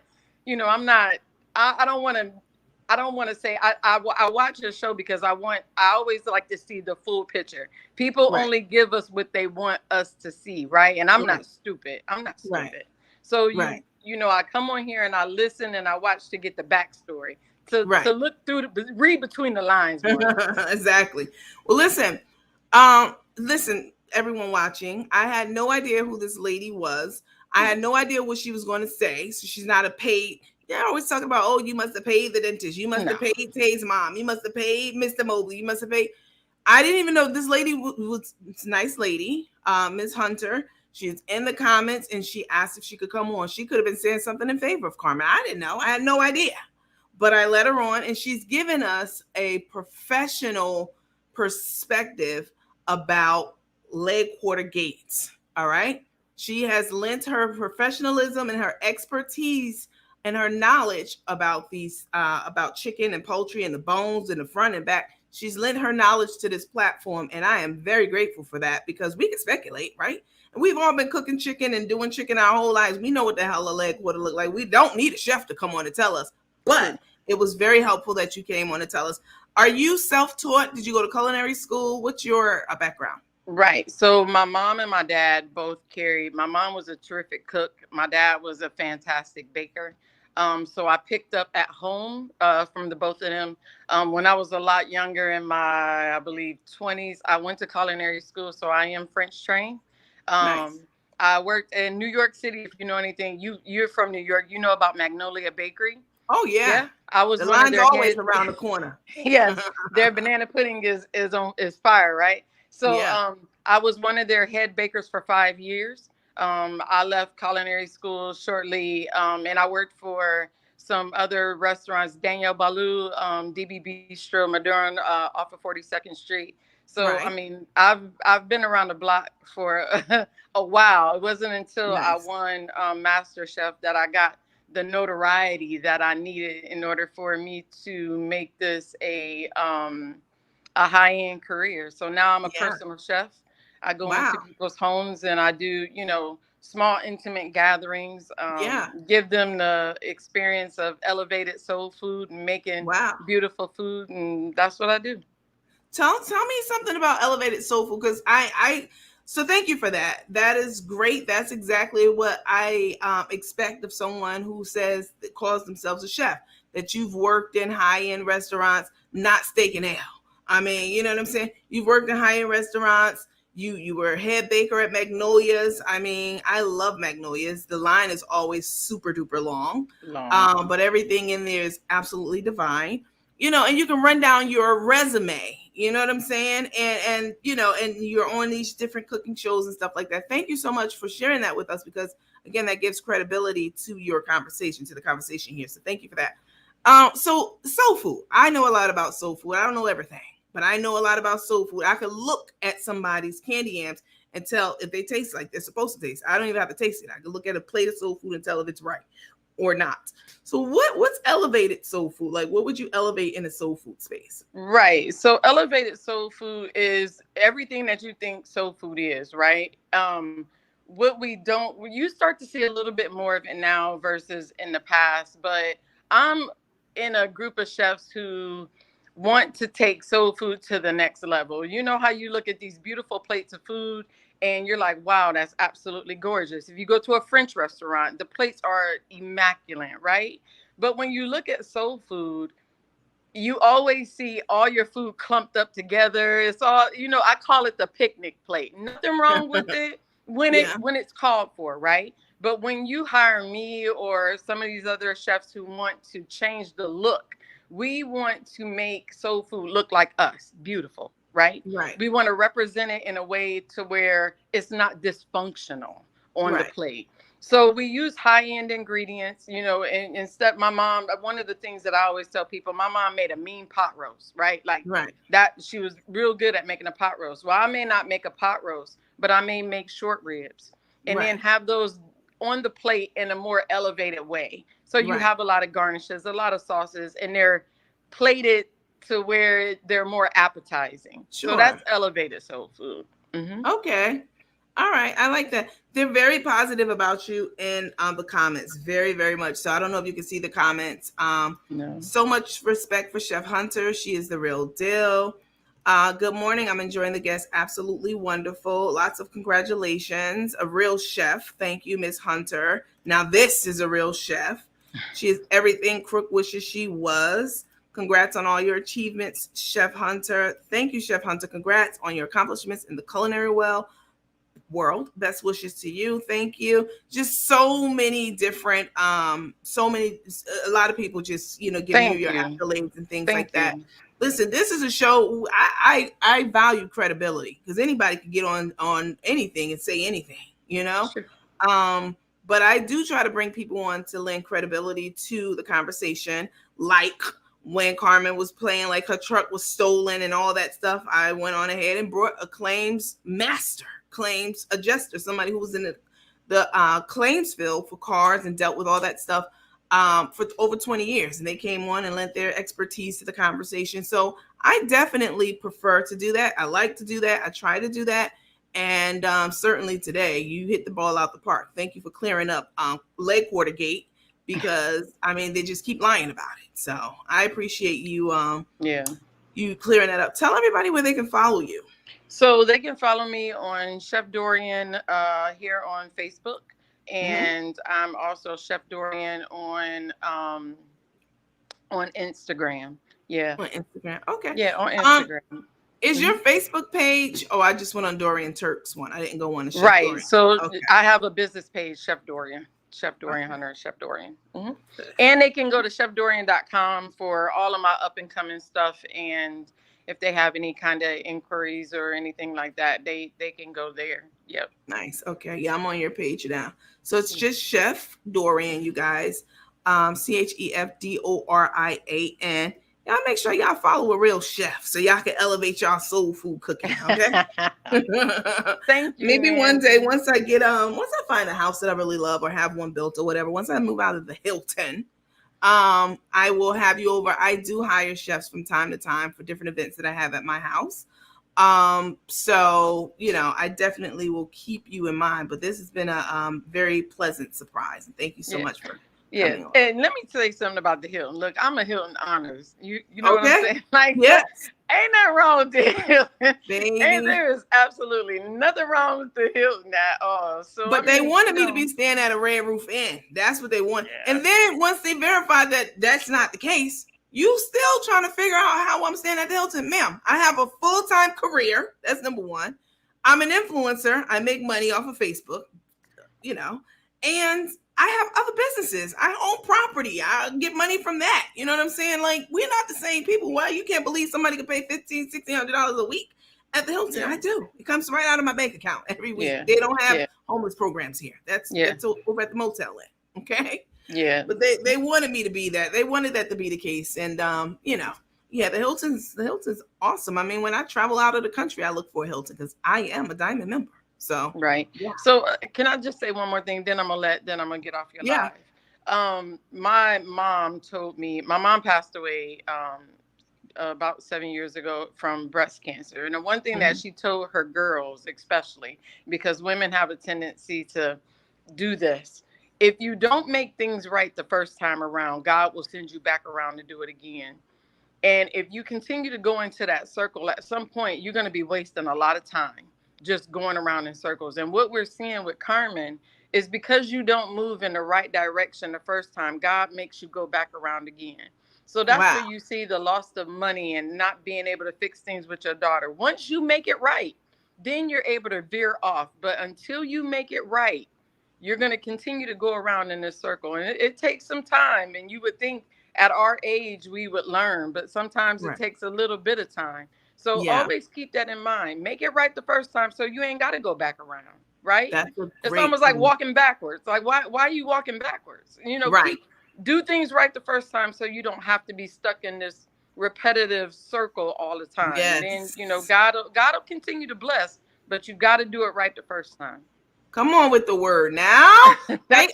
Speaker 14: you know, I don't want to say I watch the show because I always like to see the full picture. People only give us what they want us to see, right? And I'm not stupid. I'm not stupid. So you know, I come on here and I listen and I watch to get the backstory, to look through read between the lines.
Speaker 1: Exactly. Well, listen, everyone watching, I had no idea who this lady was. I had no idea what she was going to say. So she's not a paid. They're always talking about, oh, you must have paid the dentist. You must have paid Tay's mom. You must have paid Mr. Mobley. You must have paid. I didn't even know this lady was a nice lady, Ms. Hunter. She's in the comments and she asked if she could come on. She could have been saying something in favor of Carmen. I didn't know. I had no idea. But I let her on and she's given us a professional perspective about leg quarter gates. All right. She has lent her professionalism and her expertise and her knowledge about these, about chicken and poultry and the bones in the front and back. She's lent her knowledge to this platform. And I am very grateful for that because we can speculate, right? And we've all been cooking chicken and doing chicken our whole lives. We know what the hell a leg quarter look like. We don't need a chef to come on and tell us. But it was very helpful that you came on to tell us. Are you self-taught? Did you go to culinary school? What's your background?
Speaker 14: Right. So my mom and my dad both carried. My mom was a terrific cook. My dad was a fantastic baker. So I picked up at home from the both of them. When I was a lot younger, in my, I believe, 20s, I went to culinary school. So I am French trained.
Speaker 1: Nice.
Speaker 14: I worked in New York City. If you know anything, you're from New York. You know about Magnolia Bakery.
Speaker 1: Oh yeah.
Speaker 14: I was
Speaker 1: the
Speaker 14: one
Speaker 1: line's
Speaker 14: of their
Speaker 1: always around the corner.
Speaker 14: Yes, their banana pudding is fire, right? So I was one of their head bakers for 5 years. I left culinary school shortly, and I worked for some other restaurants, Daniel Balou, DB Bistro, Maduran, off of 42nd Street. So I mean, I've been around the block for a while. It wasn't until I won Master Chef that I got the notoriety that I needed in order for me to make this a high-end career. So now I'm a personal chef. I go into people's homes and I do, you know, small intimate gatherings, give them the experience of elevated soul food and making beautiful food, and that's what I do.
Speaker 1: Tell me something about elevated soul food, because so thank you for that. That is great. That's exactly what I expect of someone who calls themselves a chef, that you've worked in high-end restaurants, not steak and ale. I mean, you know what I'm saying? You've worked in high-end restaurants. You were head baker at Magnolia's. I mean, I love Magnolia's. The line is always super duper long. But everything in there is absolutely divine. You know, and you can run down your resume, you know what I'm saying? And you know, and you're on these different cooking shows and stuff like that. Thank you so much for sharing that with us, because again, that gives credibility to your conversation, to the conversation here. So thank you for that. So soul food. I know a lot about soul food. I don't know everything, but I know a lot about soul food. I could look at somebody's candy yams and tell if they taste like they're supposed to taste. I don't even have to taste it. I can look at a plate of soul food and tell if it's right or not. So what's elevated soul food? Like, what would you elevate in a soul food space?
Speaker 14: Right. So elevated soul food is everything that you think soul food is, right? What we don't, you start to see a little bit more of it now versus in the past, but I'm in a group of chefs who want to take soul food to the next level. You know how you look at these beautiful plates of food and you're like, wow, that's absolutely gorgeous. If you go to a French restaurant, the plates are immaculate, right? But when you look at soul food, you always see all your food clumped up together. It's all, you know, I call it the picnic plate. Nothing wrong with it when it's called for, right? But when you hire me or some of these other chefs who want to change the look, we want to make soul food look like us, beautiful, right?
Speaker 1: Right.
Speaker 14: We want to represent it in a way to where it's not dysfunctional on the plate. So we use high-end ingredients, you know, and instead my mom, one of the things that I always tell people, my mom made a mean pot roast, right? Like that, she was real good at making a pot roast. Well, I may not make a pot roast, but I may make short ribs and then have those on the plate in a more elevated way. So you have a lot of garnishes, a lot of sauces, and they're plated to where they're more appetizing. So that's elevated soul food.
Speaker 1: Okay. All right. I like that. They're very positive about you in the comments. Very, very much. So I don't know if you can see the comments.
Speaker 14: No.
Speaker 1: So much respect for Chef Hunter. She is the real deal. Good morning. I'm enjoying the guest. Absolutely wonderful. Lots of congratulations. A real chef. Thank you, Miss Hunter. Now this is a real chef. She is everything Crook wishes she was. Congrats on all your achievements, Chef Hunter. Thank you, Chef Hunter. Congrats on your accomplishments in the culinary world. Best wishes to you. Thank you. Just so many different, a lot of people just, you know, giving you your accolades and things like that. Listen, this is a show. I value credibility, because anybody can get on anything and say anything, you know. But I do try to bring people on to lend credibility to the conversation. Like when Carmen was playing like her truck was stolen and all that stuff, I went on ahead and brought a claims adjuster, somebody who was in the claims field for cars and dealt with all that stuff for over 20 years. And they came on and lent their expertise to the conversation. So I definitely prefer to do that. I like to do that. I try to do that. And certainly today you hit the ball out the park. Thank you for clearing up leg quarter gate, because I mean, they just keep lying about it. So I appreciate you you clearing that up. Tell everybody where they can follow you.
Speaker 14: So they can follow me on Chef Dorian here on Facebook, and I'm also Chef Dorian on Instagram. Yeah.
Speaker 1: On Instagram. Okay.
Speaker 14: Yeah, on Instagram.
Speaker 1: Is your Facebook page? Oh, I just went on Dorian Turk's one. I didn't go on to Chef Dorian.
Speaker 14: So I have a business page, Chef Dorian Hunter, Chef Dorian. And they can go to chefdorian.com for all of my up and coming stuff. And if they have any kind of inquiries or anything like that, they can go there. Yep.
Speaker 1: Nice. Okay. Yeah, I'm on your page now. So it's just Chef Dorian, you guys. ChefDorian. Y'all make sure y'all follow a real chef so y'all can elevate y'all soul food cooking. Okay.
Speaker 14: Thank you.
Speaker 1: Maybe one day, once I find a house that I really love or have one built or whatever, once I move out of the Hilton, I will have you over. I do hire chefs from time to time for different events that I have at my house. So, you know, I definitely will keep you in mind, but this has been a very pleasant surprise. And thank you so much for coming on.
Speaker 14: And let me tell you something about the Hilton. Look, I'm a Hilton honors. You know what I'm
Speaker 1: Okay.
Speaker 14: saying? Like,
Speaker 1: Yes.
Speaker 14: ain't nothing wrong with the Hilton.
Speaker 1: Baby.
Speaker 14: And there is absolutely nothing wrong with the Hilton at all. So,
Speaker 1: But they wanted me to be staying at a Red Roof Inn. That's what they want. Yeah. And then once they verified that that's not the case, you still trying to figure out how I'm staying at the Hilton. Ma'am, I have a full-time career. That's number one. I'm an influencer. I make money off of Facebook, you know, and I have other businesses. I own property. I get money from that. You know what I'm saying? Like, we're not the same people. Why you can't believe somebody could pay $1,500, $1,600 a week at the Hilton? Yeah. I do. It comes right out of my bank account every week. Yeah. They don't have homeless programs here. That's over at the motel. Okay.
Speaker 14: Yeah.
Speaker 1: But they wanted me to be that. They wanted that to be the case. And you know, yeah, the Hilton's awesome. I mean, when I travel out of the country, I look for a Hilton because I am a Diamond member. So
Speaker 14: right. Yeah. So can I just say one more thing? Then I'm gonna get off your live. My mom told me, my mom passed away about 7 years ago from breast cancer. And the one thing that she told her girls, especially because women have a tendency to do this, if you don't make things right the first time around, God will send you back around to do it again. And if you continue to go into that circle, at some point, you're going to be wasting a lot of time just going around in circles. And what we're seeing with Carmen is because you don't move in the right direction the first time, God makes you go back around again. So that's where you see the loss of money and not being able to fix things with your daughter. Once you make it right, then you're able to veer off. But until you make it right, you're going to continue to go around in this circle. And it takes some time. And you would think at our age, we would learn. But sometimes it takes a little bit of time. So always keep that in mind. Make it right the first time so you ain't got to go back around. Right? It's almost like walking backwards. Like, why are you walking backwards? You know, do things right the first time so you don't have to be stuck in this repetitive circle all the time. Yes. And then, you know, God will continue to bless, but you got to do it right the first time.
Speaker 1: Come on with the word now. they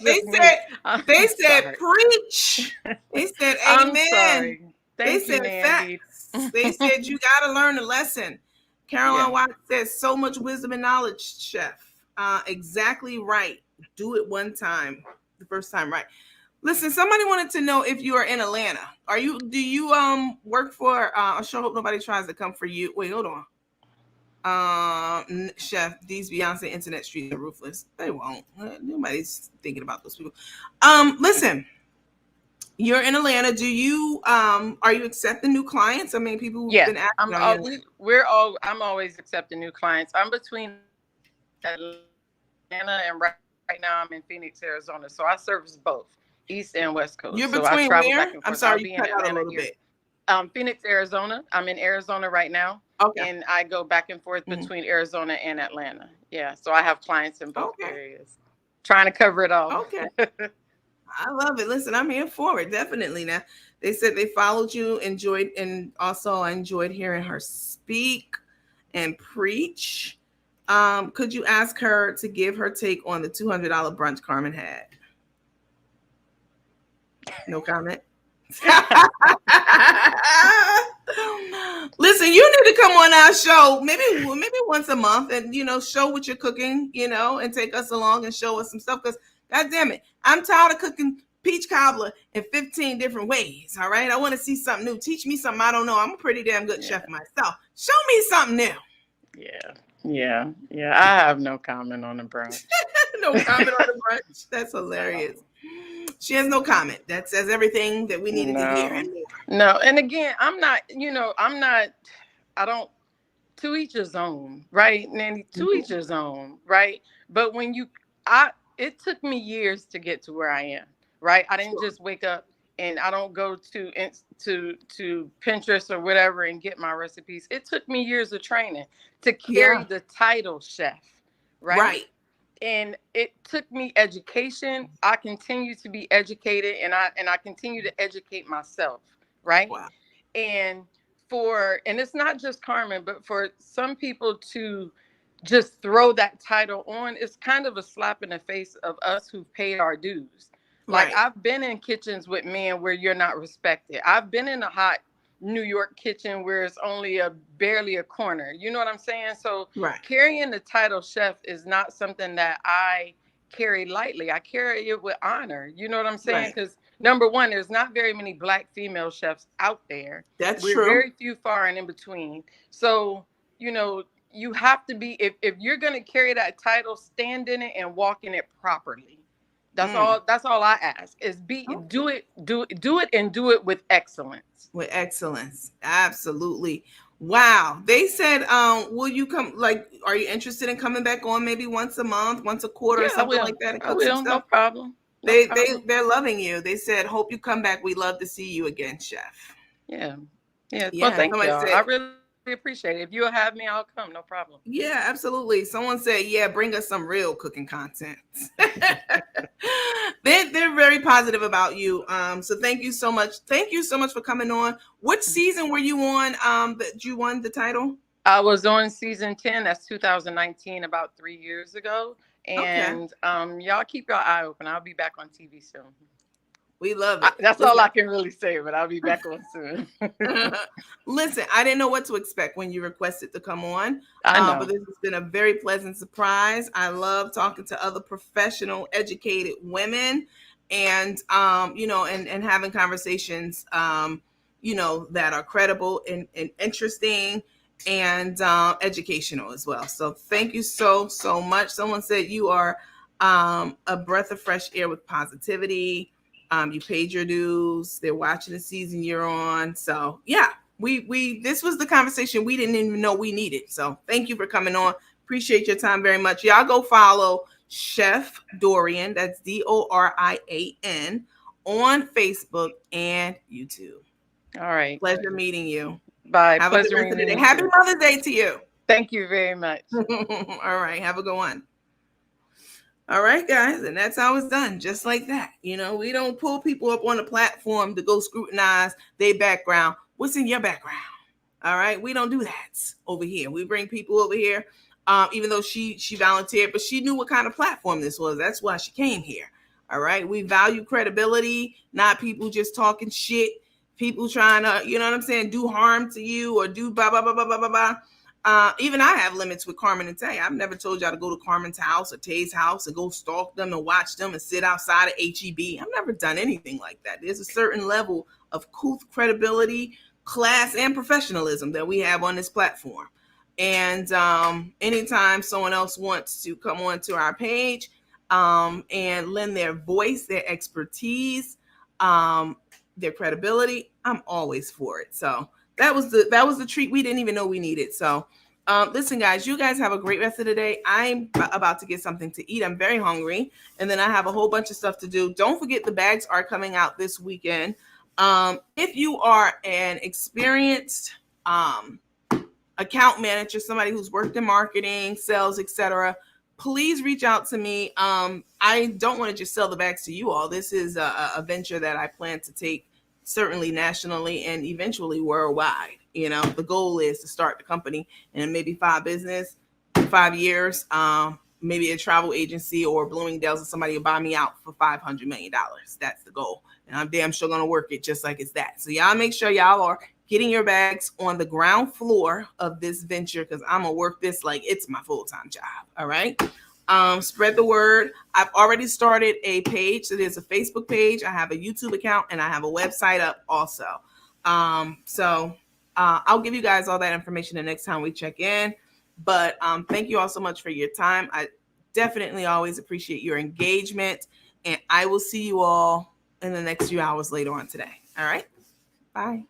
Speaker 1: said preach. They said amen.
Speaker 14: Thank you, Mandy.
Speaker 1: Facts. They said you got to learn a lesson. Caroline Watts says so much wisdom and knowledge, Chef. Exactly right. Do it one time, the first time right. Listen, somebody wanted to know if you are in Atlanta. Do you work for I sure hope nobody tries to come for you. Wait, hold on. Chef, these Beyonce internet streets are ruthless. They won't. Nobody's thinking about those people. Listen, you're in Atlanta. Do you are you accepting new clients? I mean, people who've been asking.
Speaker 14: I'm always accepting new clients. I'm between Atlanta and right now I'm in Phoenix, Arizona. So I service both East and West Coast.
Speaker 1: You're
Speaker 14: so
Speaker 1: between
Speaker 14: I travel
Speaker 1: where?
Speaker 14: Back and forth.
Speaker 1: I'm sorry, you cut out a little bit.
Speaker 14: Phoenix, Arizona. I'm in Arizona right now.
Speaker 1: Okay.
Speaker 14: And I go back and forth between Arizona and Atlanta. Yeah. So I have clients in both areas. Trying to cover it all.
Speaker 1: Okay. I love it. Listen, I'm here for it. Definitely. Now, they said they followed you, enjoyed, and also I enjoyed hearing her speak and preach. Could you ask her to give her take on the $200 brunch Carmen had? No comment. Listen, you need to come on our show maybe once a month and, you know, show what you're cooking, you know, and take us along and show us some stuff because, God damn it, I'm tired of cooking peach cobbler in 15 different ways. All right. I want to see something new. Teach me something I don't know. I'm a pretty damn good chef myself. Show me something new.
Speaker 14: Yeah. I have no comment on the brunch.
Speaker 1: No comment on the brunch. That's hilarious. She has no comment. That says everything that we needed to hear.
Speaker 14: No. And again, I don't, to each his own, right? Nanny, to each his own, right? But when it took me years to get to where I am, right? I didn't just wake up and I don't go to Pinterest or whatever and get my recipes. It took me years of training to carry the title chef, right? And it took me education. I continue to be educated and I continue to educate myself, right?
Speaker 1: Wow.
Speaker 14: And it's not just Carmen, but for some people to just throw that title on, it's kind of a slap in the face of us who've paid our dues. Like I've been in kitchens with men where you're not respected. I've been in a hot New York kitchen where it's only barely a corner. You know what I'm saying? So
Speaker 1: Right.
Speaker 14: carrying the title chef is not something that I carry lightly. I carry it with honor. You know what I'm saying?
Speaker 1: Right.
Speaker 14: Because number one, there's not very many Black female chefs out there.
Speaker 1: That's
Speaker 14: We're
Speaker 1: true.
Speaker 14: very few, far and in between. So, you know, you have to be, if you're going to carry that title, stand in it and walk in it properly. That's all I ask is do it and do it with excellence.
Speaker 1: With excellence. Absolutely. Wow. They said, will you come, like, are you interested in coming back on maybe once a month, once a quarter, or something like that? And
Speaker 14: I will, no problem.
Speaker 1: They're loving you. They said, hope you come back. We'd love to see you again, chef.
Speaker 14: Yeah. Well, thank you. I really appreciate it. If you'll have me, I'll come. No problem.
Speaker 1: Yeah, absolutely. Someone said, yeah, bring us some real cooking content. They're very positive about you. So thank you so much. Thank you so much for coming on. Which season were you on that you won the title?
Speaker 14: I was on season 10. That's 2019, about 3 years ago. And y'all keep your eye open. I'll be back on TV soon.
Speaker 1: We love it.
Speaker 14: That's all I can really say, but I'll be back on soon.
Speaker 1: Listen, I didn't know what to expect when you requested to come on.
Speaker 14: I know.
Speaker 1: But this has been a very pleasant surprise. I love talking to other professional, educated women and, you know, and having conversations, you know, that are credible and interesting and educational as well. So thank you so much. Someone said you are a breath of fresh air with positivity. You paid your dues. They're watching the season you're on. So yeah, we this was the conversation we didn't even know we needed. So thank you for coming on. Appreciate your time very much. Y'all go follow Chef Dorian. That's Dorian on Facebook and YouTube.
Speaker 14: All right.
Speaker 1: Pleasure meeting you.
Speaker 14: Bye.
Speaker 1: Have a good rest of the day. Happy Mother's Day to you.
Speaker 14: Thank you very much.
Speaker 1: All right. Have a good one. All right, guys. And that's how it's done. Just like that. You know, we don't pull people up on a platform to go scrutinize their background. What's in your background? All right. We don't do that over here. We bring people over here, even though she volunteered, but she knew what kind of platform this was. That's why she came here. All right. We value credibility, not people just talking shit. People trying to, you know what I'm saying, do harm to you or do blah, blah, blah, blah, blah, blah, blah. Even I have limits with Carmen and Tay. I've never told y'all to go to Carmen's house or Tay's house and go stalk them and watch them and sit outside of HEB. I've never done anything like that. There's a certain level of credibility, class, and professionalism that we have on this platform. And anytime someone else wants to come onto our page and lend their voice, their expertise, their credibility, I'm always for it. So that was the treat we didn't even know we needed. So listen, guys, you guys have a great rest of the day. I'm about to get something to eat. I'm very hungry. And then I have a whole bunch of stuff to do. Don't forget the bags are coming out this weekend. If you are an experienced account manager, somebody who's worked in marketing, sales, etc., please reach out to me. I don't want to just sell the bags to you all. This is a venture that I plan to take certainly nationally and eventually worldwide. You know, the goal is to start the company in maybe 5 years, maybe a travel agency or Bloomingdale's, and somebody will buy me out for $500 million. That's the goal. And I'm damn sure going to work it just like it's that. So y'all make sure y'all are getting your bags on the ground floor of this venture, because I'm going to work this like it's my full-time job. All right. Spread the word. I've already started a page. So there's a Facebook page. I have a YouTube account and I have a website up also. I'll give you guys all that information the next time we check in. But thank you all so much for your time. I definitely always appreciate your engagement. And I will see you all in the next few hours later on today. All right. Bye.